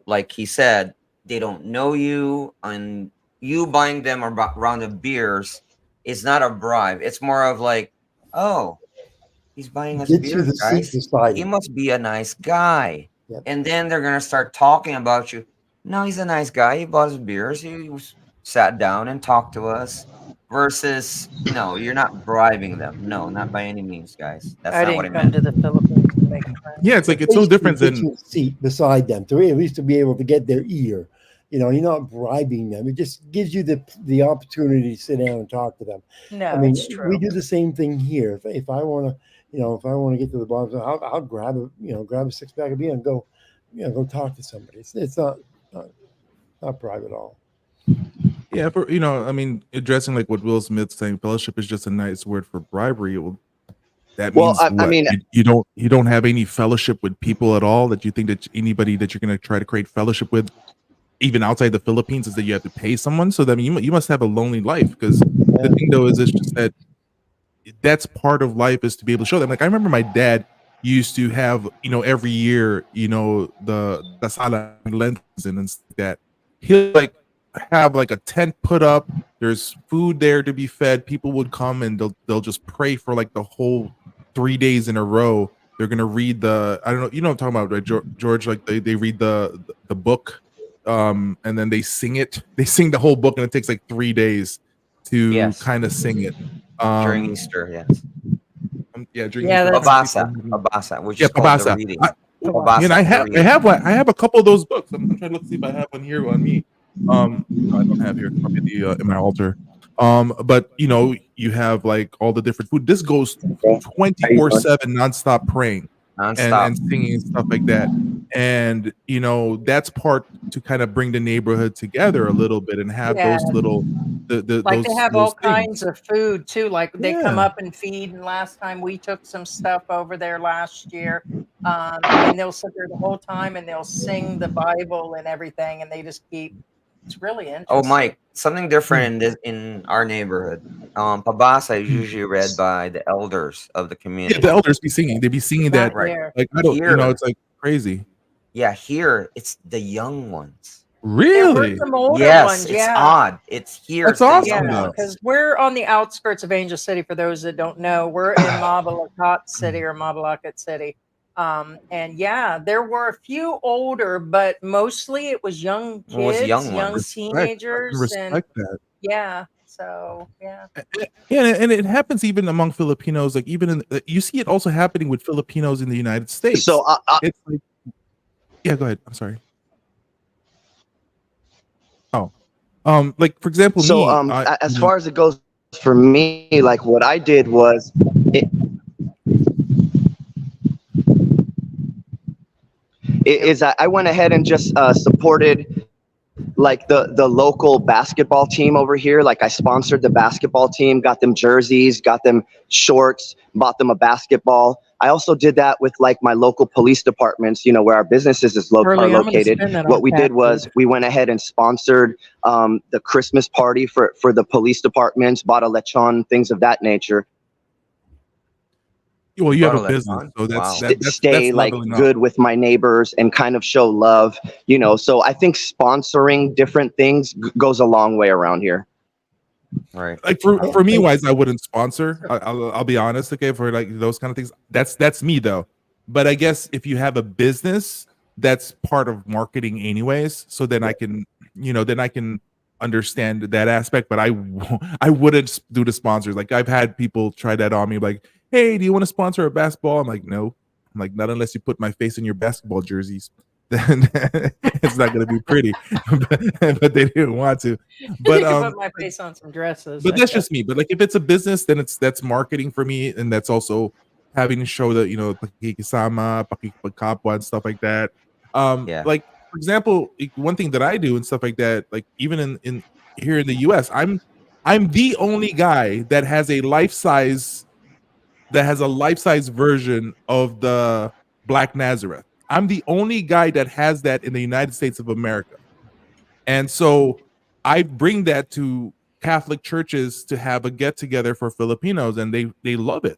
Like he said, they don't know you, and you buying them a round of beers is not a bribe. It's more of like, oh, he's buying us beer, guys. He must be a nice guy. Yep. and then they're gonna start talking about you. No, he's a nice guy. He bought us beers. Sat down and talked to us. Versus, no, you're not bribing them. No, not by any means, guys. That's I not what I didn't come meant. to the Philippines to make Yeah, friends. it's like it's so Basically, different get than you a seat beside them to at least to be able to get their ear. You know, you're not bribing them. It just gives you the opportunity to sit down and talk to them. No, I mean, it's we true. do the same thing here. If I want to, if I want to get to the bottom, I'll grab grab a 6-pack of beer and go, go talk to somebody. It's not bribe at all. yeah, for I mean, addressing like what Will Smith's saying, fellowship is just a nice word for bribery. Well, that Well, means I what? mean, You don't have any fellowship with people at all, that you think that anybody that you're going to try to create fellowship with, even outside the Philippines, is that you have to pay someone. So that you must have a lonely life, because the thing though is, it's just that that's part of life, is to be able to show them. Like, I remember my dad used to have, every year, the sala lenses and stuff like that. He'll like have like a tent put up. There's food there to be fed. People would come and they'll just pray for like the whole 3 days in a row. They're gonna read I don't know, what I'm talking about, right, George? Like they read the book, and then they sing it. They sing the whole book, and it takes like 3 days to Yes. kind of sing it. During Easter, yes. Yeah, during Yeah, Easter. that's- Pabasa, which Yeah, is called the Pabasa. reading. Pabasa. And I have a couple of those books. I'm trying to look, see if I have one here on me. No, I don't have here. It's probably in my altar. But you have like all the different food. This goes 24/7 nonstop praying Nonstop. and singing and stuff like that. And that's part to kind of bring the neighborhood together a little bit and have Yeah. those little Like they have all those things. kinds of food too. Like they come Yeah. up and feed. And last time we took some stuff over there last year, and they'll sit there the whole time and they'll sing the Bible and everything, and they just keep. It's really interesting. Oh, Mike, something different in our neighborhood. Pabasa is usually read by the elders of the Yeah, community. the elders be singing. They be singing Not that. Right. here. Like, I don't, Here. it's like crazy. Yeah, here it's the young ones. There were Really? some older Yes, ones. it's Yeah. odd. It's here. That's it's the awesome, young Yeah, though. ones. because we're on the outskirts of Angel City. For those that don't know, we're in Mabalacat City or Mabalacat City. And yeah, there were a few older, but mostly it was young It was kids, young young ones. teenagers, and Respect that. yeah. So yeah, Yeah, and it happens even among Filipinos. Like, even you see it also happening with Filipinos in the United States. So It's like, yeah, go ahead. I'm sorry. Oh, like for example, so me. as far as it goes for me, like what I did was I went ahead and just supported like the local basketball team over here. Like I sponsored the basketball team, got them jerseys, got them shorts, bought them a basketball. I also did that with like my local police departments, where our businesses are Early, I'm gonna located. spend that on What we cat did was food. we went ahead and sponsored the Christmas party for the police departments, bought a lechon, things of that nature. Well, you have a Bottle business, on? so that's Wow. that's Stay like leveling up. good with my neighbors and kind of show love, so I think sponsoring different things goes a long way around here. Right. Like for me wise, I wouldn't sponsor. I'll be honest, okay, for like those kind of things. That's me though. But I guess if you have a business, that's part of marketing anyways. So then I can, then I can understand that aspect. But I wouldn't do the sponsors. Like I've had people try that on me, like, hey, do you want to sponsor a basketball? I'm like, no. I'm like, not unless you put my face in your basketball jerseys. Then it's not going to be pretty. but they didn't want to. But you can put my face on some dresses. But that's just me. But like if it's a business, then that's marketing for me, and that's also having to show that pakikisama, pakikipagkapwa, and stuff like that. Yeah. Like for example, one thing that I do and stuff like that, like even in here in the US, I'm the only guy that has a life-size version of the Black Nazareth. I'm the only guy that has that in the United States of America. And so I bring that to Catholic churches to have a get together for Filipinos, and they love it.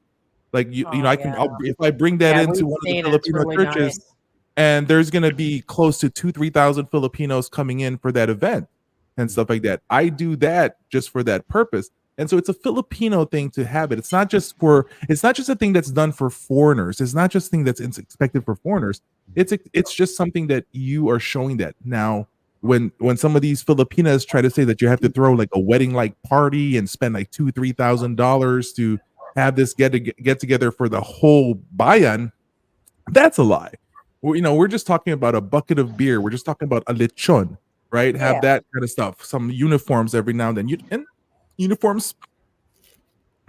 Like if I bring that into one of the Filipino churches, nice. and there's gonna be close to 2,000-3,000 Filipinos coming in for that event and stuff like that. I do that just for that purpose. And so it's a Filipino thing to have it. It's not just a thing that's done for foreigners. It's not just a thing that's expected for foreigners. It's just something that you are showing that. Now, when some of these Filipinas try to say that you have to throw like a wedding like party and spend like $2,000-$3,000 to have this get together for the whole bayan, that's a lie. We're just talking about a bucket of beer. We're just talking about a lechon, right? Have that kind of stuff. Some uniforms every now and then. And uniforms,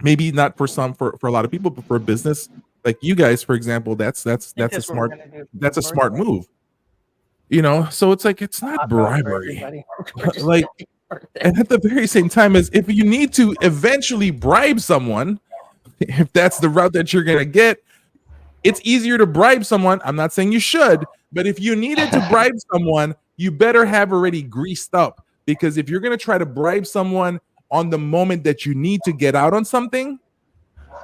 maybe not for a lot of people, but for business like you guys, for example, that's a smart move. So it's like, it's not bribery. Like, and at the very same time, as if you need to eventually bribe someone, if that's the route that you're gonna get, it's easier to bribe someone. I'm not saying you should, but if you needed to bribe someone, you better have already greased up, because if you're gonna try to bribe someone on the moment that you need to get out on something,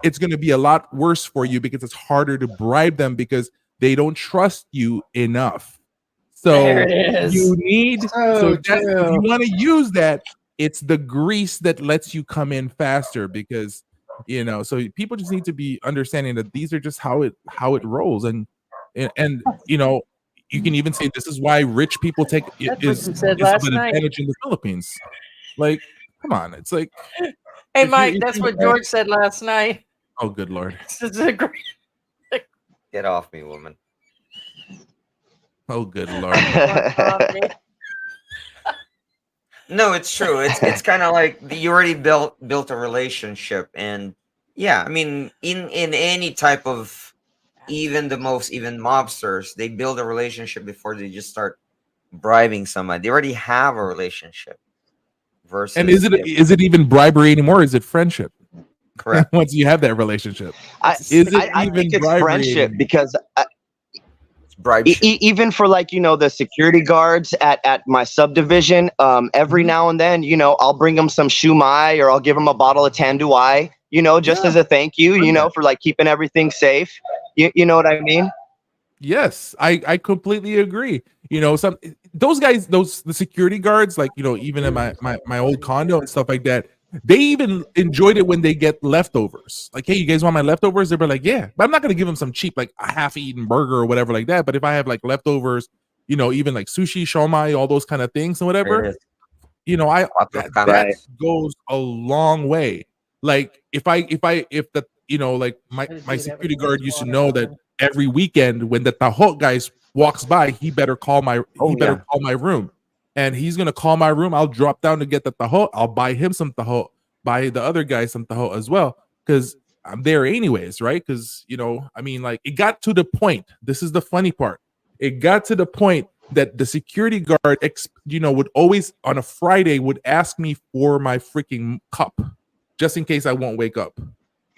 it's going to be a lot worse for you, because it's harder to bribe them because they don't trust you enough. So There it is. you need, So if you want to use that, it's the grease that lets you come in faster, because so people just need to be understanding that these are just how it rolls. And you can even say this is why rich people is an advantage in the Philippines. Like, come on, it's like, hey Mike, that's what George said last night. Oh, good Lord. Get off me, woman. Oh, good Lord. No, it's true. It's kind of like you already built a relationship. And yeah, I mean, in any type of, even mobsters, they build a relationship before they just start bribing somebody. They already have a relationship. Versus, and is it even bribery anymore? Is it friendship? Correct. Once you have that relationship, I think it's friendship anymore? Because even for the security guards at my subdivision, every now and then, I'll bring them some shumai, or I'll give them a bottle of tanduay, just as a thank you, for like keeping everything safe. You know what I mean? Yes, I completely agree. Those guys, the security guards, like, even in my old condo and stuff like that, they even enjoyed it when they get leftovers. Like, hey, you guys want my leftovers? They were like, yeah, but I'm not gonna give them some cheap, like a half-eaten burger or whatever like that. But if I have like leftovers, even like sushi, shomai, all those kind of things and whatever, that goes a long way. Like, if my security guard used to know that every weekend when the taho guys walks by, he better call my room. And he's gonna call my room. I'll drop down to get the taho. I'll buy him some taho, buy the other guy some taho as well, because I'm there anyways, right? Because it got to the point. This is the funny part. It got to the point that the security guard, would always on a Friday would ask me for my freaking cup, just in case I won't wake up.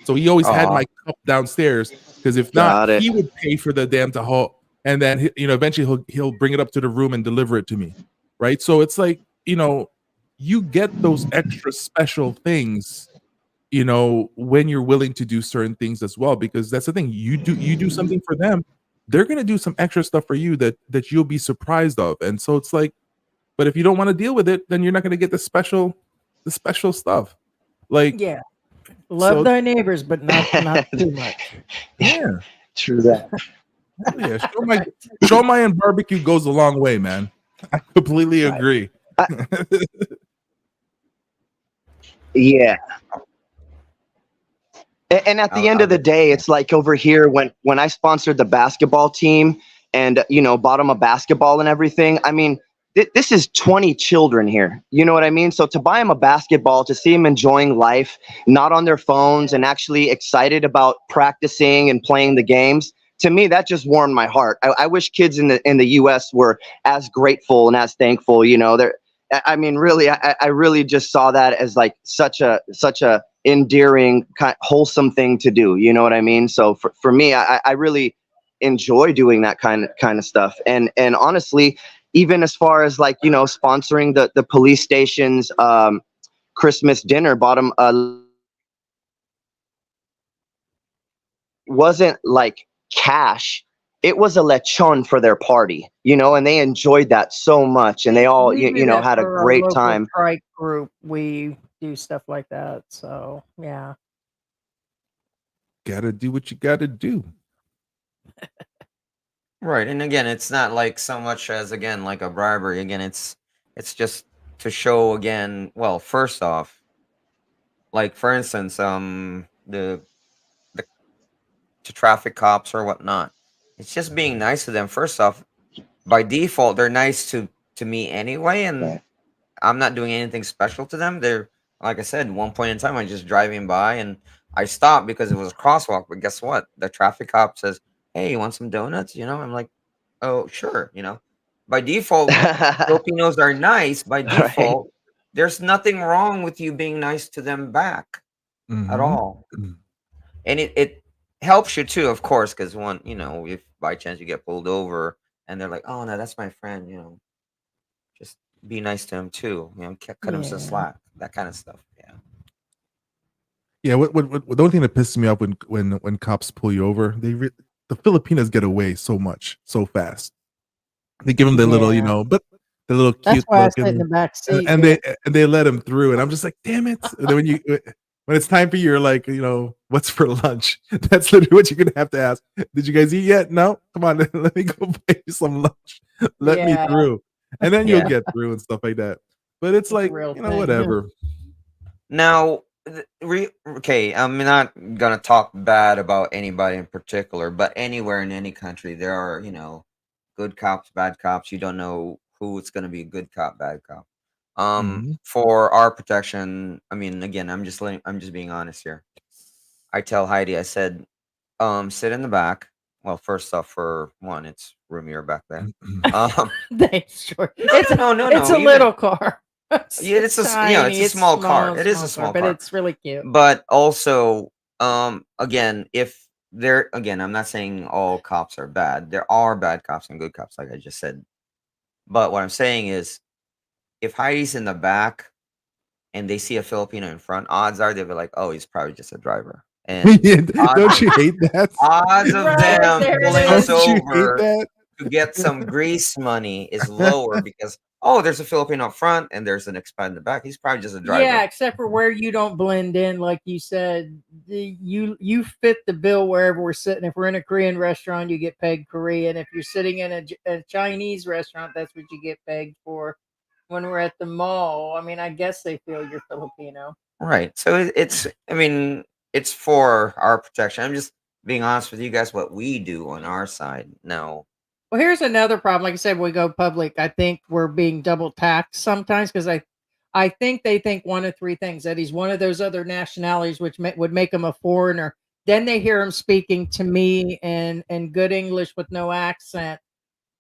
So he always had my cup downstairs, because if not, he would pay for the damn taho, and then eventually he'll bring it up to the room and deliver it to me. Right. So it's like, you get those extra special things, when you're willing to do certain things as well, because that's the thing. You do something for them, they're going to do some extra stuff for you that you'll be surprised of. And so it's like, but if you don't want to deal with it, then you're not going to get the special stuff. Like, yeah, love thy neighbors, but not too much. Yeah, true that. Yeah, shomai and barbecue goes a long way, man. I completely agree. Yeah. And at the end of the day, it's like over here when I sponsored the basketball team and, bought them a basketball and everything. I mean, this is 20 children here. You know what I mean? So to buy them a basketball, to see them enjoying life, not on their phones, and actually excited about practicing and playing the games, to me, that just warmed my heart. I wish kids in the U.S. were as grateful and as thankful. I mean, really, I really just saw that as like such a endearing, wholesome thing to do. You know what I mean? So for me, I really enjoy doing that kind of stuff. And honestly, even as far as like, sponsoring the police station's Christmas dinner, bottom wasn't like cash. It was a lechon for their party, and they enjoyed that so much, and they all, had a great time. Trike group, we do stuff like that. So yeah. Gotta do what you gotta do. Right. And again, it's not like so much as again like a bribery. Again, it's just to show again, well, first off, like for instance, the to traffic cops or whatnot. It's just being nice to them. First off, by default, they're nice to me anyway, and Right. I'm not doing anything special to them. They're like I said, one point in time, I'm just driving by and I stopped because it was a crosswalk. But guess what? The traffic cop says, "Hey, you want some donuts?" You know, I'm like, "Oh, sure." You know, by default, Filipinos are nice. By Right. default, there's nothing wrong with you being nice to them back at Mhm. all. And it helps you too, of course, because one, you know, if by chance you get pulled over and they're like, "Oh no, that's my friend," you know, just be nice to him too. You know, cut him some Yeah. slack, that kind of stuff. Yeah. Yeah, the only thing that pisses me off when cops pull you over, the Filipinos get away so much, so fast. They give them the little, Yeah. but the little That's cute why I look, sit in the back and, seat. and dude. they let him through, and I'm just like, damn it! And then when it's time for you, you're like, what's for lunch? That's literally what you're gonna have to ask. Did you guys eat yet? No. Come on, let me go buy you some lunch. Let me Yeah. through, and then you'll Yeah. get through and stuff like that. But it's It's a like, real thing. whatever. Now, okay, I'm not gonna talk bad about anybody in particular, but anywhere in any country, there are, good cops, bad cops. You don't know who it's gonna be a good cop, bad cop. Mhm. For our protection, I mean, again, I'm just being honest here. I tell Heidi, I said, sit in the back. Well, first off, for one, it's roomier back there. Thanks, sure. No, It's a even little car. yeah, it's it's tiny. a It's small car. small, It is a car, small but car. it's really cute. But also, again, if there again, I'm not saying all cops are bad. There are bad cops and good cops, like I just said. But what I'm saying is, if Heidi's in the back and they see a Filipino in front, odds are they'll be like, "Oh, he's probably just a driver." And Yeah, odds don't you hate that? odds of Right, them there it pulling us is. Don't you hate over that? to get some grease money is lower because there's a Filipino up front and there's an expat in the back. He's probably just a driver. Yeah, except for where you don't blend in, like you said. You fit the bill wherever we're sitting. If we're in a Korean restaurant, you get pegged Korean. If you're sitting in a Chinese restaurant, that's what you get pegged for. When we're at the mall, I mean, I guess they feel you're Filipino. Right. So it's, I mean, it's for our protection. I'm just being honest with you guys what we do on our side. No. Well, here's another problem. Like I said, when we go public, I think we're being double taxed sometimes because I think they think one of three things: that he's one of those other nationalities, which would make him a foreigner. Then they hear him speaking to me in good English with no accent,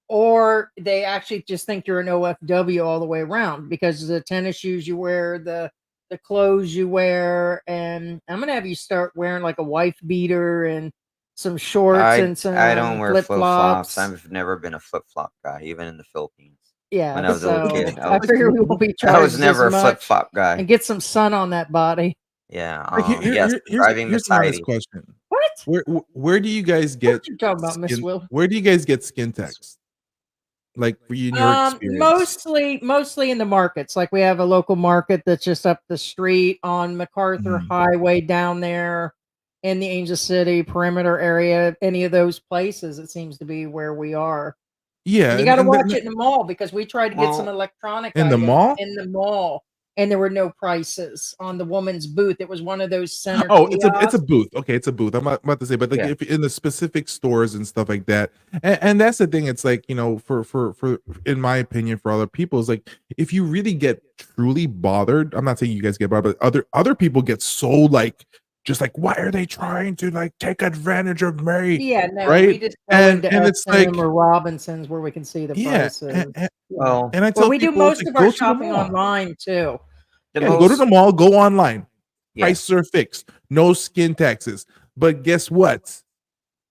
or they actually just think you're an OFW all the way around because of the tennis shoes you wear, the clothes you wear, and I'm gonna have you start wearing like a wife beater and some shorts and I don't some wear flip flip flops. flops. I've never been a flip flop guy, even in the Philippines. Yeah, When I was a little so kid, I figure we won't be I was charged never as a flip much flop guy. and get some sun on that body. Yeah. Yes, driving Here's an honest Mercedes. question. What? Where do you guys What get you talking about, Miss skin? Will? Where do you guys get skin text? Like for you in your experience? Mostly in the markets. Like we have a local market that's just up the street on MacArthur Mhm. Highway down there in the Angel City perimeter area. Any of those places, it seems to be where we are. Yeah, And you got to watch it in the mall because we tried to get some Well, electronic in the items mall. in the mall, and there were no prices on the woman's booth. It was one of those center Oh, it's a kiosks. booth. Okay, it's a booth. I'm about to say, but like yeah. if in the specific stores and stuff like that, and that's the thing. It's like for in my opinion, for other people, is like if you really get truly bothered. I'm not saying you guys get bothered, but other people get so like just like why are they trying to like take advantage of me, Yeah, no, we right? just go into And it's SM like or Robinsons where we can see the yeah, prices. Yeah. Well, and I Well, tell we do people it's most like of our go to the shopping mall. online too. the Yeah, go to most, the mall, go online. yeah. Prices are fixed, no skin taxes. But guess what?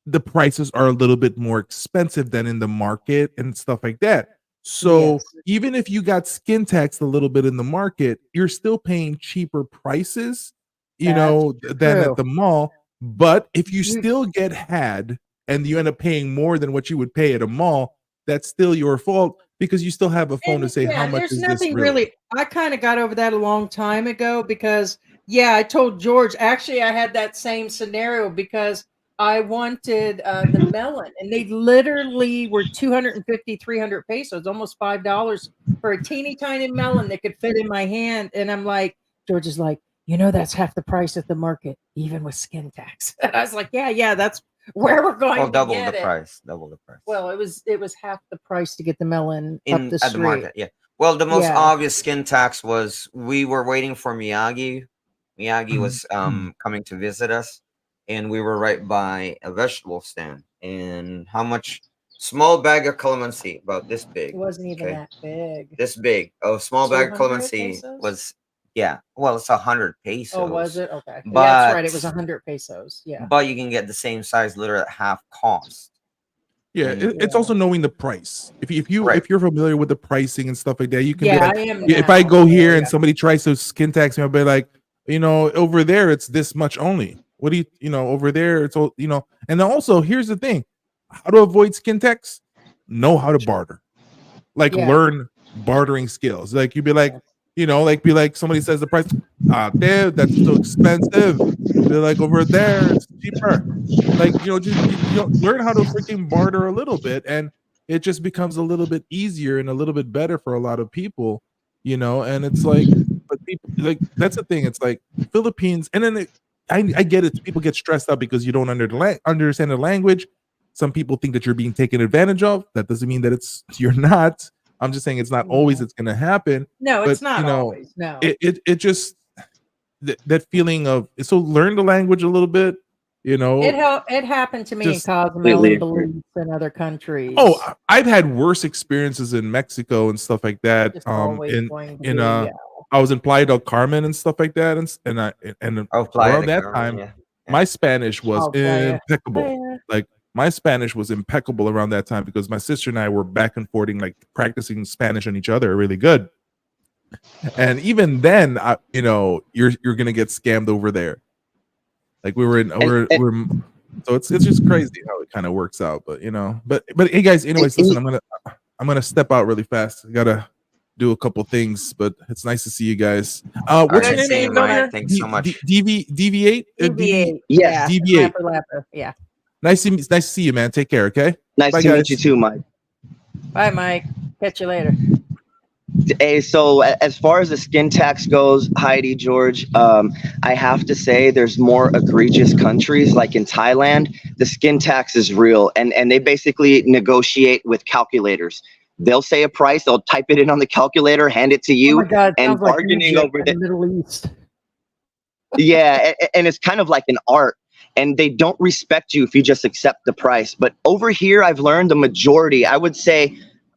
The prices are a little bit more expensive than in the market and stuff like that. So Yes. even if you got skin taxed a little bit in the market, you're still paying cheaper prices, That's than at true. the mall. But if you You still get had and you end up paying more than what you would pay at a mall, that's still your fault because you still have a phone to And say how much there's is this nothing really. really. I kind of got over that a long time ago because, I told George, actually, I had that same scenario because I wanted the melon, and they literally were 250, 300 pesos, almost $5 for a teeny tiny melon that could fit in my hand. And I'm like, George is like, that's half the price at the market, even with skin tax. And I was like, yeah, that's where we're going Well, to double get the it. price. Double the price. Well, it was half the price to get the melon up in the at the street. market, yeah. Well, the most Yeah. obvious skin tax was we were waiting for Miyagi. Miyagi was coming to visit us, and we were right by a vegetable stand. And how much? Small bag of calamansi, about this It big. wasn't even Okay, that big. this big. A small bag of 200 calamansi pesos? was, yeah. Well, it's 100 pesos. Oh, was it? Okay. Yeah, that's right. It was But 100 pesos. Yeah. but you can get the same size literally at half cost. Yeah, And it's also knowing the price. If Right. you're familiar with the pricing and stuff like that, you can be Yeah, like, I am if I now. go here Yeah, and somebody tries to skin tax me, I'll be like, over there it's this much only. What do over there it's all, and then also here's the thing, how to avoid skin tax? Know how to barter. Like Yeah. learn bartering skills. Like you'd be like, be like somebody says the price, dude, that's too expensive. Be like, over there it's cheaper. Like, just learn how to freaking barter a little bit, and it just becomes a little bit easier and a little bit better for a lot of people, and it's like, but people, like, that's the thing. It's like Philippines, and then I get it. People get stressed out because you don't understand the language. Some people think that you're being taken advantage of. That doesn't mean that you're not. I'm just saying it's not always it's going to happen. No, but, it's not always. No. It just that feeling of, so learn the language a little bit. It happened to me in just Cozumel and Belize and other countries. Oh, I've had worse experiences in Mexico and stuff like that. It's always going to be, I was in Playa del Carmen and stuff like that, and around that time, my Spanish was impeccable. Like my Spanish was impeccable around that time because my sister and I were back and forthing, like practicing Spanish on each other really good. And even then, you're gonna get scammed over there. Like we were in, so it's just crazy how it kind of works out. But but hey guys, anyways, listen, I'm gonna step out really fast. I gotta do a couple things, but it's nice to see you guys. What's your name? Thanks so much. DV8? DV8. Yes. DV8. Lapper. Yeah. Nice to see you, man. Take care. Okay. Nice to meet you too, Mike. Bye, Mike. Catch you later. Hey, so as far as the skin tax goes, Heidi, George, I have to say there's more egregious countries like in Thailand. The skin tax is real, and they basically negotiate with calculators. They'll say a price, they'll type it in on the calculator, hand it to you, oh my God, and bargaining like over the Middle East. Yeah, and it's kind of like an art. And they don't respect you if you just accept the price. But over here, I've learned the majority, I would say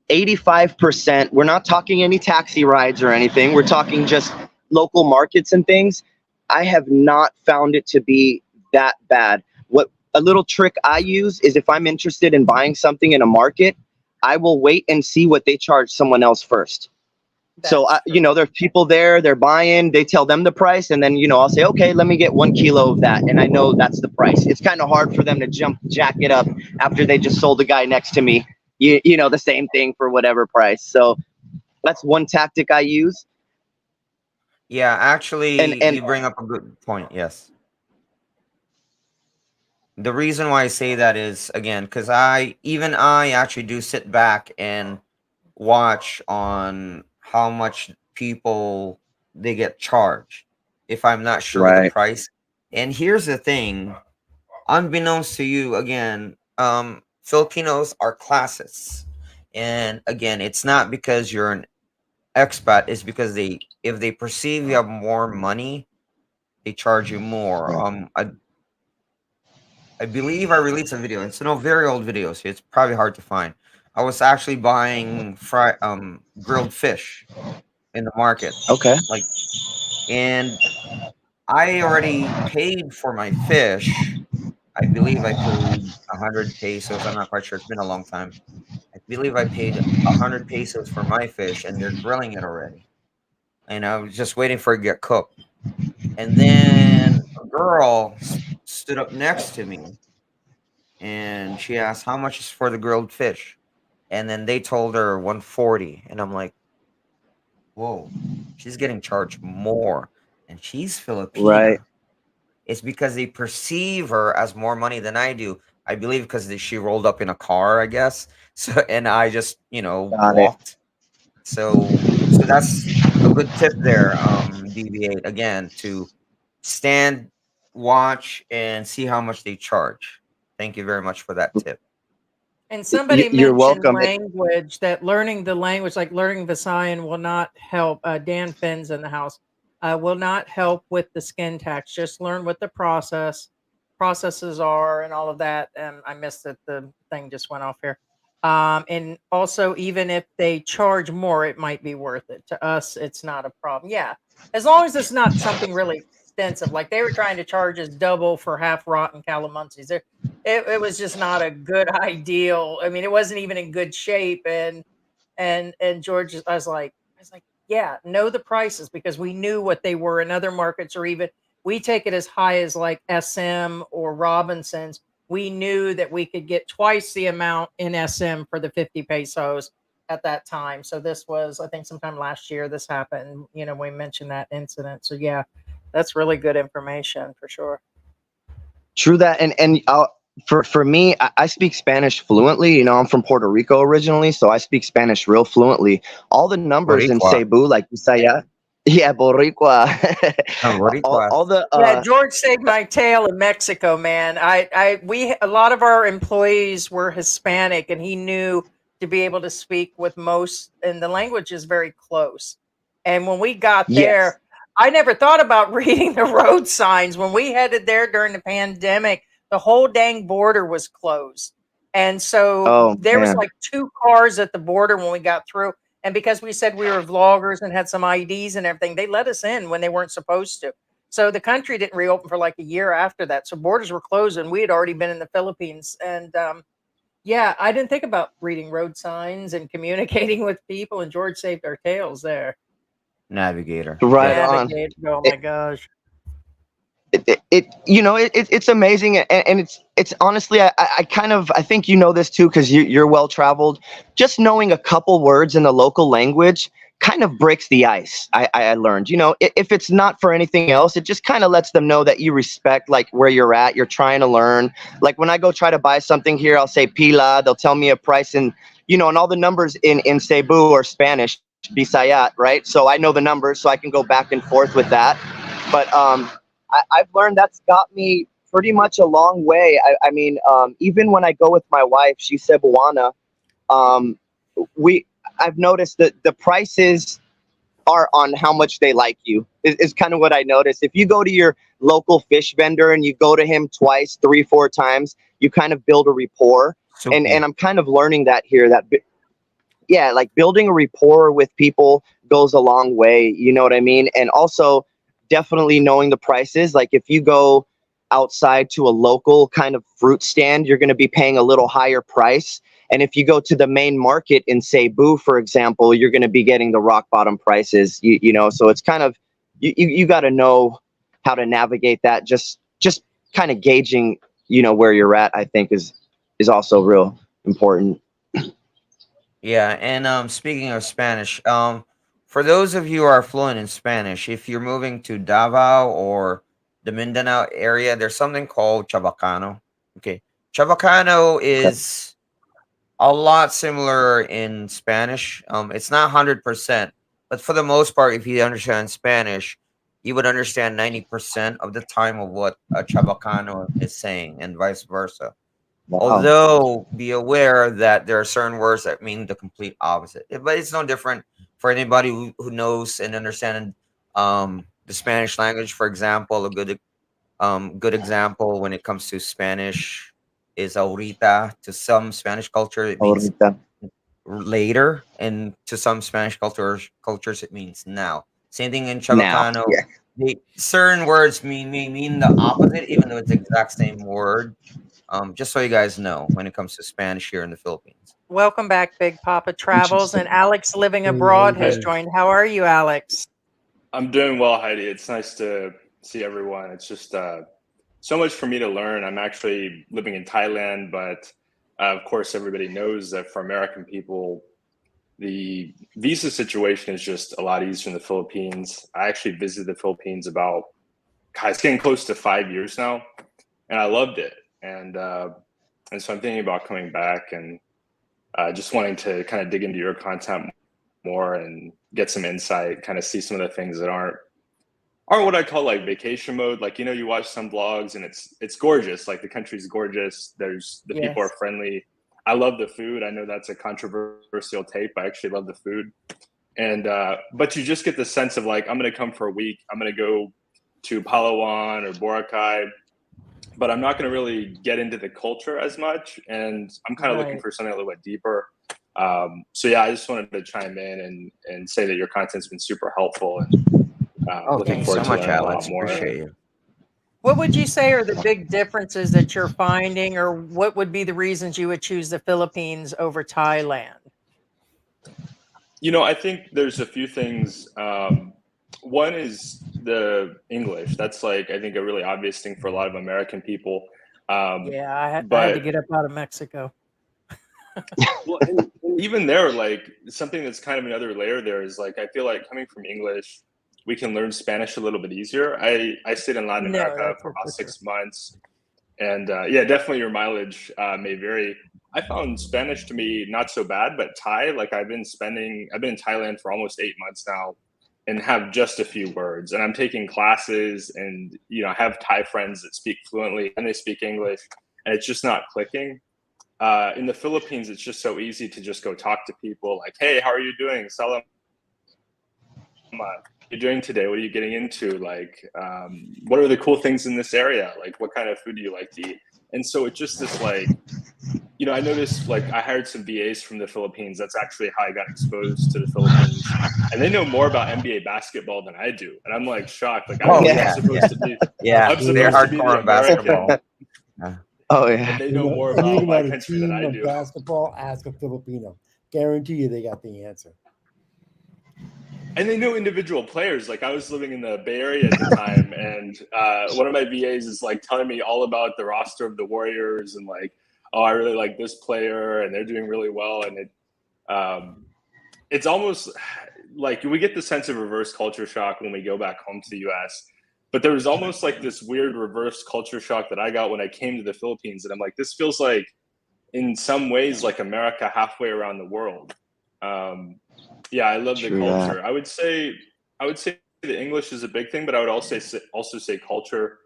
85%, we're not talking any taxi rides or anything. We're talking just local markets and things. I have not found it to be that bad. What a little trick I use is if I'm interested in buying something in a market, I will wait and see what they charge someone else first. So, there's people there, they're buying, they tell them the price, and then, I'll say, okay, let me get 1 kilo of that. And I know that's the price. It's kind of hard for them to jack it up after they just sold the guy next to me, the same thing for whatever price. So that's one tactic I use. Yeah, actually, and you bring up a good point. Yes. The reason why I say that is, again, because I actually do sit back and watch on how much people they get charged if I'm not sure the price. And here's the thing, unbeknownst to you, again, Filipinos are classists. And again, it's not because you're an expat, it's because if they perceive you have more money, they charge you more. I believe I released a video. It's a very old video, so it's probably hard to find. I was actually buying grilled fish in the market. Okay. And I already paid for my fish. I believe I paid 100 pesos. I'm not quite sure. It's been a long time. I believe I paid 100 pesos for my fish, and they're grilling it already. And I was just waiting for it to get cooked. And then a girl stood up next to me, and she asked, how much is for the grilled fish? and then they told her 140, and I'm like, whoa, she's getting charged more, and she's Right. Filipina. It's because they perceive her as more money than I do. I believe because she rolled up in a car, I guess. So, and I just, Got it. walked. So that's a good tip there, BB8, again, to stand, watch, and see how much they charge. Thank you very much for that tip. And somebody You're mentioned welcome. language, that learning the language, like learning Visayan, will not help. Dan Finn's in the house. Will not help with the skin tax. Just learn what the processes are and all of that. I missed that the thing just went off here. And also, even if they charge more, it might be worth it. To us, it's not a problem. Yeah, as long as it's not something really extensive. Like they were trying to charge us double for half rotten calamansis. It was just not a good ideal. I mean, it wasn't even in good shape. And George, I was like, yeah, know the prices, because we knew what they were in other markets, or even we take it as high as like SM or Robinson's. We knew that we could get twice the amount in SM for the 50 pesos at that time. So this was, I think, sometime last year this happened. We mentioned that incident. So yeah, that's really good information for sure. True that, and for me, I speak Spanish fluently. I'm from Puerto Rico originally, so I speak Spanish real fluently. All the numbers in Boricua. Cebu, like Bisaya, yeah, Boricua, Boricua. all the Yeah, George saved my tail in Mexico, man. A lot of our employees were Hispanic, and he knew to be able to speak with most, and the language is very close. And when we got yes. there, I never thought about reading the road signs. When we headed there during the pandemic, the whole dang border was closed. And so Oh there was man. like two cars at the border when we got through. And because we said we were vloggers and had some IDs and everything, they let us in when they weren't supposed to. So the country didn't reopen for like a year after that. So borders were closed, and we had already been in the Philippines. And yeah, I didn't think about reading road signs and communicating with people. And George saved our tails there. Navigator. Right Yep. on. Navigate. Oh my gosh. It's amazing, and it's honestly, I kind of, I think this too, because you're well traveled. Just knowing a couple words in the local language kind of breaks the ice. I learned, if it's not for anything else, it just kind of lets them know that you respect like where you're at, you're trying to learn. Like when I go try to buy something here, I'll say pila, they'll tell me a price, and and all the numbers in Cebu are Spanish, Bisayat, right? So I know the numbers, so I can go back and forth with that. But I've learned that's got me pretty much a long way. I mean, even when I go with my wife, she's Cebuana. Um, I've noticed that the prices are on how much they like you. Is kind of what I noticed. If you go to your local fish vendor and you go to him twice, 3, 4 times, you kind of build a rapport. And Suki. I'm kind of learning that here. Yeah, like building a rapport with people goes a long way. You know what I mean? And also definitely knowing the prices. Like if you go outside to a local kind of fruit stand, you're going to be paying a little higher price. And if you go to the main market in Cebu, for example, you're going to be getting the rock bottom prices. So it's kind of, you got to know how to navigate that. Just kind of gauging, where you're at, I think is also real important. Yeah, and speaking of Spanish, for those of you who are fluent in Spanish, if you're moving to Davao or the Mindanao area, there's something called Chabacano. Okay, Chabacano Okay. is a lot similar in Spanish. It's not 100%, but for the most part, if you understand Spanish, you would understand 90% of the time of what a Chabacano is saying, and vice versa. Wow. Although, be aware that there are certain words that mean the complete opposite. But it's no different for anybody who knows and understands the Spanish language. For example, a good example when it comes to Spanish is ahorita. To some Spanish culture, it means Ahorita. later, and to some Spanish cultures it means now. Same thing in Now. Chavacano. Yeah. Certain words may mean the opposite, even though it's the exact same word. Just so you guys know, when it comes to Spanish here in the Philippines. Welcome back, Big Papa Travels. And Interesting. Alex Living Hello Abroad has there. joined. How are you, Alex? I'm doing well, Heidi. It's nice to see everyone. It's just so much for me to learn. I'm actually living in Thailand, but Of course, everybody knows that for American people, the visa situation is just a lot easier in the Philippines. I actually visited the Philippines about, it's getting close to 5 years now, and I loved it. And so I'm thinking about coming back and just wanting to kind of dig into your content more and get some insight, kind of see some of the things that aren't what I call like vacation mode. Like, you watch some vlogs and it's gorgeous. Like the country's gorgeous. The people are friendly. I love the food. I know that's a controversial take, but I actually love the food. And but you just get the sense of like, I'm going to come for a week. I'm going to go to Palawan or Boracay, but I'm not going to really get into the culture as much. And I'm kind of looking for something a little bit deeper. So yeah, I just wanted to chime in and say that your content's been super helpful. And looking forward to learning a lot more. Appreciate you. What would you say are the big differences that you're finding, or what would be the reasons you would choose the Philippines over Thailand? I think there's a few things. One is the English. That's like, I think, a really obvious thing for a lot of American people. Yeah, I had to get up out of Mexico. Well, and even there, like something that's kind of another layer there is like, I feel like coming from English, we can learn Spanish a little bit easier. I stayed in Latin America for about 6 months. And yeah, definitely your mileage may vary. I found Spanish to be not so bad, but Thai, like I've been in Thailand for almost 8 months now and have just a few words. And I'm taking classes and, I have Thai friends that speak fluently and they speak English and it's just not clicking. In the Philippines, it's just so easy to just go talk to people like, hey, how are you doing? Salam. You're doing today? What are you getting into? Like, what are the cool things in this area? Like, what kind of food do you like to eat? And so it's just this like, I noticed like I hired some VAs from the Philippines. That's actually how I got exposed to the Philippines. And they know more about NBA basketball than I do. And I'm like shocked. Like, I'm supposed to be. Yeah, I'm they're supposed to be hardcore the American. basketball. Oh yeah. And they know more about my country than I do. Basketball, ask a Filipino. Guarantee you they got the answer. And they know individual players. Like I was living in the Bay Area at the time, and one of my VAs is like telling me all about the roster of the Warriors and like, oh, I really like this player, and they're doing really well. And it's almost like we get the sense of reverse culture shock when we go back home to the U.S. But there was almost like this weird reverse culture shock that I got when I came to the Philippines, and I'm like, this feels like, in some ways, like America halfway around the world. Yeah, I love the culture. I would say the English is a big thing, but I would also say culture.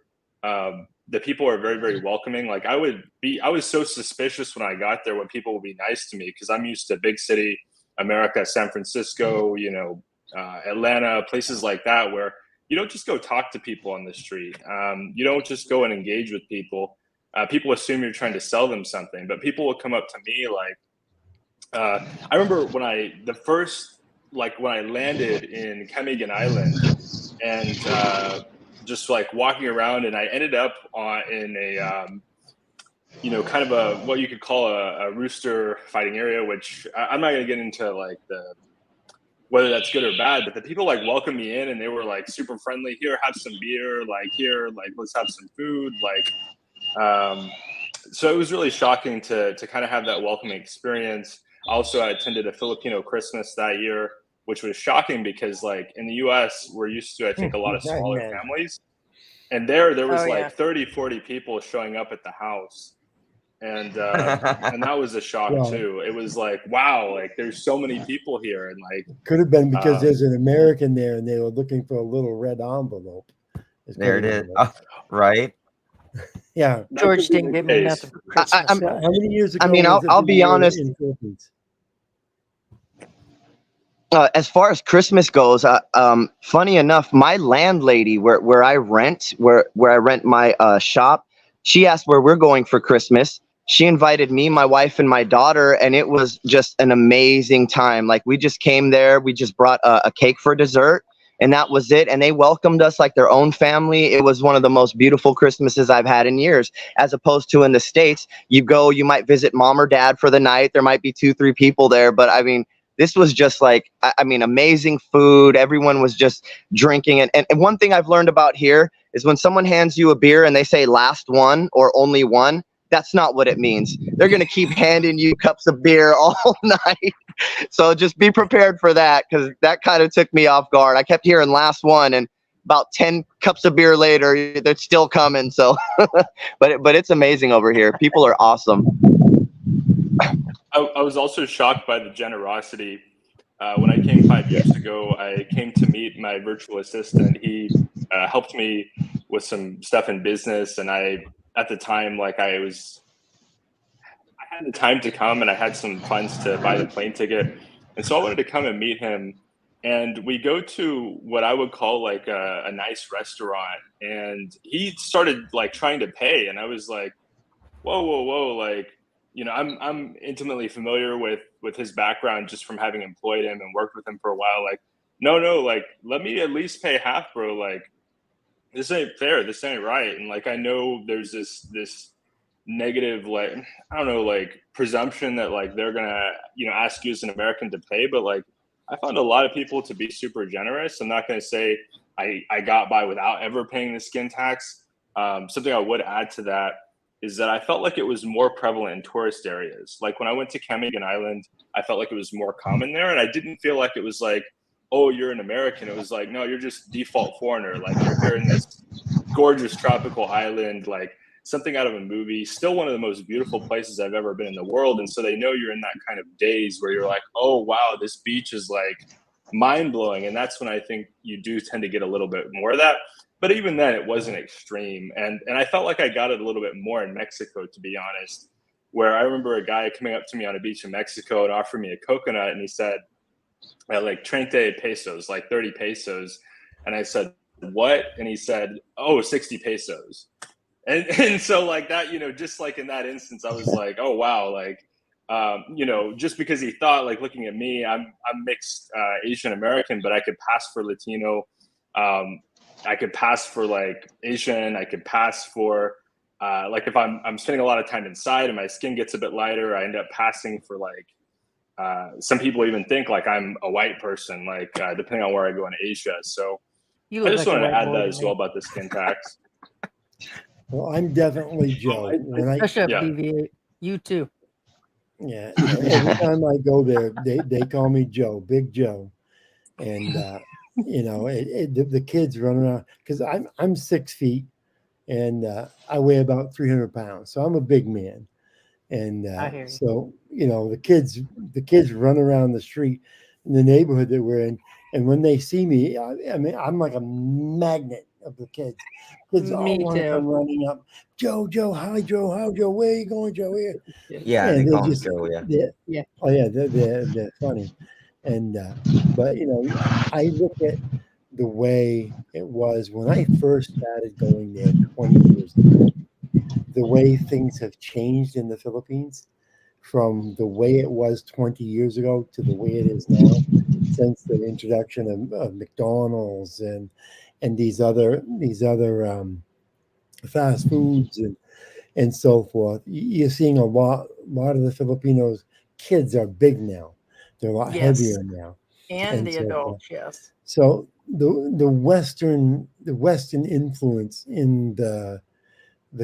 The people are very, very welcoming. Like I was so suspicious when I got there when people would be nice to me because I'm used to big city America, San Francisco, Atlanta, places like that where you don't just go talk to people on the street. You don't just go and engage with people. People assume you're trying to sell them something, but people will come up to me like. I remember when I landed in Camiguin Island and just like walking around, and I ended up in a kind of a what you could call a rooster fighting area, which I'm not going to get into like whether that's good or bad, but the people like welcomed me in and they were like super friendly. Here, have some beer. Like here, like let's have some food. Like so it was really shocking to kind of have that welcoming experience. Also, I attended a Filipino Christmas that year, which was shocking because, like, in the U.S., we're used to, I think, a lot of smaller families. And there was 30, 40 people showing up at the house. And and that was a shock, too. It was like, wow, like, there's so many people here. And, like... Could have been because there's an American there and they were looking for a little red envelope. There it is. Oh, right. Yeah. George didn't give me nothing for Christmas. How many years ago? I mean, I'll be honest. As far as Christmas goes, funny enough, my landlady, where I rent my shop, she asked where we're going for Christmas. She invited me, my wife, and my daughter, and it was just an amazing time. Like we just came there, we just brought a cake for dessert. And that was it. And they welcomed us like their own family. It was one of the most beautiful Christmases I've had in years, as opposed to in the States. You go, you might visit mom or dad for the night. There might be 2-3 people there. But I mean, this was just like, I mean, amazing food. Everyone was just drinking. And one thing I've learned about here is when someone hands you a beer and they say last one or only one, That's not what it means. They're going to keep handing you cups of beer all night. So just be prepared for that, because that kind of took me off guard. I kept hearing last one, and about 10 cups of beer later, they're still coming. So, but it's amazing over here. People are awesome. I was also shocked by the generosity. When I came 5 years ago, I came to meet my virtual assistant. He helped me with some stuff in business, and at the time, like I had the time to come, and I had some funds to buy the plane ticket, and so I wanted to come and meet him. And we go to what I would call like a nice restaurant, and he started like trying to pay, and I was like, whoa, like, you know, I'm intimately familiar with his background just from having employed him and worked with him for a while. Like, no, like, let me at least pay half, bro. Like, this ain't fair. This ain't right. And like, I know there's this negative, like, I don't know, like presumption that like they're gonna, you know, ask you as an American to pay, but like I found a lot of people to be super generous. I'm not gonna say I got by without ever paying the skin tax. Something I would add to that is that I felt like it was more prevalent in tourist areas. Like when I went to Kemigan Island, I felt like it was more common there, and I didn't feel like it was like, oh, you're an American. It was like, no, you're just default foreigner. Like you're here in this gorgeous tropical island, like something out of a movie, still one of the most beautiful places I've ever been in the world. And so they know you're in that kind of daze where you're like, oh, wow, this beach is like mind blowing. And that's when I think you do tend to get a little bit more of that. But even then, it wasn't extreme. And I felt like I got it a little bit more in Mexico, to be honest, where I remember a guy coming up to me on a beach in Mexico and offered me a coconut. And he said, like 30 pesos, like 30 pesos. And I said, what? And he said, oh, 60 pesos. And so like that, you know, just like in that instance, I was like, oh, wow. Like, you know, just because he thought, like, looking at me, I'm mixed Asian American, but I could pass for Latino. I could pass for like Asian. I could pass for like if I'm spending a lot of time inside and my skin gets a bit lighter, I end up passing for like some people even think like I'm a white person, like depending on where I go in Asia. So You I look just like a wanted to white add boy that to as me. well about the skin tax. Well, I'm definitely Joe. Bishop Yeah. BB8. You too. Yeah, every time I go there, they call me Joe, Big Joe, and you know, the kids run around because I'm 6 feet and I weigh about 300 pounds, so I'm a big man, and I hear you. so you know the kids run around the street in the neighborhood that we're in, and when they see me, I mean, I'm like a magnet of the kids. Kids all Me want to too. come running up. Joe, hi, Joe, where you going, Joe? Here. Yeah, they And call him Joe. Yeah. Yeah. oh yeah, they're funny, and but you know, I look at the way it was when I first started going there 20 years ago. The way things have changed in the Philippines from the way it was 20 years ago to the way it is now, since the introduction of McDonald's and these other fast foods and so forth. You're seeing a lot of the Filipinos kids are big now. They're a lot Yes. heavier now. And the so forth. adults, yes. So the Western influence in the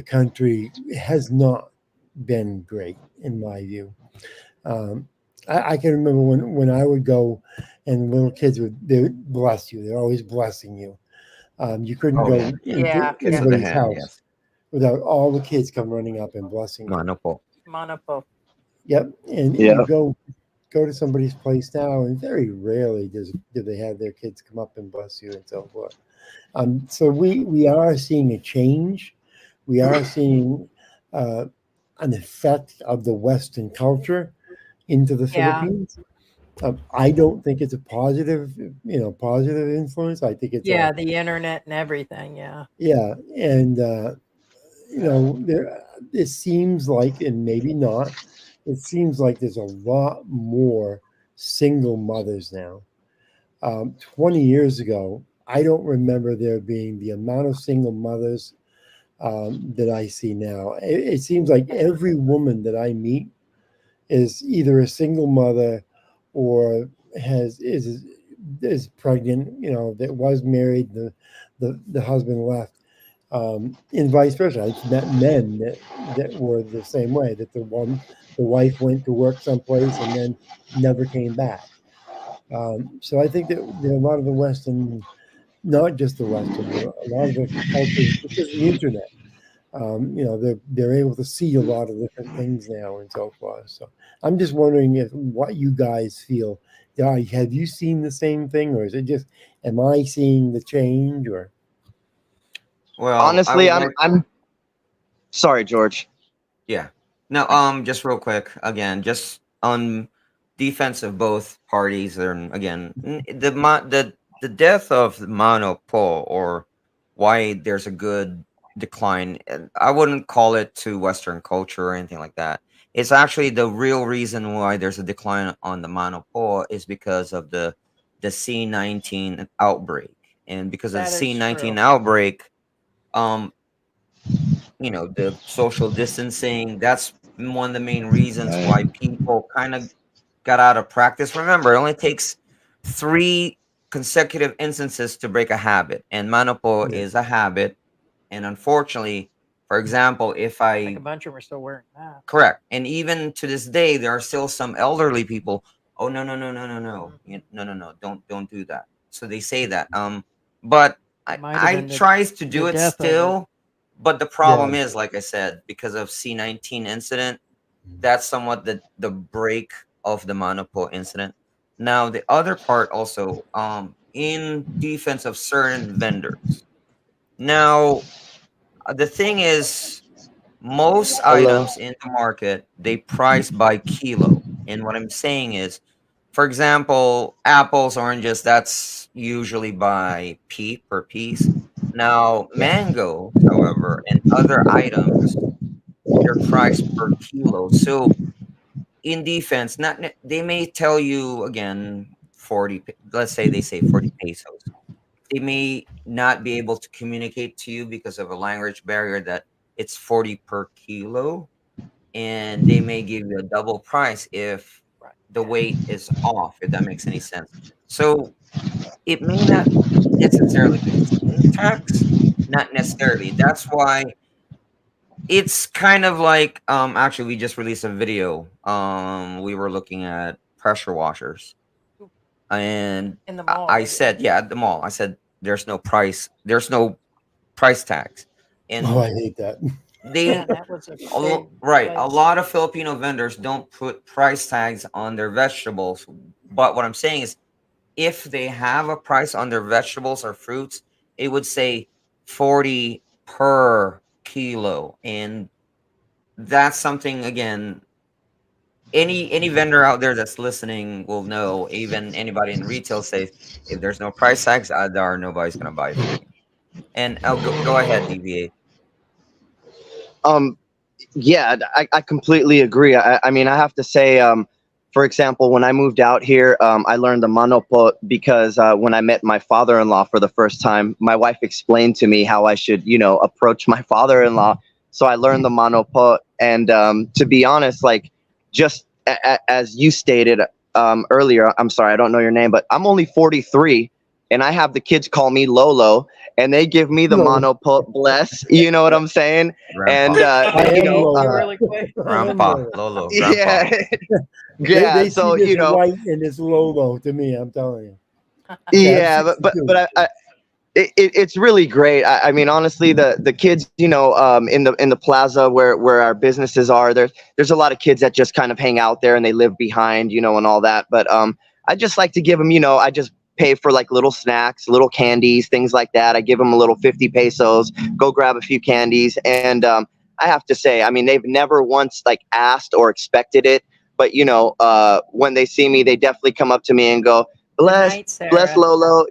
country has not been great in my view. I can remember when I would go and little kids they would bless you. They're always blessing you. You couldn't Oh, go yeah. Yeah. into Kiss of the anybody's hand. house Yes. without all the kids come running up and blessing you. Mano po. Monopo. Yep, and Yeah. you go to somebody's place now, and very rarely do they have their kids come up and bless you and so forth. So we are seeing a change. We are seeing an effect of the Western culture into the Yeah. Philippines. I don't think it's a positive influence. I think it's Yeah, the internet and everything. Yeah. and you know, it seems like, and maybe not, it seems like there's a lot more single mothers now. 20 years ago, I don't remember there being the amount of single mothers that I see now. It seems like every woman that I meet is either a single mother or is pregnant, you know, that was married, the husband left. And vice versa. I've met men that were the same way. That the wife went to work someplace and then never came back. So I think that there are a lot of the Western, not just the Western, but a lot of the cultures because of the internet. They're able to see a lot of different things now and so forth. So I'm just wondering if what you guys feel. Have you seen the same thing, or is it just am I seeing the change? Or Well, I Honestly, would I'm like, I'm sorry, George. yeah. No, just real quick, again, just on defense of both parties, and again, the death of the monopole, or why there's a good decline. And I wouldn't call it to Western culture or anything like that. It's actually the real reason why there's a decline on the monopole is because of the C-19 outbreak, and because of the That is C-19 true. outbreak, um, the social distancing, that's one of the main reasons Right. why people kind of got out of practice. Remember, it only takes 3 consecutive instances to break a habit, and manopor yeah, is a habit. And unfortunately, for example, if Like a I bunch of them are still wearing masks. correct, and even to this day, there are still some elderly people. Oh, no, no, no, no, no, no, no, no, no, don't do that. So they say that. But It might have I been tries to the do it death of it. still. But the yeah, problem is, like I said, because of C-19 incident, that's somewhat the break of the monopole incident. Now the other part also, in defense of certain vendors. Now the thing is, most Hello. items in the market, they price by kilo. And what I'm saying is, for example, apples, oranges, that's usually by per piece. Now yeah, mangoes, however, and other items, they're priced per kilo. So in defense, they may tell you again 40, let's say they say 40 pesos. They may not be able to communicate to you because of a language barrier that it's 40 per kilo, and they may give you a double price if Right. the weight is off, if that makes any sense. So it may not necessarily be the same tax, not necessarily. That's why it's kind of like, actually we just released a video. We were looking at pressure washers, and In the I mall, yeah. said, yeah, at the mall, I said there's no price tags. oh, And I hate that. Yeah, they that was a big right, a place. lot of Filipino vendors don't put price tags on their vegetables. But what I'm saying is, if they have a price on their vegetables or fruits, it would say 40 per kilo. And that's something, again, any vendor out there that's listening will know. Even anybody in retail says, if there's no price tags, odds are nobody's going to buy from you. And go ahead, DVA. Um, yeah, I completely agree. I mean, I have to say, for example, when I moved out here, I learned the manopo because when I met my father-in-law for the first time, my wife explained to me how I should, approach my father-in-law. So I learned the manopo, and to be honest, like just as you stated earlier, I'm sorry, I don't know your name, but I'm only 43, and I have the kids call me Lolo, and they give me the No, manopo bless. You know what I'm saying? And Grandpa, I Can am you Lola. really quick? I am grandpa, Lola. Lolo, grandpa. yeah, They yeah. they see So this white and this Lolo to me. I'm telling you. Okay, I'm yeah, but 62. it's really great. I mean, honestly, the kids, in the plaza where our businesses are, there's a lot of kids that just kind of hang out there and they live behind, and all that. But I just like to give them, I just pay for like little snacks, little candies, things like that. I give them a little 50 pesos, go grab a few candies, and I have to say, I mean, they've never once like asked or expected it, but when they see me, they definitely come up to me and go, Good "Bless, night, bless Sarah. Lolo,"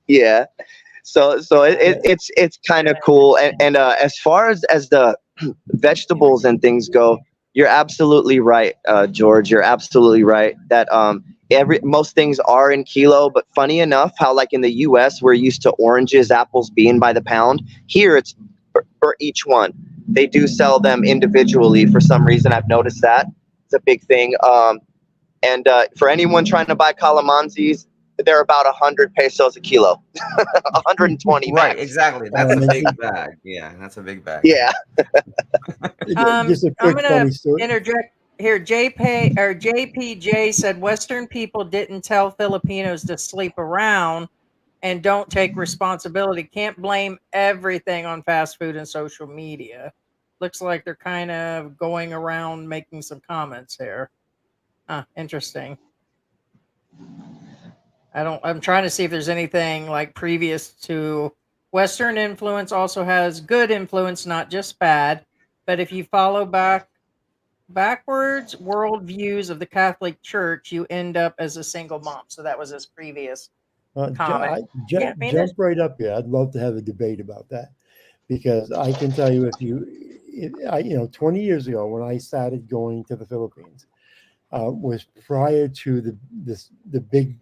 Yeah. So Yeah, it's kind of cool. And as far as the vegetables and things go, you're absolutely right, George. You're absolutely right that every most things are in kilo. But funny enough, how like in the U.S. we're used to oranges, apples being by the pound. Here it's for each one. They do sell them individually for some reason. I've noticed that it's a big thing. And for anyone trying to buy calamanzis, they're about 100 pesos a kilo, 120 Right, max. exactly. That's a and big bag. Yeah, that's a big bag. Yeah. just a I'm quick gonna funny story. interject here. JPJ said Western people didn't tell Filipinos to sleep around and don't take responsibility. Can't blame everything on fast food and social media. Looks like they're kind of going around making some comments here. Interesting. I'm trying to see if there's anything like previous to Western influence also has good influence, not just bad. But if you follow backwards worldviews of the Catholic Church, you end up as a single mom. So that was his previous comment. Yeah, I mean, Jump right up here. I'd love to have a debate about that, because I can tell you, 20 years ago when I started going to the Philippines, was prior to the big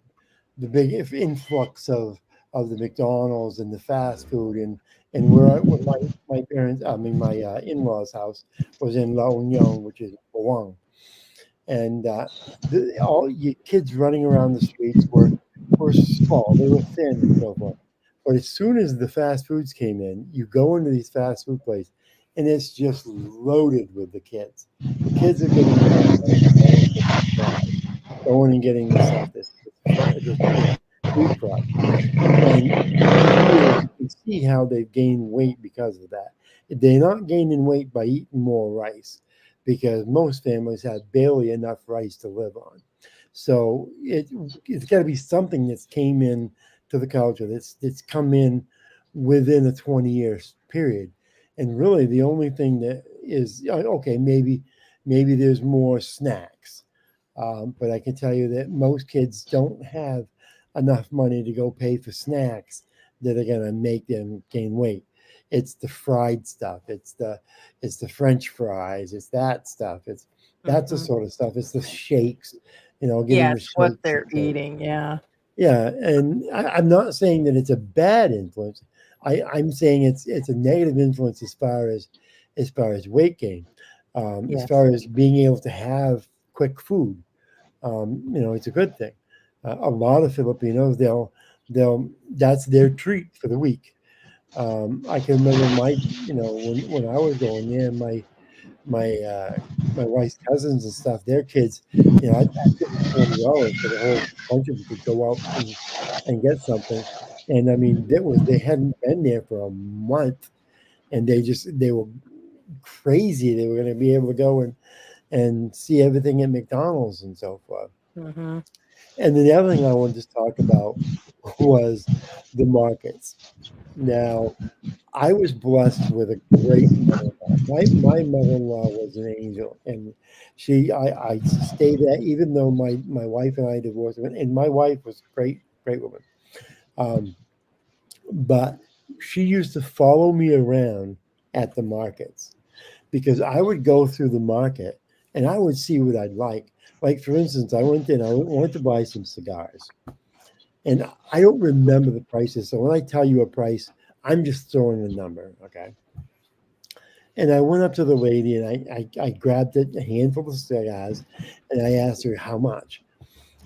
influx of the McDonald's and the fast food, and where my parents, I mean my in-laws' house was in La Union, which is Bawang, and all you kids running around the streets were small, they were thin and so forth. But as soon as the fast foods came in, you go into these fast food places, and it's just loaded with the kids. The kids are going and getting the stuff that's food product. And you can see how they've gained weight because of that. They're not gaining weight by eating more rice, because most families have barely enough rice to live on. So it's got to be something that's came in to the culture that's come in within a 20 year period. And really the only thing that is okay, maybe there's more snacks, but I can tell you that most kids don't have enough money to go pay for snacks that are going to make them gain weight. It's the fried stuff. It's the French fries. It's that stuff. That's the sort of stuff. It's the shakes, getting the it's what shakes. they're eating. Yeah. Yeah, and I'm not saying that it's a bad influence. I'm saying it's a negative influence as far as weight gain, as Yes. far as being able to have quick food. It's a good thing. A lot of Filipinos, they'll that's their treat for the week. I can remember when I was going there, my wife's cousins and stuff, their kids, I'd give them $40 for the whole bunch of them to go out and get something. And I mean, they hadn't been there for a month, and they were crazy. They were going to be able to go and see everything at McDonald's and so forth. Mm-hmm. And then the other thing I wanted to talk about was the markets. Now, I was blessed with a great mother-in-law. My mother-in-law was an angel, and I stayed there even though my wife and I divorced, and my wife was a great woman. But she used to follow me around at the markets, because I would go through the market and I would see what I'd like. Like, for instance, I wanted to buy some cigars, and I don't remember the prices. So when I tell you a price, I'm just throwing a number, okay? And I went up to the lady and I grabbed a handful of cigars, and I asked her how much,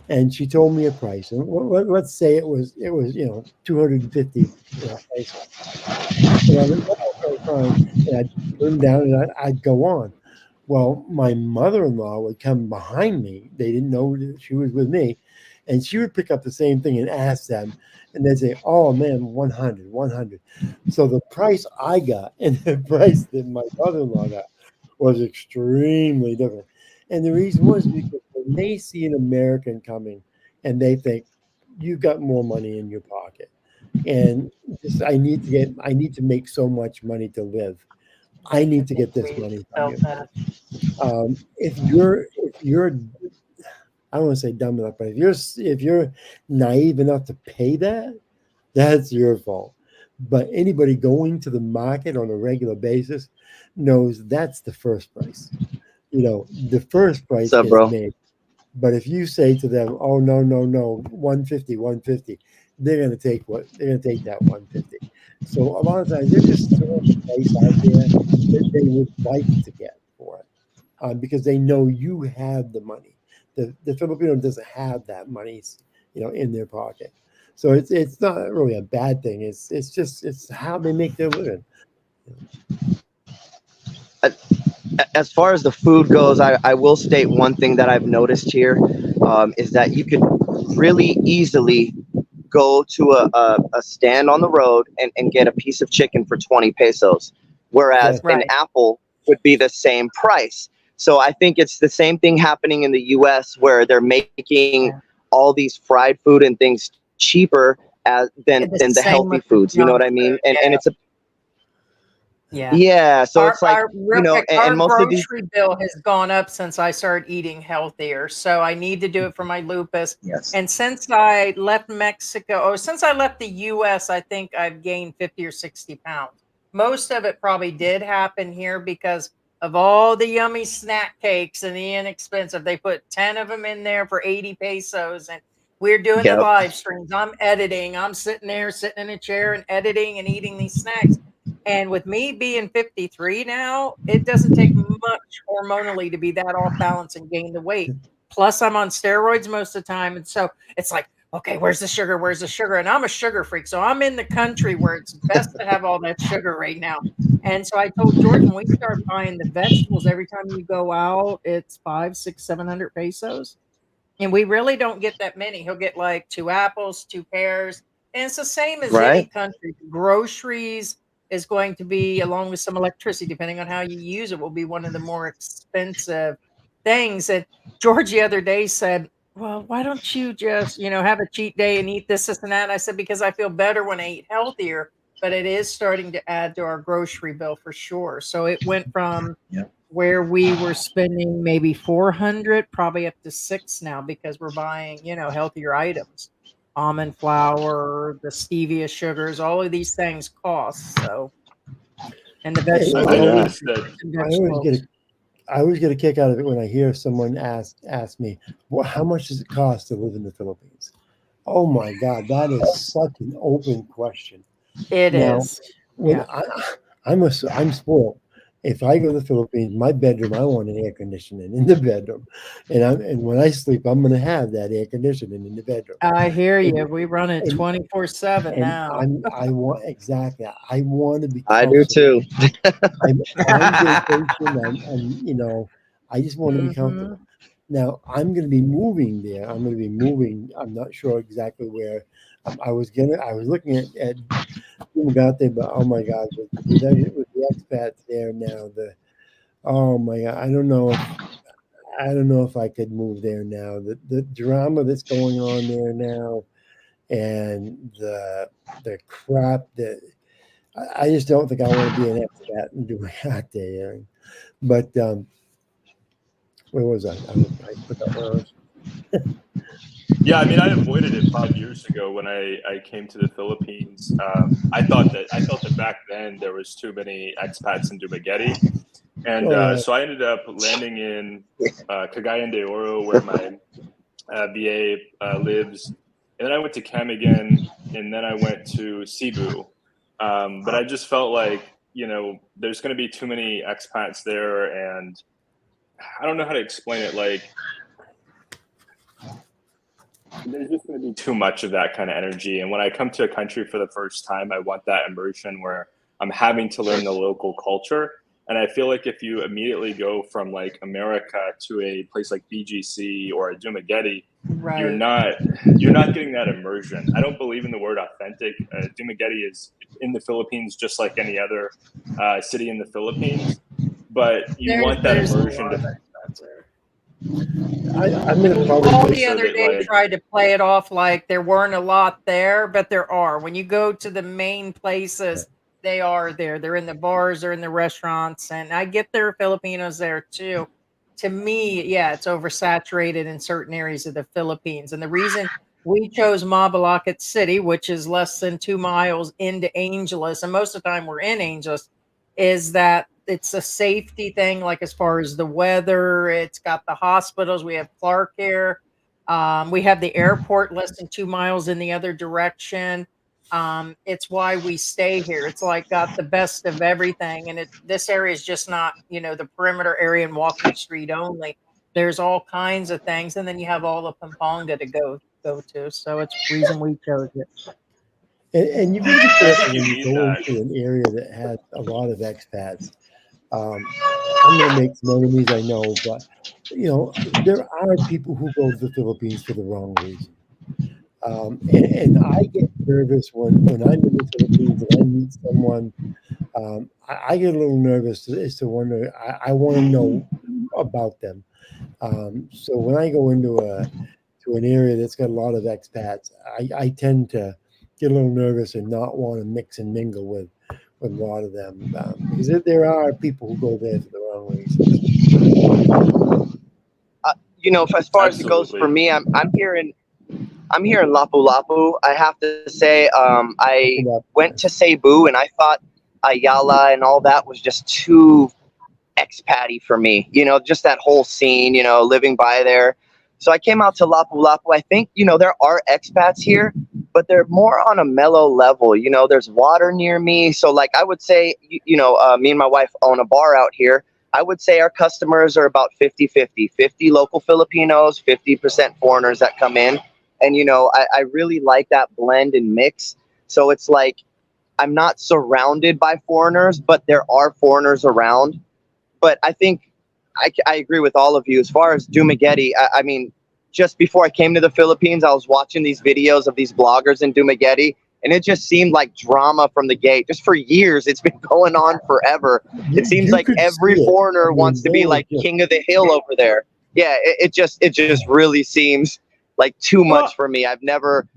and she told me a price. And let's say it was 250 pesos. And I went, okay, fine. And I'd put them down and I'd go on. Well, my mother-in-law would come behind me. They didn't know that she was with me. And she would pick up the same thing and ask them. And they'd say, oh, man, 100. So the price I got and the price that my mother-in-law got was extremely different. And the reason was because when they see an American coming and they think, you've got more money in your pocket, and I need to make so much money to live. I need to get this money from you. If you're I don't want to say dumb enough, but if you're naive enough to pay that, that's your fault. But anybody going to the market on a regular basis knows that's the first price. The first price What's up, is bro? made. But if you say to them, oh, no, 150, they're going to take that 150. So a lot of times they're just throwing a price out there that they would like to get for it, because they know you have the money. The Filipino doesn't have that money. in their pocket. So it's not really a bad thing. It's just it's how they make their living. As far as the food goes, I will state one thing that I've noticed here is that you could really easily go to a stand on the road and get a piece of chicken for 20 pesos, whereas Yeah. an Right. apple would be the same price. So I think it's the same thing happening in the US where they're making Yeah. all these fried food and things cheaper than The the same healthy with the foods. You know junk what I mean? food. And Yeah. it's a Yeah. yeah. So it's like, Real quick, and our most of these. grocery bill has gone up since I started eating healthier. So I need to do it for my lupus. Yes. And since I left Mexico, or since I left the US, I think I've gained 50 or 60 pounds. Most of it probably did happen here because of all the yummy snack cakes and the inexpensive. They put 10 of them in there for 80 pesos. And we're doing the Yep. live streams. I'm editing. I'm sitting there, sitting in a chair and editing and eating these snacks. And with me being 53 now, it doesn't take much hormonally to be that off balance and gain the weight. Plus, I'm on steroids most of the time. And so it's like, okay, where's the sugar? Where's the sugar? And I'm a sugar freak. So I'm in the country where it's best to have all that sugar right now. And so I told George, when we start buying the vegetables, every time you go out, it's 5, 6, 700 pesos. And we really don't get that many. He'll get like 2 apples, 2 pears. And it's the same as any Right. country. Groceries is going to be, along with some electricity, depending on how you use it, will be one of the more expensive things. And George the other day said, well, why don't you just, have a cheat day and eat this and that? And I said, because I feel better when I eat healthier, but it is starting to add to our grocery bill for sure. So it went from Yep. where we were spending maybe 400, probably up to 6 now because we're buying, healthier items. Almond flour, the stevia sugars, all of these things cost. So, and the Hey, vegetables, I I always noticed that. I always get vegetables. a kick out of it when I hear someone ask me, "Well, how much does it cost to live in the Philippines?" Oh my God, that is such an open question. It Now, is. when Yeah. I'm spoiled. If I go to the Philippines, my bedroom, I want an air conditioning in the bedroom, and when I sleep, I'm going to have that air conditioning in the bedroom. I hear And, you. We run it and 24/7 and now. I want exactly. I want to be I do comfortable. too. I'm on vacation. I just want to be comfortable. Mhm. Now I'm going to be moving there. I'm going to be moving. I'm not sure exactly where. I was looking at doing about there, but oh my God, with the expats there now, oh my God, I don't know if I could move there now. The drama that's going on there now, and the crap that I just don't think I want to be an expat and do that there. But where was I? I forgot where I was. Yeah, I mean, I avoided it 5 years ago when I came to the Philippines. I felt that back then there was too many expats in Dumaguete, and Oh yeah, so I ended up landing in Cagayan de Oro, where my VA lives, and then I went to Camiguin, and then I went to Cebu. But I just felt like there's going to be too many expats there, and I don't know how to explain it. Like, there's just going to be too much of that kind of energy. And when I come to a country for the first time, I want that immersion where I'm having to learn the local culture. And I feel like if you immediately go from like America to a place like BGC or a Dumaguete, you're Right. not getting that immersion. I don't believe in the word authentic. Dumaguete is in the Philippines just like any other city in the Philippines, but you want that There's a immersion lot of to expats there. I'm going to Paul probably. the so other that day like tried to play it off like there weren't a lot there, but there are. When you go to the main places, they are there. They're in the bars, they're in the restaurants, and I get there are Filipinos there too. To me, yeah, it's oversaturated in certain areas of the Philippines. And the reason we chose Mabalacat City, which is less than 2 miles into Angeles, and most of the time we're in Angeles, is that it's a safety thing, like as far as the weather. It's got the hospitals. We have Clark here. We have the airport less than 2 miles in the other direction. It's why we stay here. It's like got the best of everything. And this area is just not, the perimeter area and walking street only. There's all kinds of things. And then you have all of Pampanga to go go to. So it's the reason we chose it. And you got to be I think careful you when you need go that. into an area that has a lot of expats. I'm going to make some enemies, I know, but there are people who go to the Philippines for the wrong reason. And I get nervous when I'm in the Philippines and I meet someone. I get a little nervous as to wonder. I want to know about them. So when I go into an area that's got a lot of expats, I tend to get a little nervous and not want to mix and mingle with a lot of them because there are people who go there for the wrong reasons. As far as it goes for me, I'm here in Lapu-Lapu. I have to say, I went to Cebu and I thought Ayala and all that was just too expatty for me. Just that whole scene. Living by there. So I came out to Lapu-Lapu. I think there are expats here, but they're more on a mellow level. There's water near me, so like I would say, me and my wife own a bar out here. I would say our customers are about 50-50, 50 local Filipinos, 50% foreigners that come in. And, I really like that blend and mix. So it's like I'm not surrounded by foreigners, but there are foreigners around. But I think I agree with all of you. As far as Dumaguete, I mean, just before I came to the Philippines, I was watching these videos of these bloggers in Dumaguete. And it just seemed like drama from the gate. Just for years, it's been going on forever. It seems like every foreigner wants to be like king of the hill over there. Yeah, it just really seems like too much for me. I've never.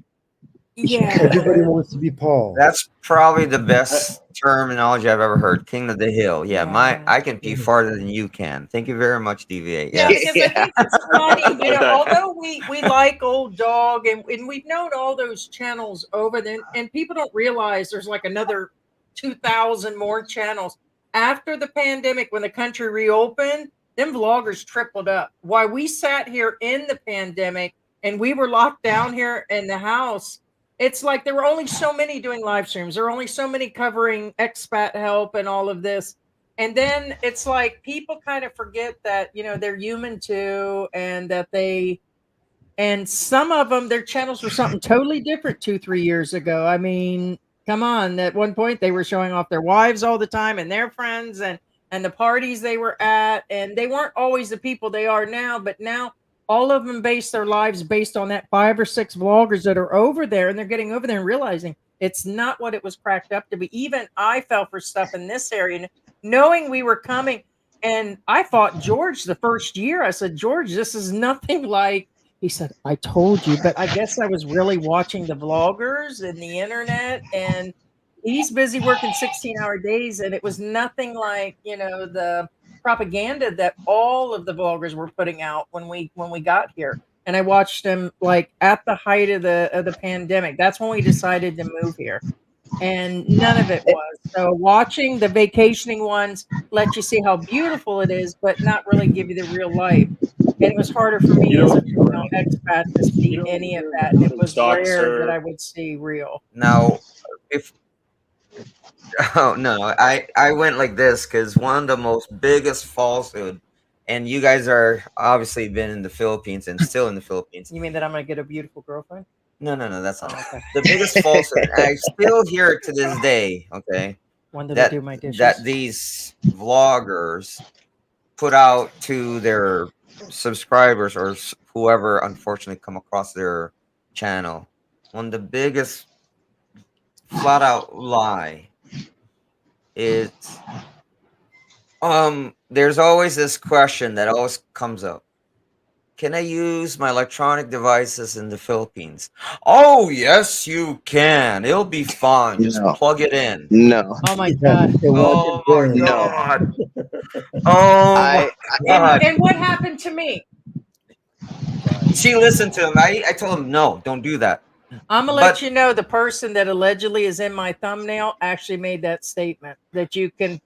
Yeah. Everybody wants to be Paul. That's probably the best terminology I've ever heard. King of the hill. Yeah, I can pee farther than you can. Thank you very much, DVA. Yeah, Yes. because I think it's funny, although we like Old Dog and we've known all those channels over then, and people don't realize there's like another 2,000 more channels. After the pandemic, when the country reopened, them vloggers tripled up. While we sat here in the pandemic and we were locked down here in the house, it's like there were only so many doing live streams. There were only so many covering expat help and all of this. And then it's like people kind of forget that, they're human too, and that and some of them, their channels were something totally different 2-3 years ago. I mean, come on. At one point, they were showing off their wives all the time and their friends and the parties they were at. And they weren't always the people they are now, but now all of them base their lives based on that 5 or 6 vloggers that are over there. And they're getting over there and realizing it's not what it was cracked up to be. Even I fell for stuff in this area, knowing we were coming. And I fought George the first year. I said, George, this is nothing like. He said, I told you, but I guess I was really watching the vloggers and the internet, and he's busy working 16-hour days, and it was nothing like, the propaganda that all of the vloggers were putting out when we got here. And I watched them like at the height of the pandemic. That's when we decided to move here. And none of it was. So watching the vacationing ones let you see how beautiful it is, but not really give you the real life. And it was harder for me as a female expat to see any of that. And it was rare that I would see real. Now, I went like this because one of the most biggest falsehood, and you guys are obviously been in the Philippines and still in the Philippines. You mean that I'm gonna get a beautiful girlfriend? No, that's not the biggest falsehood. I still hear it to this day. Okay, when did I do my dishes? That these vloggers put out to their subscribers or whoever unfortunately come across their channel. One of the biggest flat out lie is there's always this question that always comes up. Can I use my electronic devices in the Philippines? Oh, yes, you can. It'll be fun. Just plug it in. No. Oh, my God. Oh, my God. Oh, my God. And what happened to me? She listened to him. I told him, no, don't do that. I'm gonna let you know the person that allegedly is in my thumbnail actually made that statement that you can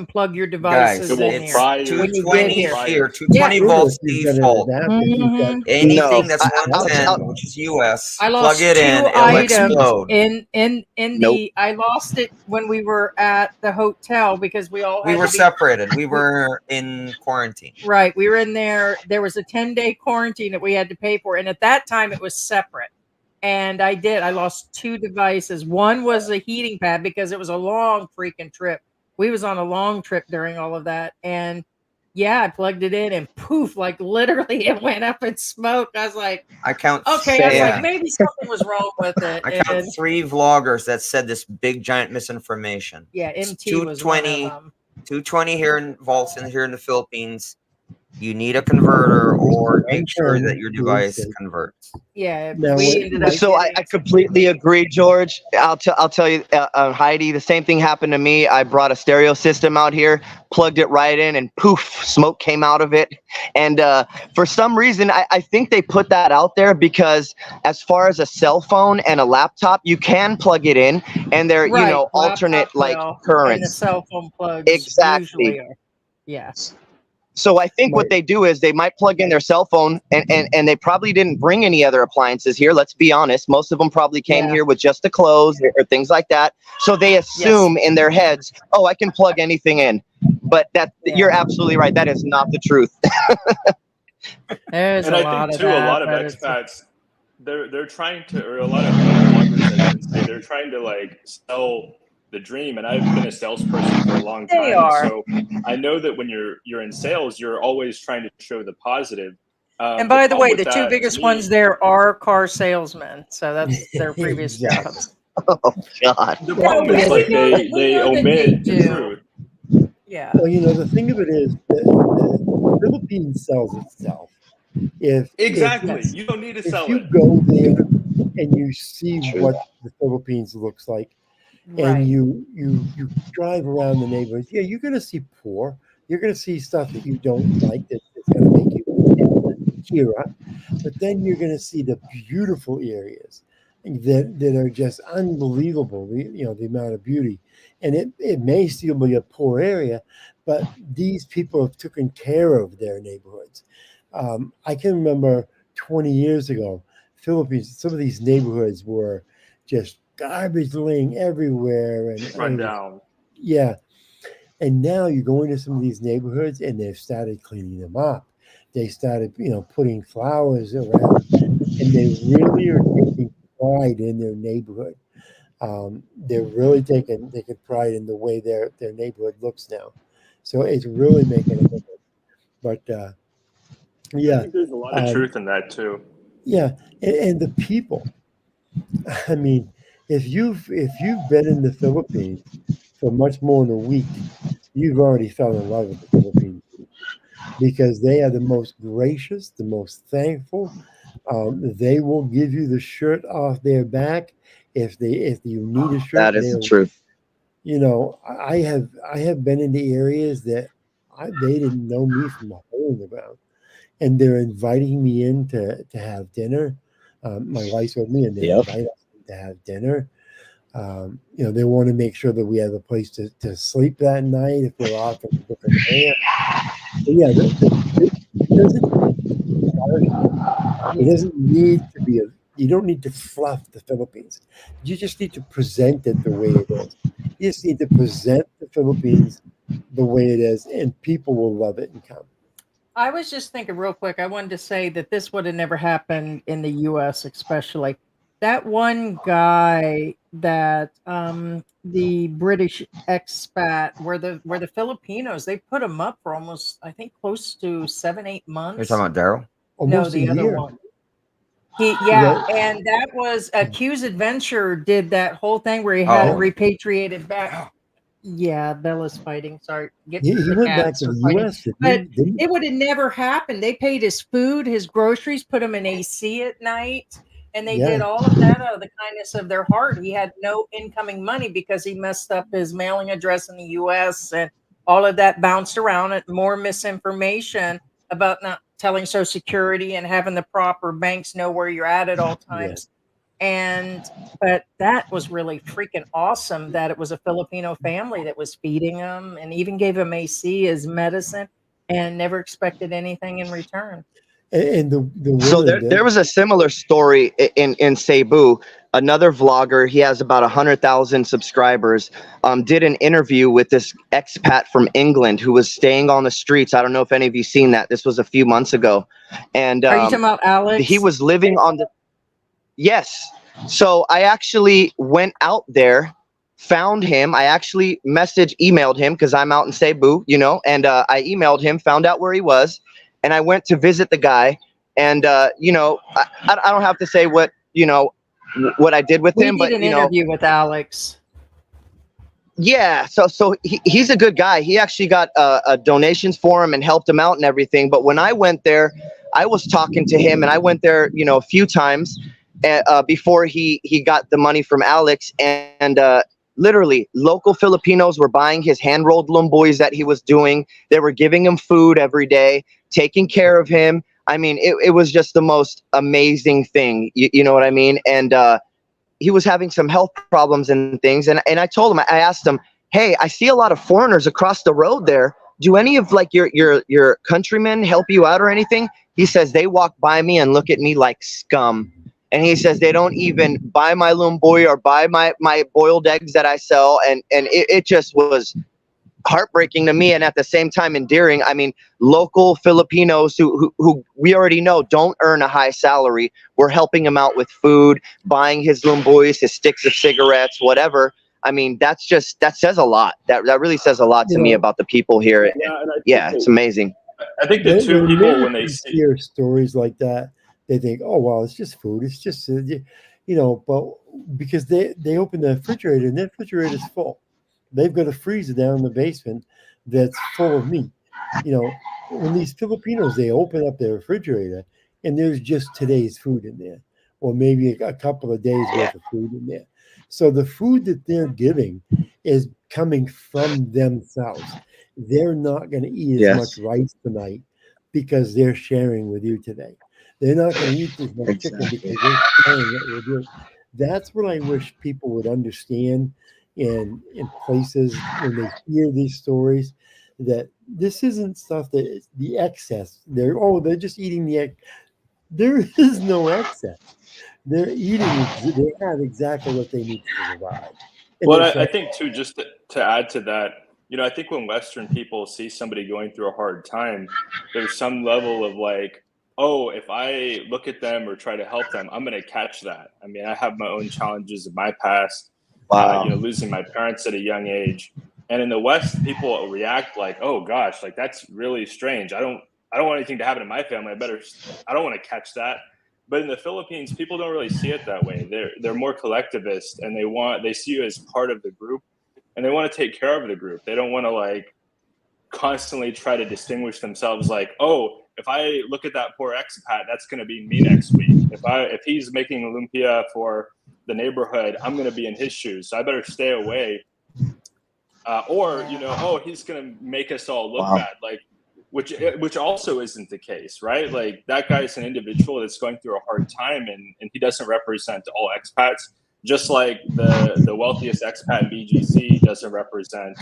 plug your devices in here. 220 here, 220 volts default. Anything that's 110, which is US, plug it in, it'll explode. I lost it when we were at the hotel because we were separated. We were in quarantine. Right, we were in there. There was a 10-day quarantine that we had to pay for, and at that time it was separate. And I did. I lost 2 devices. One was a heating pad because it was a long freaking trip. We was on a long trip during all of that. And yeah, I plugged it in and poof, like literally it went up in smoke. I was like, I count. okay, I was like, Yeah. maybe something was wrong with it. I count And 3 vloggers that said this big giant misinformation. yeah, MT was one of 220, them. 220 here in vaults here in the Philippines. You need a converter or make sure that your device converts. Yeah, Now, we what- ended up So I completely agree, George. I'll tell you, Heidi, the same thing happened to me. I brought a stereo system out here, plugged it right in, and poof, smoke came out of it. And for some reason, I think they put that out there because as far as a cell phone and a laptop, you can plug it in, and they're right, you know alternate laptop like will, and the currents. cell phone plugs Exactly. usually are. Yeah. So I think what they do is they might plug in their cell phone and they probably didn't bring any other appliances here. Let's be honest. Most of them probably came Yeah. here with just the clothes or things like that. So they assume in their heads, oh, I can plug anything in. But you're absolutely right. That is not the truth. There's And a I lot think of too, that, a lot of but it's- expats, they're trying to, or a lot of bloggers, I should say, they're trying to like sell the dream. And I've been a salesperson for a long They time, are. so I know that when you're in sales, you're always trying to show the positive. And by the way, problem the with 2 that, to biggest me- ones there are car salesmen. So that's their previous Exactly. jobs. Oh God. The No, problem is because like we know that- we they know that omit they the do. truth. Yeah. Well, you know, the thing of it is that the Philippines sells itself. Exactly. Yes. You don't need to If sell you it. go there and you see True. what the Philippines looks like, and Right. you drive around the neighborhoods, yeah, you're gonna see poor. You're gonna see stuff that you don't like that's gonna make you tear up. But then you're gonna see the beautiful areas that are just unbelievable. The amount of beauty, and it may still be a poor area, but these people have taken care of their neighborhoods. I can remember 20 years ago, Philippines. Some of these neighborhoods were just garbage laying everywhere, and Run down. yeah. And now you go into some of these neighborhoods, and they've started cleaning them up. They started, putting flowers around, and they really are taking pride in their neighborhood. They're really taking pride in the way their neighborhood looks now. So it's really making a difference. But I yeah, think there's a lot of truth in that too. yeah, and the people. I mean, if you've been in the Philippines for much more than a week, you've already fell in love with the Philippines because they are the most gracious, the most thankful. They will give you the shirt off their back if you need a shirt. That is the truth. I have been in the areas that they didn't know me from a hole in the ground, and they're inviting me in to have dinner. My wife's with me, and they invite us to have dinner. They want to make sure that we have a place to sleep that night if we're off in a different area. So yeah, it doesn't need to be you don't need to fluff the Philippines. You just need to present it the way it is. You just need to present the Philippines the way it is, and people will love it and come. I was just thinking real quick. I wanted to say that this would have never happened in the U.S., especially that one guy that the British expat, where the Filipinos, they put him up for almost, I think, close to 7-8 months. You're talking about Daryl? Almost the a other year. one. And that was Q's Adventure did that whole thing where he had repatriated back. Yeah, Bella's fighting. Sorry, He went back to the U.S. But it would have never happened. They paid his food, his groceries, put him in AC at night, and they did all of that out of the kindness of their heart. He had no incoming money because he messed up his mailing address in the U.S. and all of that bounced around. And more misinformation about not telling Social Security and having the proper banks know where you're at all times. But that was really freaking awesome that it was a Filipino family that was feeding him and even gave him AC as medicine and never expected anything in return. And the So there was a similar story in Cebu. Another vlogger, he has about 100,000 subscribers, did an interview with this expat from England who was staying on the streets. I don't know if any of you seen that. This was a few months ago. And are you talking about Alex? he was living on the Yes. So I actually went out there, found him. I actually emailed him because I'm out in Cebu, you know, and I emailed him, found out where he was, and I went to visit the guy. And, you know, I don't have to say what, you know, what I did with We him, did but, an you know, interview with Alex. yeah, so he's a good guy. He actually got donations for him and helped him out and everything. But when I went there, I was talking to him, and I went there, you know, a few times before he got the money from Alex. And literally, local Filipinos were buying his hand rolled lumboys that he was doing. They were giving him food every day, taking care of him. I mean, it was just the most amazing thing. You know what I mean? And he was having some health problems and things. And I told him, I asked him, hey, I see a lot of foreigners across the road there. Do any of like your countrymen help you out or anything? He says they walk by me and look at me like scum. And he says they don't even buy my lumboy or buy my boiled eggs that I sell. And it just was heartbreaking to me, and at the same time endearing. I mean, local Filipinos who we already know don't earn a high salary. We're helping him out with food, buying his lumboys, his sticks of cigarettes, whatever. I mean, that says a lot. That really says a lot to me about the people here. Yeah, and It's amazing. I think the two people, when they see hear stories like that, they think, oh, well, it's just food. It's just, you know, but because they open the refrigerator and that refrigerator is full. They've got a freezer down in the basement that's full of meat. You know, when these Filipinos, they open up their refrigerator and there's just today's food in there, or maybe a couple of days worth of food in there. So the food that they're giving is coming from themselves. They're not going to eat as much rice tonight because they're sharing with you today. They're not going to eat as much chicken because they're sharing it with you. That's what I wish people would understand in places when they hear these stories, that this isn't stuff that is the excess. They're just eating the egg. There is no excess. They're eating. They have exactly what they need to survive. And well, I think too, just to add to that, you know, I think when Western people see somebody going through a hard time, there's some level of like, oh, if I look at them or try to help them, I'm going to catch that. I mean, I have my own challenges in my past. Wow. You know, losing my parents at a young age. And in the West, people react like, oh gosh, like that's really strange. I don't want anything to happen to my family. I don't want to catch that. But in the Philippines, people don't really see it that way. They're more collectivist, and they see you as part of the group, and they want to take care of the group. They don't want to like constantly try to distinguish themselves like, oh, if I look at that poor expat, that's going to be me next week. If he's making lumpia for the neighborhood, I'm going to be in his shoes, so I better stay away. Or, you know, oh, he's going to make us all look bad, like, which also isn't the case, right? Like, that guy's an individual that's going through a hard time, and he doesn't represent all expats, just like the wealthiest expat in BGC doesn't represent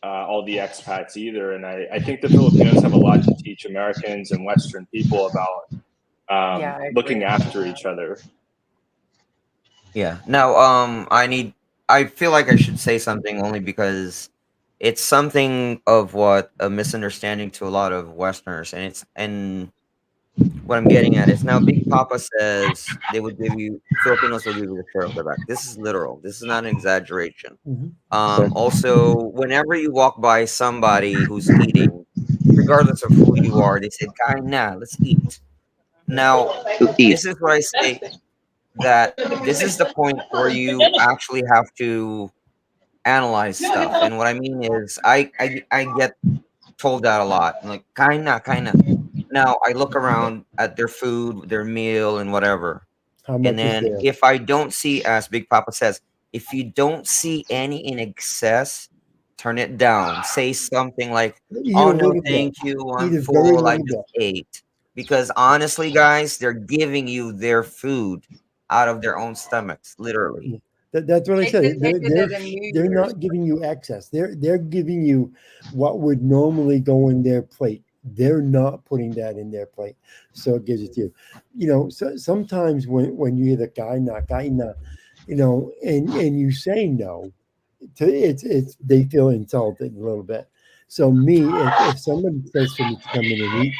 all the expats either. And I think the Filipinos have a lot to teach Americans and Western people about looking after each other. Yeah. Now, I feel like I should say something only because it's something of what a misunderstanding to a lot of Westerners, and what I'm getting at is now Big Papa says Filipinos will give you the shirt off their back. This is literal. This is not an exaggeration. Also, whenever you walk by somebody who's eating, regardless of who you are, they said, "Kain let's eat." Now, this is what I say, that this is the point where you actually have to analyze stuff. And what I mean is I get told that a lot. I'm like, kinda. Now I look around at their food, their meal, and whatever. And then if I don't see, as Big Papa says, if you don't see any in excess, turn it down. Say something like, "Oh no, thank you. I'm full. I just ate." Because honestly, guys, they're giving you their food out of their own stomachs, literally. That's what I said. They're not giving you excess. They're giving you what would normally go in their plate. They're not putting that in their plate, so it gives it to you. You know, so sometimes when you hear the kaina, you know, and you say no, it's they feel insulted a little bit. So me, if somebody says for me to come in and eat,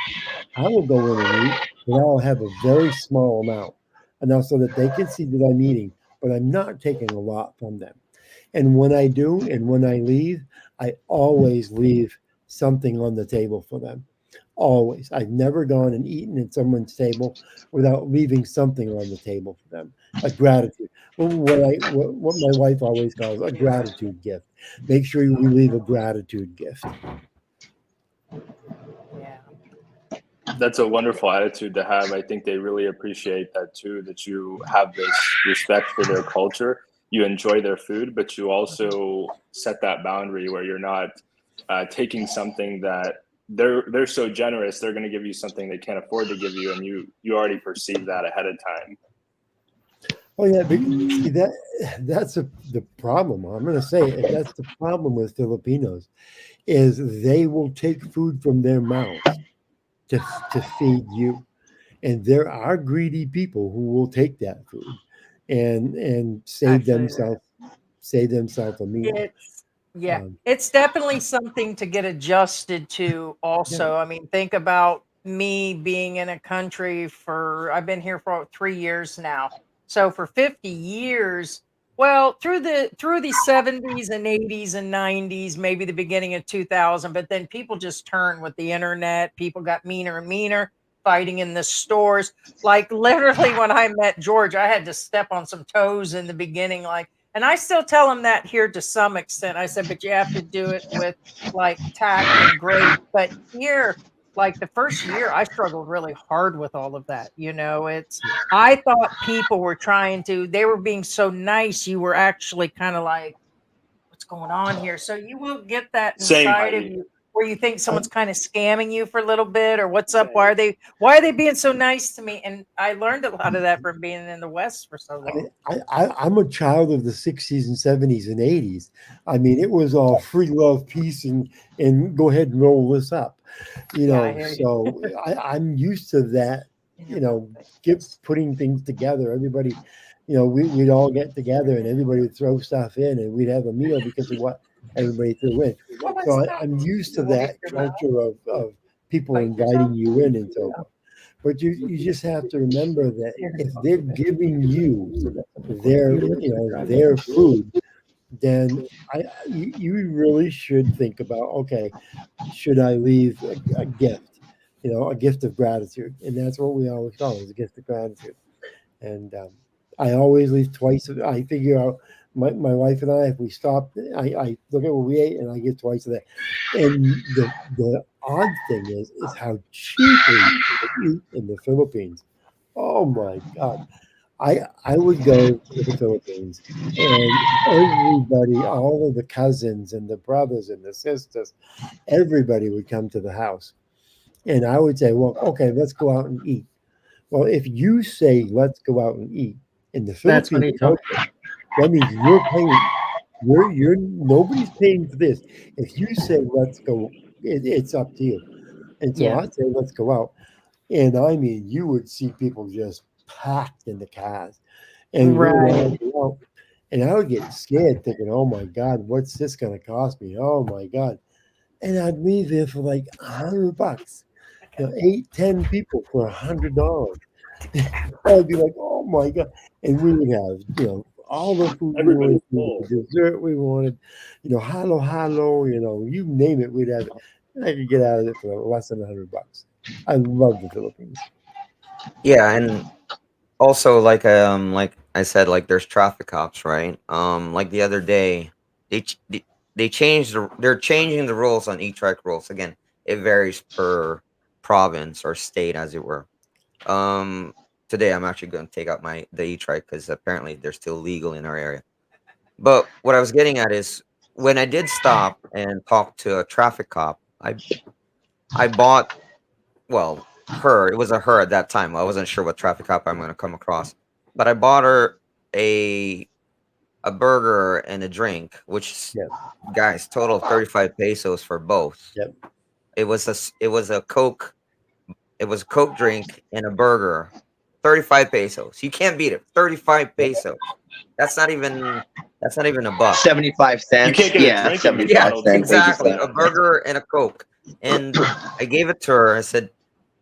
I will go in and eat, but I'll have a very small amount. enough so that they can see that I'm eating, but I'm not taking a lot from them. And when I do, and when I leave, I always leave something on the table for them. Always. I've never gone and eaten at someone's table without leaving something on the table for them. A gratitude. Well, what my wife always calls a gratitude gift. Make sure we leave a gratitude gift. Yeah. That's a wonderful attitude to have. I think they really appreciate that too, that you have this respect for their culture. You enjoy their food, but you also set that boundary where you're not taking something that they're so generous, they're going to give you something they can't afford to give you, and you already perceive that ahead of time. Oh yeah, but see that's the problem. I'm going to say it. That's the problem with Filipinos, is they will take food from their mouths to feed you, and there are greedy people who will take that food and save themselves a meal. It's yeah, Um, it's definitely something to get adjusted to also. I mean, think about me being in a country for I've been here for 3 years now. So for 50 years, well, through the 70s and 80s and 90s, maybe the beginning of 2000, but then people just turned with the internet. People got meaner and meaner, fighting in the stores. Like literally when I met George, I had to step on some toes in the beginning like and I still tell them that here to some extent. I said, but you have to do it with like tact and grace. But here, like the first year, I struggled really hard with all of that. You know, I thought people were they were being so nice. You were actually kind of like, what's going on here? So you will get that Same, inside of Heidi. you where you think someone's kind of scamming you for a little bit or what's up? Why are they being so nice to me? And I learned a lot of that from being in the West for so I long. mean, I'm a child of the 60s and 70s and 80s. I mean, it was all free love, peace, and go ahead and roll this up, Yeah, I hear you. So I'm used to that, putting things together. Everybody, we'd all get together and everybody would throw stuff in and we'd have a meal because of what everybody threw in. So I'm used to that culture of people inviting you in and so forth. But you just have to remember that if they're giving you their food, then you really should think about, okay, should I leave a gift, a gift of gratitude, and that's what we always call it, is a gift of gratitude. And I always leave twice. I figure out my wife and I, if we stop, I look at what we ate and I give twice of that. And the odd thing is how cheaply people eat in the Philippines. Oh my God. I would go to the Philippines and everybody, all of the cousins and the brothers and the sisters, everybody would come to the house. And I would say, well, okay, let's go out and eat. Well, if you say let's go out and eat in the That's what Philippines, he told me. that means you're paying. You're nobody's paying for this. If you say let's go, it's up to you. And so Yeah. I'd say let's go out. And I mean, you would see people just packed in the cars, and we would all Right. go out. And I would get scared, thinking, "Oh my God, what's this going to cost me? Oh my God!" And I'd leave there for like $100. 8, 10 people for $100. I'd be like, oh my God. And we would have, all the food we Everybody's wanted, full. the dessert we wanted, halo halo, you name it, we'd have it. And I could get out of it for less than $100. I love the Philippines. Yeah, and also like I said, like there's traffic cops, right? Like the other day, they changed they're changing the rules on e-trike rules. Again, it varies per province or state, as it were. Um, Today I'm actually going to take out the e-trike because apparently they're still legal in our area. But what I was getting at is when I did stop and talk to a traffic cop, I bought, well, her. It was a her at that time. I wasn't sure what traffic cop I'm going to come across, but I bought her a a burger and a drink, which Yep. guys total 35 pesos for both. Yep. It was a Coke. It was a Coke drink and a burger. 35 pesos. You can't beat it. 35 pesos. That's not even a buck. 75 cents. You can't get a drink at 75 McDonald's. cents. Exactly. A burger and a Coke. And I gave it to her. I said,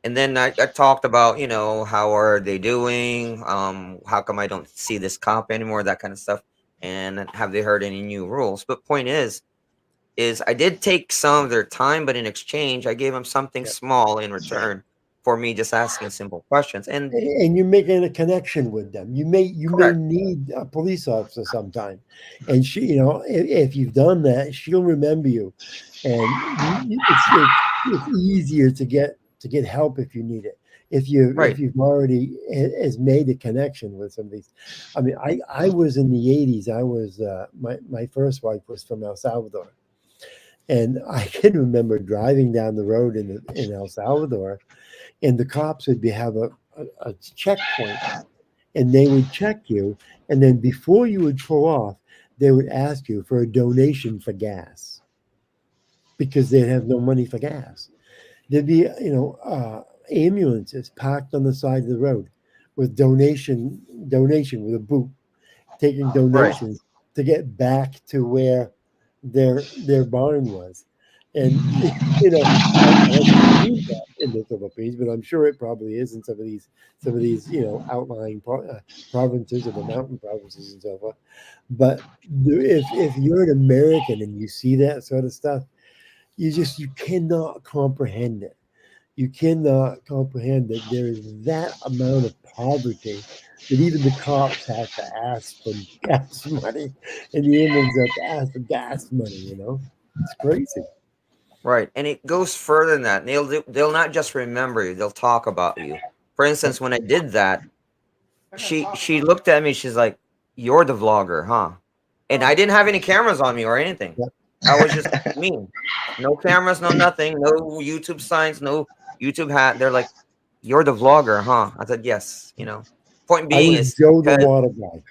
And then I talked about, you know, how are they doing? How come I don't see this cop anymore? That kind of stuff. And have they heard any new rules? But point is I did take some of their time, but in exchange, I gave them something small in return for me just asking simple questions. And And you're making a connection with them. You may correct. need a police officer sometime, and she, you know, if you've done that, she'll remember you, and it's easier to get help if you need it. If Right. you've already has made a connection with some of these. I mean, I was in the 80s. I was my first wife was from El Salvador, and I can remember driving down the road in El Salvador, and the cops would have a checkpoint, and they would check you, and then before you would pull off, they would ask you for a donation for gas because they'd have no money for gas. There'd be, you know, ambulances parked on the side of the road with donation with a boot, taking Right. donations to get back to where their barn was. And you know, I haven't seen that in the Philippines, but I'm sure it probably is in some of these you know outlying provinces or the mountain provinces and so forth. But if you're an American and you see that sort of stuff, you cannot comprehend it. You cannot comprehend that there is that amount of poverty that even the cops have to ask for gas money, and the Indians have to ask for gas money. You know, it's crazy. Right. And it goes further than that. They'll not just remember you, they'll talk about you. For instance, when I did that, she looked at me, she's like, "You're the vlogger, huh?" And I didn't have any cameras on me or anything. Yep. I was just me. No cameras, no nothing, no YouTube signs, no YouTube hat. They're like, "You're the vlogger, huh?" I said, "Yes." You know, point I being was is Joe the because water guy.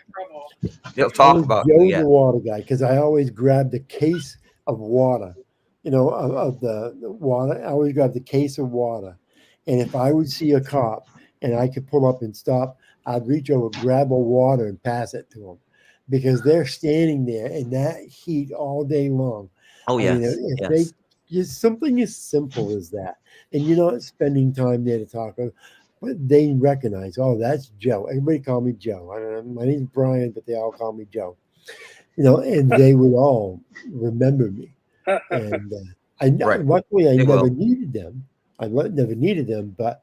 they'll I talk was about you. Joe Yeah. the water guy because I always grabbed a case of water, you know, of the water. I always grabbed the case of water, and if I would see a cop and I could pull up and stop, I'd reach over, grab a water, and pass it to them because they're standing there in that heat all day long. Oh I mean, yes. if they Yes. just something as simple as that, and you're not spending time there to talk, but they recognize, oh, that's Joe. Everybody call me Joe. I don't know, my name's Brian, but they all call me Joe. You know, and they would all remember me. And Right. luckily I They never will. needed them. Never needed them, but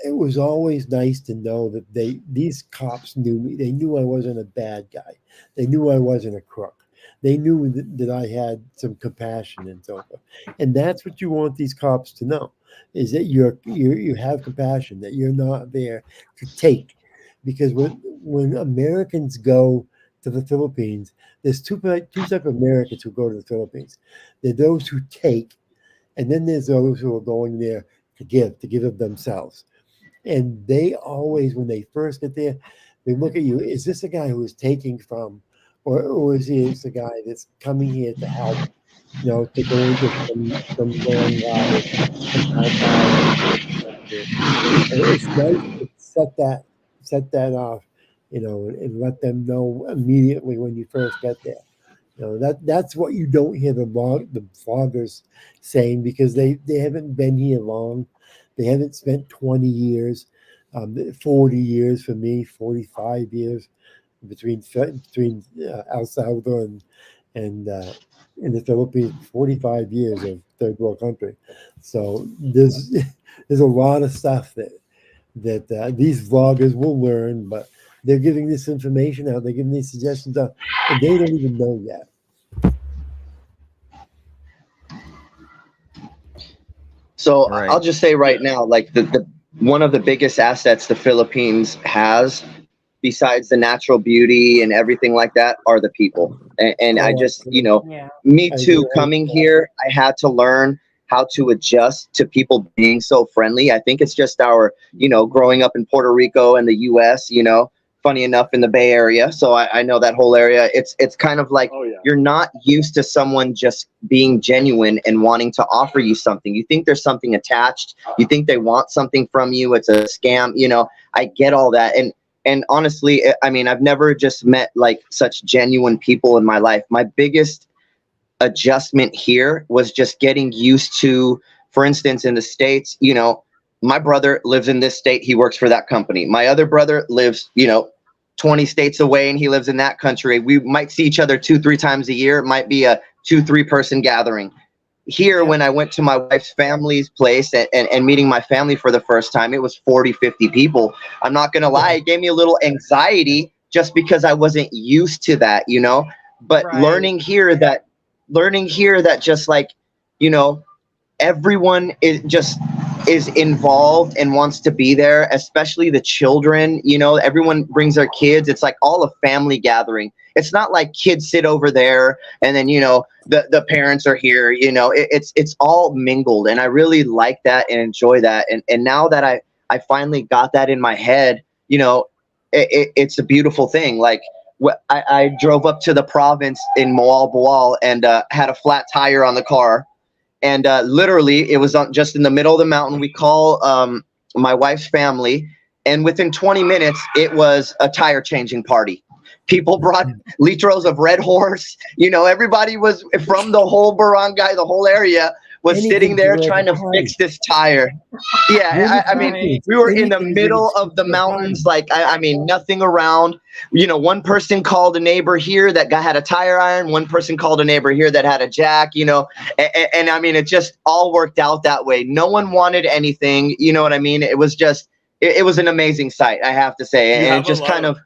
it was always nice to know that these cops knew me. They knew I wasn't a bad guy. They knew I wasn't a crook. They knew that I had some compassion and so forth. And that's what you want these cops to know, is that you have compassion, that you're not there to take. Because when Americans go to the Philippines, there's two types of Americans who go to the Philippines. There are those who take, and then there's those who are going there to give of themselves. And they always, when they first get there, they look at you. Is this a guy who is taking from, or is he a guy that's coming here to help? You know, to go into some long ride, some country. And it's nice to set that off, you know, and let them know immediately when you first get there. You know, that's what you don't hear the vloggers saying, because they haven't been here long. They haven't spent 20 years, 40 years for me, 45 years between El Salvador and in the Philippines, 45 years of third world country. So there's a lot of stuff that these vloggers will learn, but they're giving this information out. They're giving these suggestions out, and they don't even know yet. So Right. I'll just say right now, like the one of the biggest assets the Philippines has, besides the natural beauty and everything like that, are the people. And I Oh, just, you know, Yeah. me I too, agree. coming here, I had to learn how to adjust to people being so friendly. I think it's just our, you know, growing up in Puerto Rico and the US, you know, funny enough, in the Bay Area. So I know that whole area. It's kind of like, Oh, yeah. you're not used to someone just being genuine and wanting to offer you something. You think there's something attached. You think they want something from you. It's a scam. You know, I get all that. And honestly, I mean, I've never just met like such genuine people in my life. My biggest adjustment here was just getting used to, for instance, in the States, you know, my brother lives in this state. He works for that company. My other brother lives, 20 states away, and he lives in that country. We might see each other 2-3 times a year. It might be a 2-3 person gathering. Here, when I went to my wife's family's place and meeting my family for the first time, it was 40-50 people. I'm not going to lie. It gave me a little anxiety just because I wasn't used to that, but learning here that just like, everyone is involved and wants to be there, especially the children. Everyone brings their kids. It's like all a family gathering. It's not like kids sit over there and then the parents are here. It's all mingled, and I really like that and enjoy that. And now that I finally got that in my head, it's a beautiful thing. Like I drove up to the province in Moalboal and had a flat tire on the car. And literally, it was just in the middle of the mountain. We call my wife's family, and within 20 minutes, it was a tire changing party. People brought litros of Red Horse. Everybody was from the whole barangay, the whole area was sitting there trying to fix this tire. Yeah, I mean, we were in the middle of the mountains, like, I mean, nothing around. One person called a neighbor here that had a tire iron. One person called a neighbor here that had a jack, and I mean, it just all worked out that way. No one wanted anything, you know what I mean? It was just, it was an amazing sight, I have to say. And it just kind of,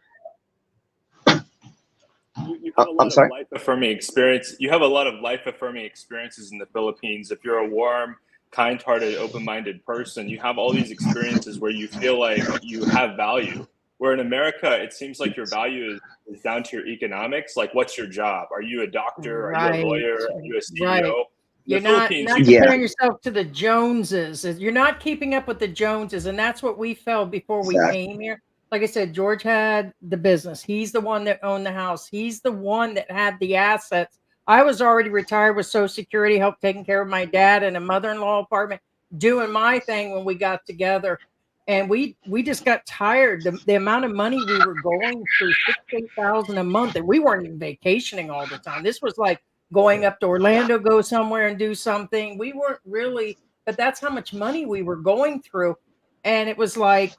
you have a lot of life-affirming experience. You have a lot of life-affirming experiences in the Philippines. If you're a warm, kind-hearted, open-minded person, you have all these experiences where you feel like you have value. Where in America, it seems like your value is down to your economics. Like, what's your job? Are you a doctor? Are you a lawyer? Are you a CEO? You're not comparing yourself to the Joneses. You're not keeping up with the Joneses, and that's what we felt before we came here. Like I said, George had the business. He's the one that owned the house. He's the one that had the assets. I was already retired with Social Security, helped taking care of my dad in a mother-in-law apartment, doing my thing when we got together. And we just got tired. The amount of money we were going through, $6,000-8,000 a month, and we weren't even vacationing all the time. This was like going up to Orlando, go somewhere and do something. We weren't really, but that's how much money we were going through. And it was like,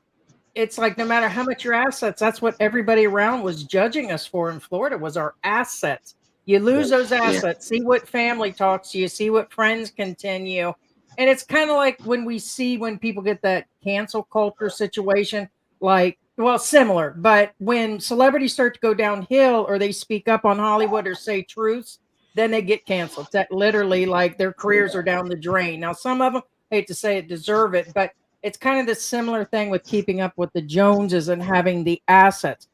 it's like no matter how much your assets, that's what everybody around was judging us for in Florida, was our assets. You lose those assets, see what family talks to you, see what friends continue. And it's kind of like when people get that cancel culture situation, like, well, similar, but when celebrities start to go downhill or they speak up on Hollywood or say truths, then they get canceled. That literally, like, their careers are down the drain. Now, some of them, hate to say it, deserve it, but it's kind of the similar thing with keeping up with the Joneses and having the assets.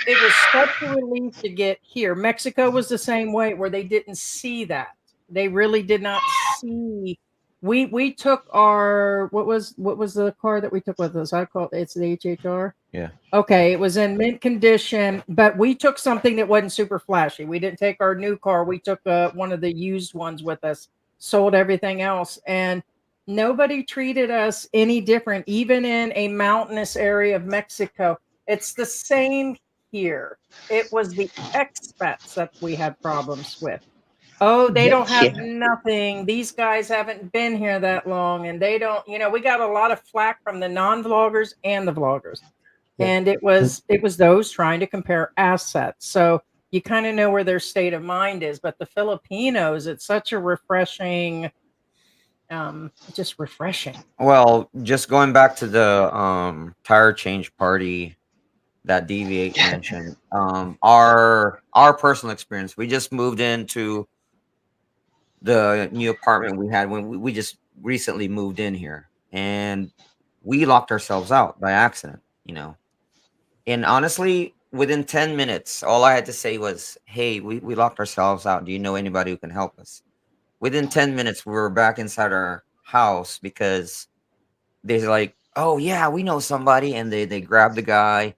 It was such a relief to get here. Mexico was the same way, where they didn't see that. They really did not see. We took our what was the car that we took with us? It's the HHR. Yeah. Okay, it was in mint condition, but we took something that wasn't super flashy. We didn't take our new car. We took one of the used ones with us. Sold everything else, and nobody treated us any different, even in a mountainous area of Mexico. It's the same here. It was the expats that we had problems with. Oh, they don't have nothing. These guys haven't been here that long, and they don't, we got a lot of flack from the non-vloggers and the vloggers. And it was those trying to compare assets. So you kind of know where their state of mind is. But the Filipinos, it's such a refreshing, just refreshing. Well, just going back to the tire change party that DV8 mentioned, our personal experience, we just moved into the new apartment we had when we just recently moved in here, and we locked ourselves out by accident, and honestly, within 10 minutes, all I had to say was, hey, we locked ourselves out. Do you know anybody who can help us? Within 10 minutes, we were back inside our house because they're like, oh yeah, we know somebody, and they grabbed the guy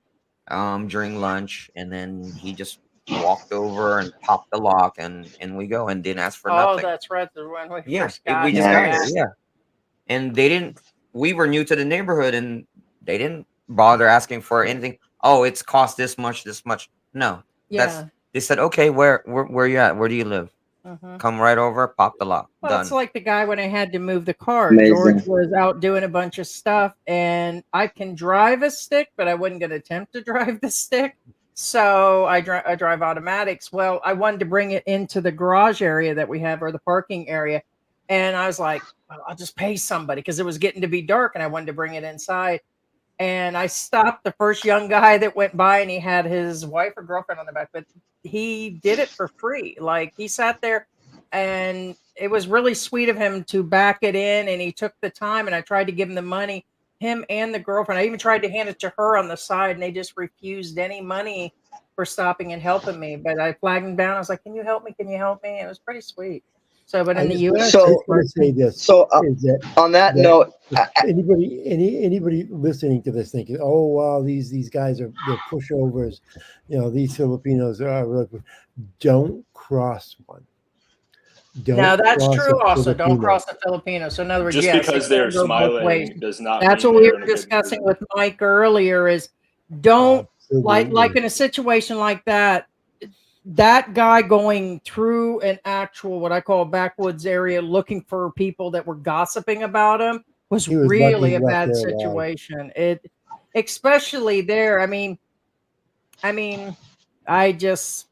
during lunch, and then he just walked over and popped the lock, and we go, and didn't ask for nothing. Oh, that's right. The one we first got. We just got here, yeah. And we were new to the neighborhood, and they didn't bother asking for anything. Oh, it's cost this much. No. Yeah. They said, okay, where you at? Where do you live? Mhm. Come right over, pop the lock. Well, Done. it's like the guy when I had to move the car. George Amazing. was out doing a bunch of stuff, and I can drive a stick, but I wasn't going to attempt to drive the stick. So I drive automatics. Well, I wanted to bring it into the garage area that we have, or the parking area, and I was like, well, I'll just pay somebody because it was getting to be dark, and I wanted to bring it inside. And I stopped the first young guy that went by, and he had his wife or girlfriend on the back, but he did it for free. Like, he sat there, and it was really sweet of him to back it in, and he took the time, and I tried to give him the money, him and the girlfriend. I even tried to hand it to her on the side, and they just refused any money for stopping and helping me. But I flagged him down. I was like, "Can you help me? Can you help me?" It was pretty sweet. So, but in the US, So- I it's just want to say this. So is that on that that- note, anybody listening to this thinking, oh wow, these guys are they're pushovers, these Filipinos are really don't cross one. Don't no, that's cross true. a Also, don't Filipino. cross the Filipino. So, in other words, Just yes, because it they're can go both ways. smiling does not That's mean what we they're were in a good discussing mood. with Mike earlier. Is don't like Absolutely. in a situation like that. That guy going through an actual what I call backwoods area looking for people that were gossiping about him was He was lucky really he a left bad there alive. situation. It, especially there. I mean, I just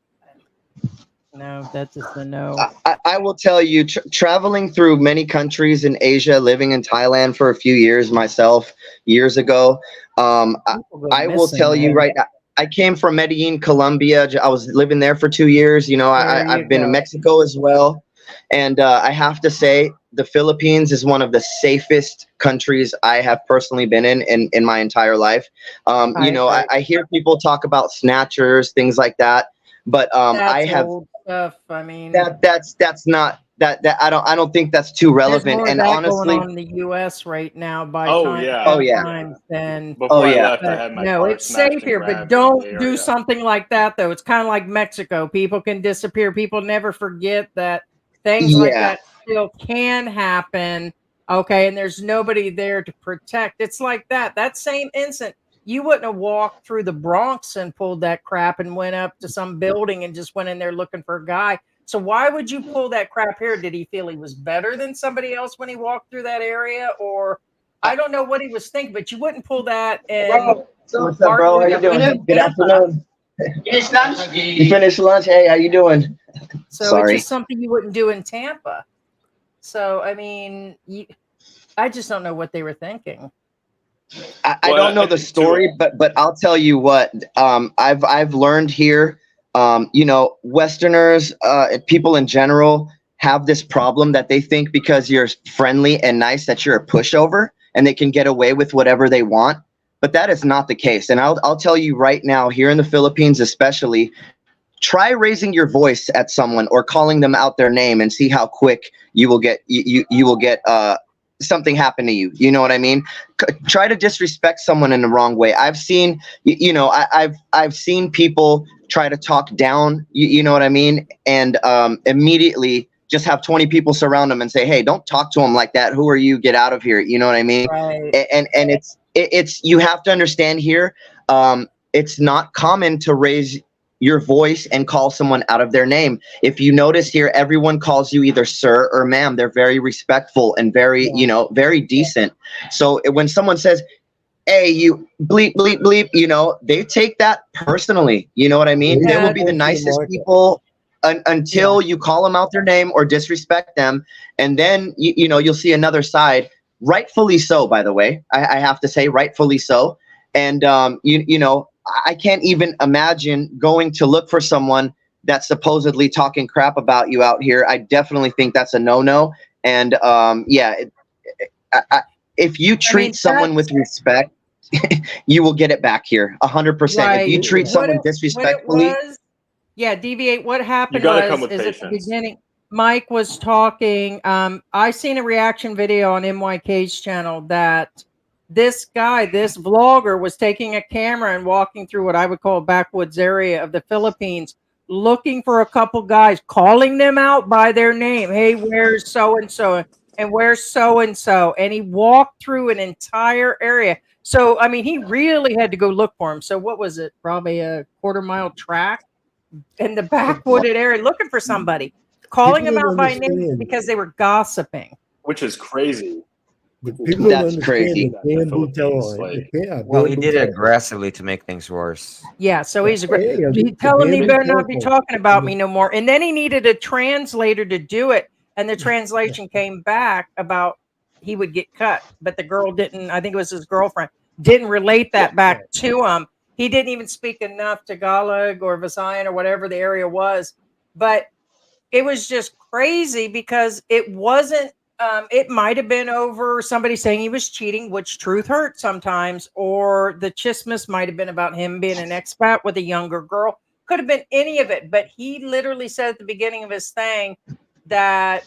no. That's just a no. I will tell you, traveling through many countries in Asia, living in Thailand for a few years myself, years ago, People go I will missing tell you there. right now. I came from Medellin, Colombia. I was living there for 2 years. There you I've been to go. Mexico as well. And I have to say, the Philippines is one of the safest countries I have personally been in my entire life. I agree. I hear people talk about snatchers, things like that. But That's I have old stuff. I mean, that's not that I don't think that's too there's relevant. more of And that honestly, going on in the U.S. right now by Oh yeah. yeah. times than. Before I yeah. left, I But had my no, car it's smashed safe and here. But grabbed in the don't Bay do Area. something like that, though. It's kind of like Mexico. People can disappear. People never forget that things like Yeah. that still can happen. Okay, and there's nobody there to protect. It's like that. That same instant, you wouldn't have walked through the Bronx and pulled that crap and went up to some building and just went in there looking for a guy. So why would you pull that crap here? Did he feel he was better than somebody else when he walked through that area, or I don't know what he was thinking, but you wouldn't pull that and What's up, bro? How you doing? Good afternoon. Finished lunch? You finished lunch? Hey, how you doing? So it's Sorry. just something you wouldn't do in Tampa. So I mean, I just don't know what they were thinking. I Well, don't know I the think, too, story, but I'll tell you what. I've learned here. Westerners, people in general, have this problem that they think because you're friendly and nice that you're a pushover and they can get away with whatever they want. But that is not the case. And I'll tell you right now, here in the Philippines especially, try raising your voice at someone or calling them out their name and see how quick you will get something happen to you. You know what I mean? Try to disrespect someone in the wrong way. I've seen I've seen people try to talk down, you know what I mean, and immediately just have 20 people surround them and say, hey, don't talk to them like that. Who are you? Get out of here. You know what I mean? Right. And it's you have to understand here, it's not common to raise your voice and call someone out of their name. If you notice here, everyone calls you either sir or ma'am. They're very respectful and very, very decent. So when someone says, hey, you bleep, bleep, bleep, they take that personally. You know what I mean? They will be the nicest people until you call them out their name or disrespect them. And then, you'll see another side, rightfully so, by the way. I have to say rightfully so. And, I can't even imagine going to look for someone that's supposedly talking crap about you out here. I definitely think that's a no-no. And if you treat someone with respect, you will get it back here 100%. Right. If you treat someone disrespectfully, deviate. What happened gotta come was with is at the patience. beginning, Mike was talking. I seen a reaction video on MYK's channel that this guy, this vlogger, was taking a camera and walking through what I would call a backwoods area of the Philippines, looking for a couple guys, calling them out by their name. Hey, where's so and so? And where's so and so? And he walked through an entire area. So I mean, he really had to go look for him. So what was it? Probably a quarter-mile track in the backwooded area looking for somebody. calling People them don't out by name understand. because they were gossiping. which is crazy. The people don't That's understand crazy. the bamboo Philippines, telephone. like- Well, he Bamboo did it telephone. aggressively to make things worse. Yeah, so he's a great. Yeah, You the tell him he bamboo better not be telephone. talking about me no more. And then he needed a translator to do it, and the translation came back about he would get cut, but the girl didn't. I think it was his girlfriend didn't relate that back to him. He didn't even speak enough Tagalog or Visayan or whatever the area was, but it was just crazy because it wasn't. It might have been over somebody saying he was cheating, which truth hurts sometimes, or the chismis might have been about him being an expat with a younger girl. Could have been any of it, but he literally said at the beginning of his thing that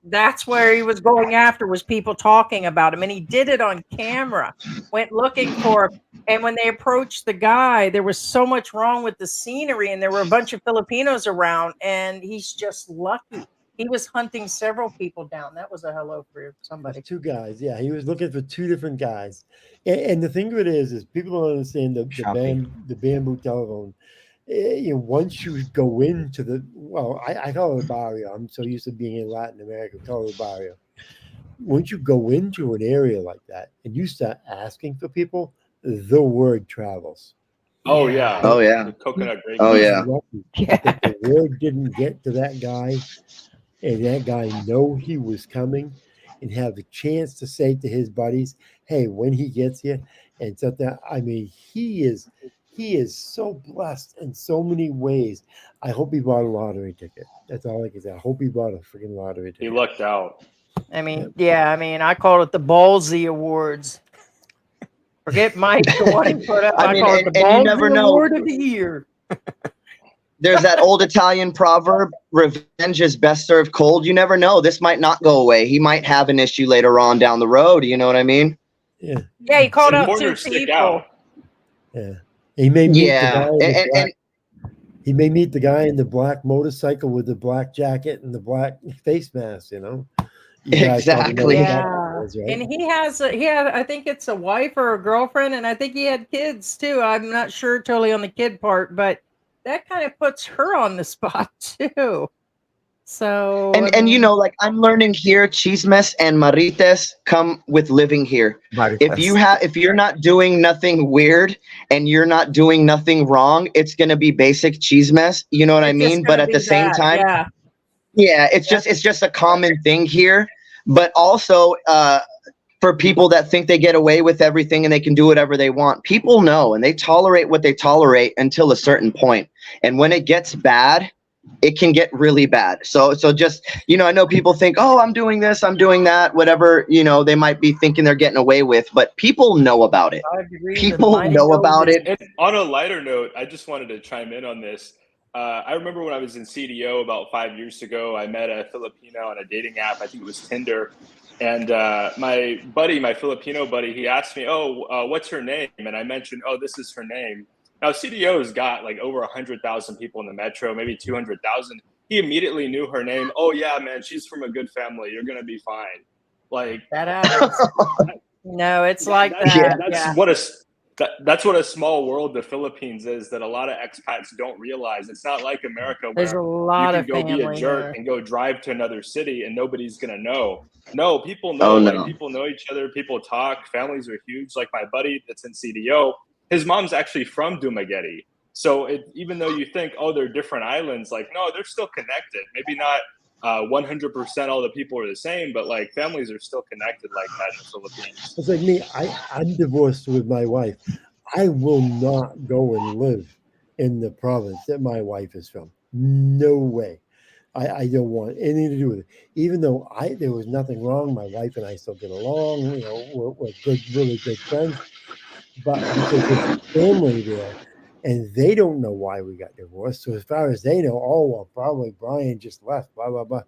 that's where he was going after was people talking about him, and he did it on camera. Went looking for him, and when they approached the guy, there was so much wrong with the scenery, and there were a bunch of Filipinos around, and he's just lucky. He was hunting several people down. That was a hello for somebody. Two guys. Yeah, he was looking for two different guys. And the thing of it is people don't understand the bamboo telephone. Once you go into I call it a barrio. I'm so used to being in Latin America, call it a barrio. Once you go into an area like that and you start asking for people, the word travels. Oh yeah. Oh yeah. The coconut grape. Oh yeah. That the word didn't get to that guy, and that guy know he was coming, and have the chance to say to his buddies, "Hey, when he gets here," and so that I mean, he is so blessed in so many ways. I hope he bought a lottery ticket. That's all I can say. I hope he bought a freaking lottery ticket. He lucked out. I mean, I call it the Ballsy Awards. Forget Mike, the one he put up. I call it the Ballsy Award of the Year. There's that old Italian proverb, revenge is best served cold. You never know. This might not go away. He might have an issue later on down the road. You know what I mean? Yeah. Yeah, he called out two Corners stick people. out. Yeah. He may meet Yeah. the guy he may meet the guy in the black motorcycle with the black jacket and the black face mask, You guys probably know Exactly. who that guy is, right? And he had, I think it's a wife or a girlfriend, and I think he had kids too. I'm not sure totally on the kid part, but that kind of puts her on the spot too. So and like I'm learning here, chismes and marites come with living here. If you're not doing nothing weird and you're not doing nothing wrong, it's gonna be basic chismes. You know what I mean? But at the same time, it's just a common thing here. But also for people that think they get away with everything and they can do whatever they want, people know and they tolerate what they tolerate until a certain point. And when it gets bad, it can get really bad. So just, I know people think, oh, I'm doing this, I'm doing that, whatever, they might be thinking they're getting away with, but people know about it. People know about it. And on a lighter note, I just wanted to chime in on this. I remember when I was in CDO about 5 years ago, I met a Filipino on a dating app. I think it was Tinder. And my Filipino buddy, he asked me, what's her name? And I mentioned, this is her name. Now, CDO's got like over 100,000 people in the metro, maybe 200,000. He immediately knew her name. Oh, yeah, man, she's from a good family. You're going to be fine. Like that happens. No, it's like that. That's what a small world the Philippines is that a lot of expats don't realize. It's not like America where there's a lot you of can go be a jerk there. and go drive to another city and nobody's going to know. No, people know. Like, people know each other. People talk. Families are huge. Like my buddy that's in CDO, his mom's actually from Dumaguete. So even though you think, they're different islands, like, no, they're still connected. Maybe not 100% all the people are the same, but like families are still connected like that in the Philippines. It's like me. I'm divorced with my wife. I will not go and live in the province that my wife is from. No way. I don't want anything to do with it. Even though there was nothing wrong, my wife and I still get along. We're good, really good friends. But because there's family there, and they don't know why we got divorced. So as far as they know, probably Brian just left, blah, blah, blah.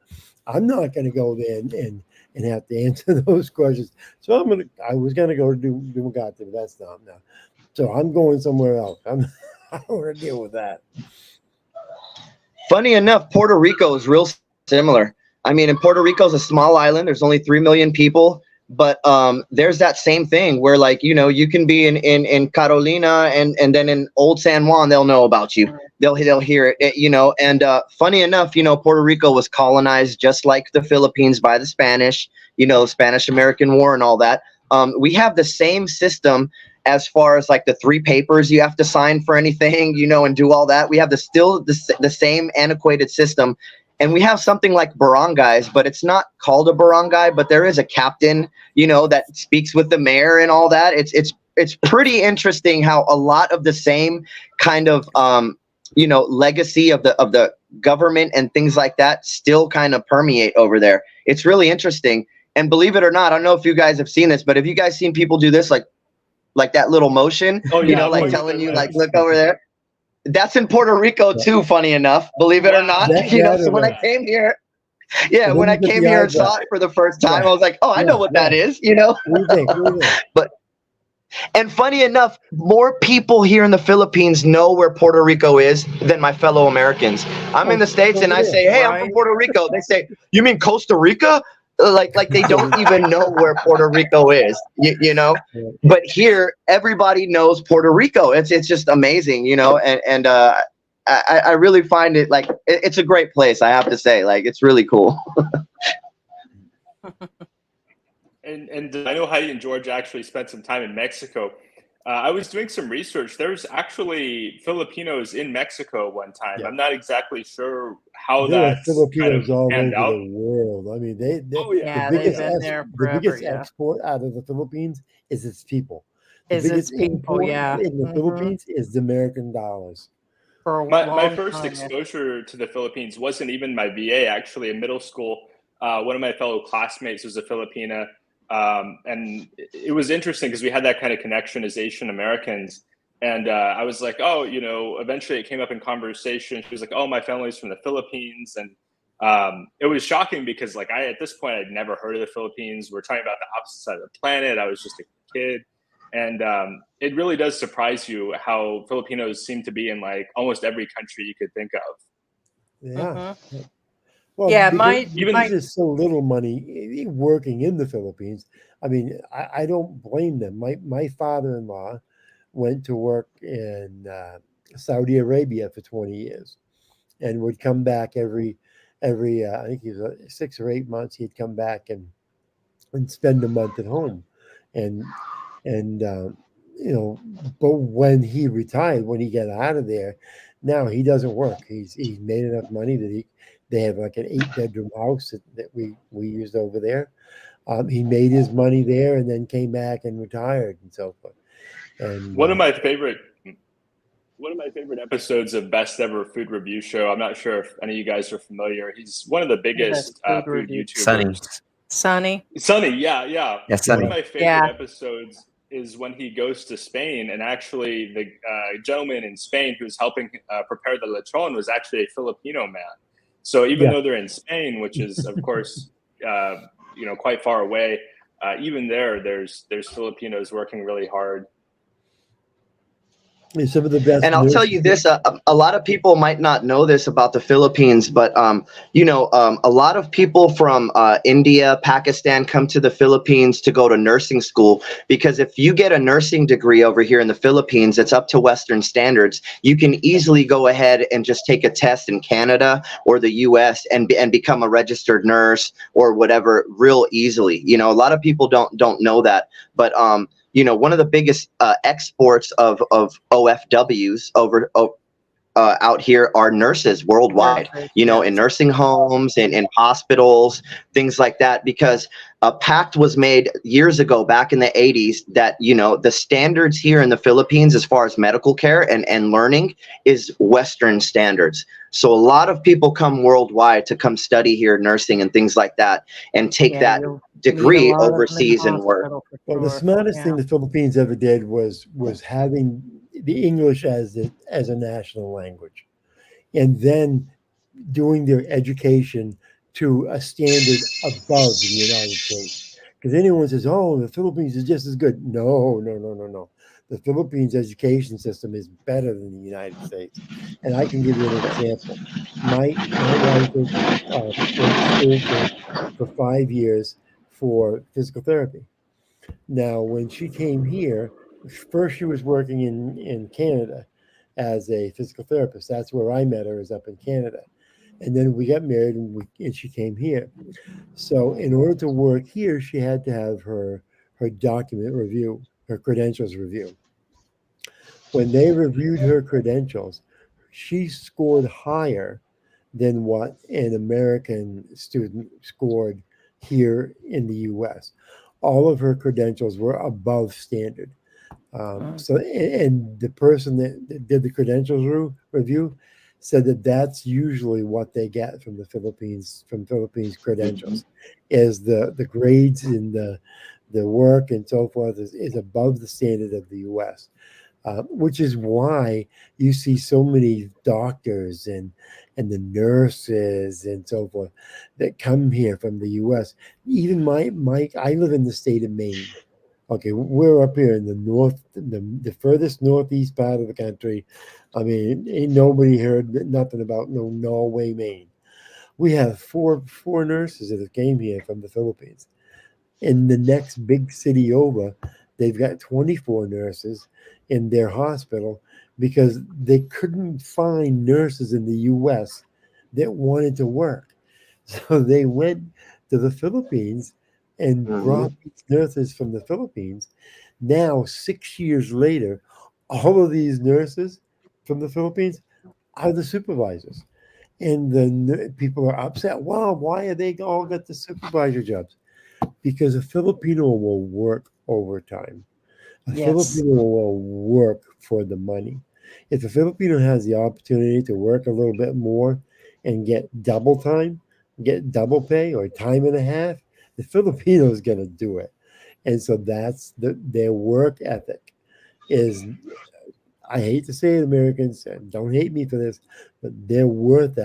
I'm not going to go there and have to answer those questions. So I was going to go to Dumaguete, but that's not now. So I'm going somewhere else. I don't want to deal with that. Funny enough, Puerto Rico is real similar. I mean, in Puerto Rico is a small island. There's only 3 million people. But there's that same thing where, like, you know, you can be in Carolina, and then in Old San Juan, they'll know about you. They'll hear it, you know. And funny enough, you know, Puerto Rico was colonized just like the Philippines by the Spanish, you know, Spanish-American War and all that. We have the same system as far as like the 3 papers you have to sign for anything, you know, and do all that. We have still the same antiquated system. And we have something like barangays, but it's not called a barangay, but there is a captain, you know, that speaks with the mayor and all that. It's pretty interesting how a lot of the same kind of you know, legacy of the government and things like that still kind of permeate over there. It's really interesting. And believe it or not, I don't know if you guys have seen this, but have you guys seen people do this, like that little motion, Oh, yeah, you know, like telling you, like, look over there? That's in Puerto Rico too, funny enough, believe it or not. That- You know, that so when is I came here, yeah, And when then I you get came the here and eyebrow. saw it for the first time, Yeah. I was like, oh, I know what that is, you know? What do you think? What do you think? And funny enough, more people here in the Philippines know where Puerto Rico is than my fellow Americans. I'm in the States and I say, hey, I'm from Right. Puerto Rico. They say, you mean Costa Rica? Like they don't even know where Puerto Rico is, you know? But here, everybody knows Puerto Rico. It's just amazing, you know? And I really find it, like, it's a great place, I have to say. Like, it's really cool. And I know Heidi and George actually spent some time in Mexico. I was doing some research. There's actually Filipinos in Mexico one time. Yeah. I'm not exactly sure how There are that's Filipinos kind of all panned over out. the world. I mean, they Oh, yeah. Yeah, the they've biggest been there the forever. biggest Yeah. export out of the Philippines is its people. The Is its biggest people, import yeah. in the Mhm. Philippines is the American dollars. For a My long first time. Yeah. exposure to the Philippines wasn't even my VA. Actually, in middle school, one of my fellow classmates was a Filipina, and it was interesting because we had that kind of connection as Asian Americans. And I was like, oh, you know, eventually it came up in conversation. She was like, oh, my family's from the Philippines. And it was shocking because, like, at this point, I'd never heard of the Philippines. We're talking about the opposite side of the planet. I was just a kid. And it really does surprise you how Filipinos seem to be in, like, almost every country you could think of. Yeah. Mhm. Well, Yeah, because there's so little money working in the Philippines. I mean, I don't blame them. My father-in-law went to work in Saudi Arabia for 20 years and would come back every I think he was 6 or 8 months. He'd come back and spend a month at home, and you know, but when he retired, when he got out of there, now he doesn't work. He's made enough money that they have like an 8-bedroom house that we used over there. He made his money there and then came back and retired and so forth. And One of my favorite episodes of Best Ever Food Review Show. I'm not sure if any of you guys are familiar. He's one of the biggest food food review. YouTubers. Sunny. Sunny, yeah. Yeah, One Sunny. of my favorite Yeah. episodes is when he goes to Spain, and actually the gentleman in Spain who's helping prepare the lechon was actually a Filipino man. So even though they're in Spain, which is of course you know, quite far away, even there's Filipinos working really hard. some of the best. And I'll tell you this, a lot of people might not know this about the Philippines, but, you know, a lot of people from India, Pakistan come to the Philippines to go to nursing school, because if you get a nursing degree over here in the Philippines, it's up to Western standards. You can easily go ahead and just take a test in Canada or the US and become a registered nurse or whatever real easily. You know, a lot of people don't know that, but you know, one of the biggest exports of OFWs out here are nurses worldwide, you know, in nursing homes and in hospitals, things like that, because a pact was made years ago, back in the 80s, that, you know, the standards here in the Philippines as far as medical care and learning is Western standards. So a lot of people come worldwide to come study here nursing and things like that, and take that degree overseas and work. Well, the smartest thing the Philippines ever did was having the English as a national language, and then doing their education to a standard above the United States. Because anyone says, "Oh, the Philippines is just as good." No. The Philippines education system is better than the United States, and I can give you an example. My wife went to school for 5 years for physical therapy. Now, when she came here, first she was working in Canada as a physical therapist. That's where I met her, is up in Canada. And then we got married, and she came here. So in order to work here, she had to have her document review, her credentials review. When they reviewed her credentials, she scored higher than what an American student scored here in the U.S. All of her credentials were above standard. So, and the person that did the credentials review said that that's usually what they get from Philippines credentials, is the grades in the work and so forth is above the standard of the U.S. Which is why you see so many doctors and the nurses and so forth that come here from the U.S. Even I live in the state of Maine. Okay, we're up here in the north, the furthest northeast part of the country. I mean, ain't nobody heard nothing about no Norway, Maine. We have four nurses that came here from the Philippines. In the next big city over, they've got 24 nurses in their hospital because they couldn't find nurses in the U.S. that wanted to work. So they went to the Philippines and brought these nurses from the Philippines. Now, 6 years later, all of these nurses from the Philippines are the supervisors. And the people are upset. Wow, why are they all got the supervisor jobs? Because a Filipino will work overtime. A Filipino will work for the money. If a Filipino has the opportunity to work a little bit more and get double time, get double pay or time and a half, the Filipino is going to do it. And so that's their work ethic is, I hate to say it, Americans, and don't hate me for this, but their work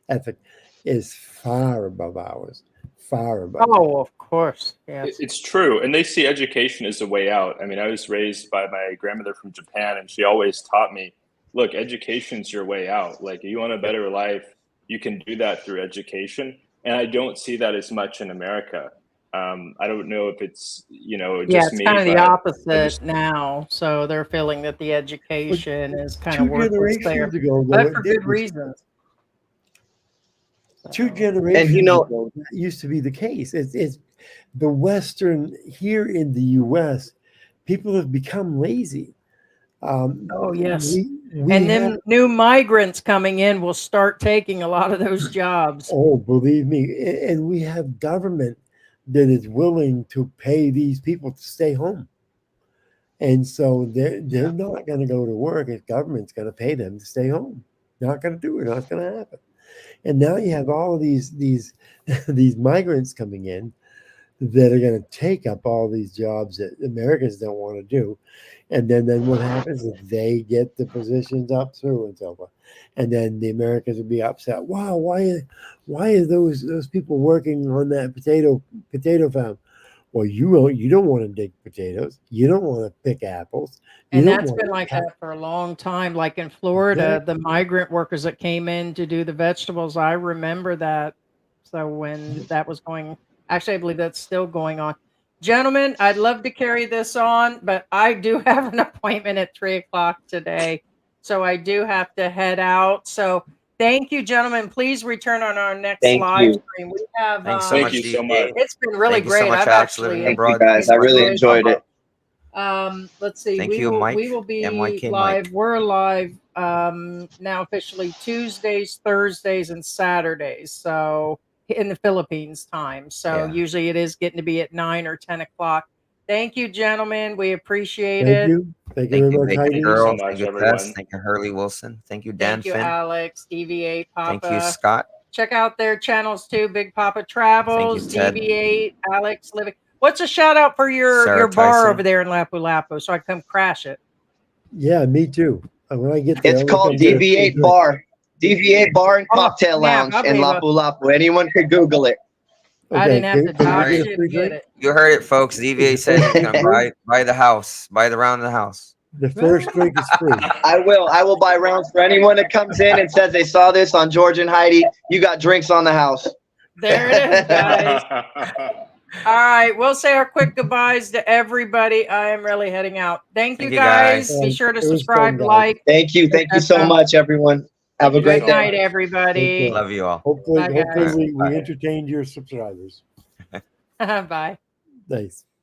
ethic is far above ours. Far above. Oh, of course. Yes. It's true. And they see education as a way out. I mean, I was raised by my grandmother from Japan, and she always taught me, look, education's your way out. Like, you want a better life, you can do that through education. And I don't see that as much in America. I don't know if it's, just it's me. kind of the but opposite now. So they're feeling that the education is kind of worthless there, ago, but for good reasons. 2 generations ago, that used to be the case. It's the Western here in the U.S. People have become lazy. Oh yes, we and then new migrants coming in will start taking a lot of those jobs. Oh, believe me, and we have government that is willing to pay these people to stay home, and so they're not going to go to work if government's going to pay them to stay home. Not going to do it. Not going to happen. And now you have all of these these migrants coming in that are going to take up all these jobs that Americans don't want to do. And then what happens is they get the positions up through and so forth. And then the Americans will be upset. Wow, why are those people working on that potato farm? Well, you don't want to dig potatoes. You don't want to pick apples. And that's been like that for a long time. Like in Florida, the migrant workers that came in to do the vegetables, I remember that. So when that was going, actually, I believe that's still going on. Gentlemen, I'd love to carry this on, but I do have an appointment at 3:00 today. So I do have to head out. So thank you, gentlemen. Please return on our next live stream. We have Thanks so much, thank you so much. It's been really Thank you great. so much, I've Alex, actually living Thank abroad. you guys. I really enjoyed it. Let's see. Thank you, Mike. We will be MYK live. Mike. We're live now officially Tuesdays, Thursdays, and Saturdays. So in the Philippines time. So usually it is getting to be at 9 or 10 o'clock. Thank you, gentlemen. We appreciate it. Thank you very much, Bacon Heidi. Girl. so much, Thank you, everyone. Tess. Thank you, Hurley Wilson. Thank you, Dan Thank you, Finn. Alex, DV8 Papa. Thank you, Scott. Check out their channels too. Big Papa Travels, Ted. DV8, Alex Living. What's a shout out for your Sarah bar Tyson. over there in Lapu-Lapu so I can come crash it? Yeah, me too. When I get there, It's called DV8 Bar. DV8 Bar and Cocktail Lounge in Lapu-Lapu. Anyone could Google it. I didn't have to dodge it to get it. You heard it, folks. DVA said he's gonna buy the house, buy the round of the house. The first drink is free. I will buy rounds for anyone that comes in and says they saw this on George and Heidi. You got drinks on the house. There it is, guys. All right, we'll say our quick goodbyes to everybody. I am really heading out. Thank you, Thank you, guys. guys. Be sure to It was subscribe, fun, guys. like. Thank you. Thank you so much, everyone. Have a Good great day. night, everybody. Okay. Love you all. Hopefully, Bye, guys. we Bye. entertained your subscribers. Bye. Thanks.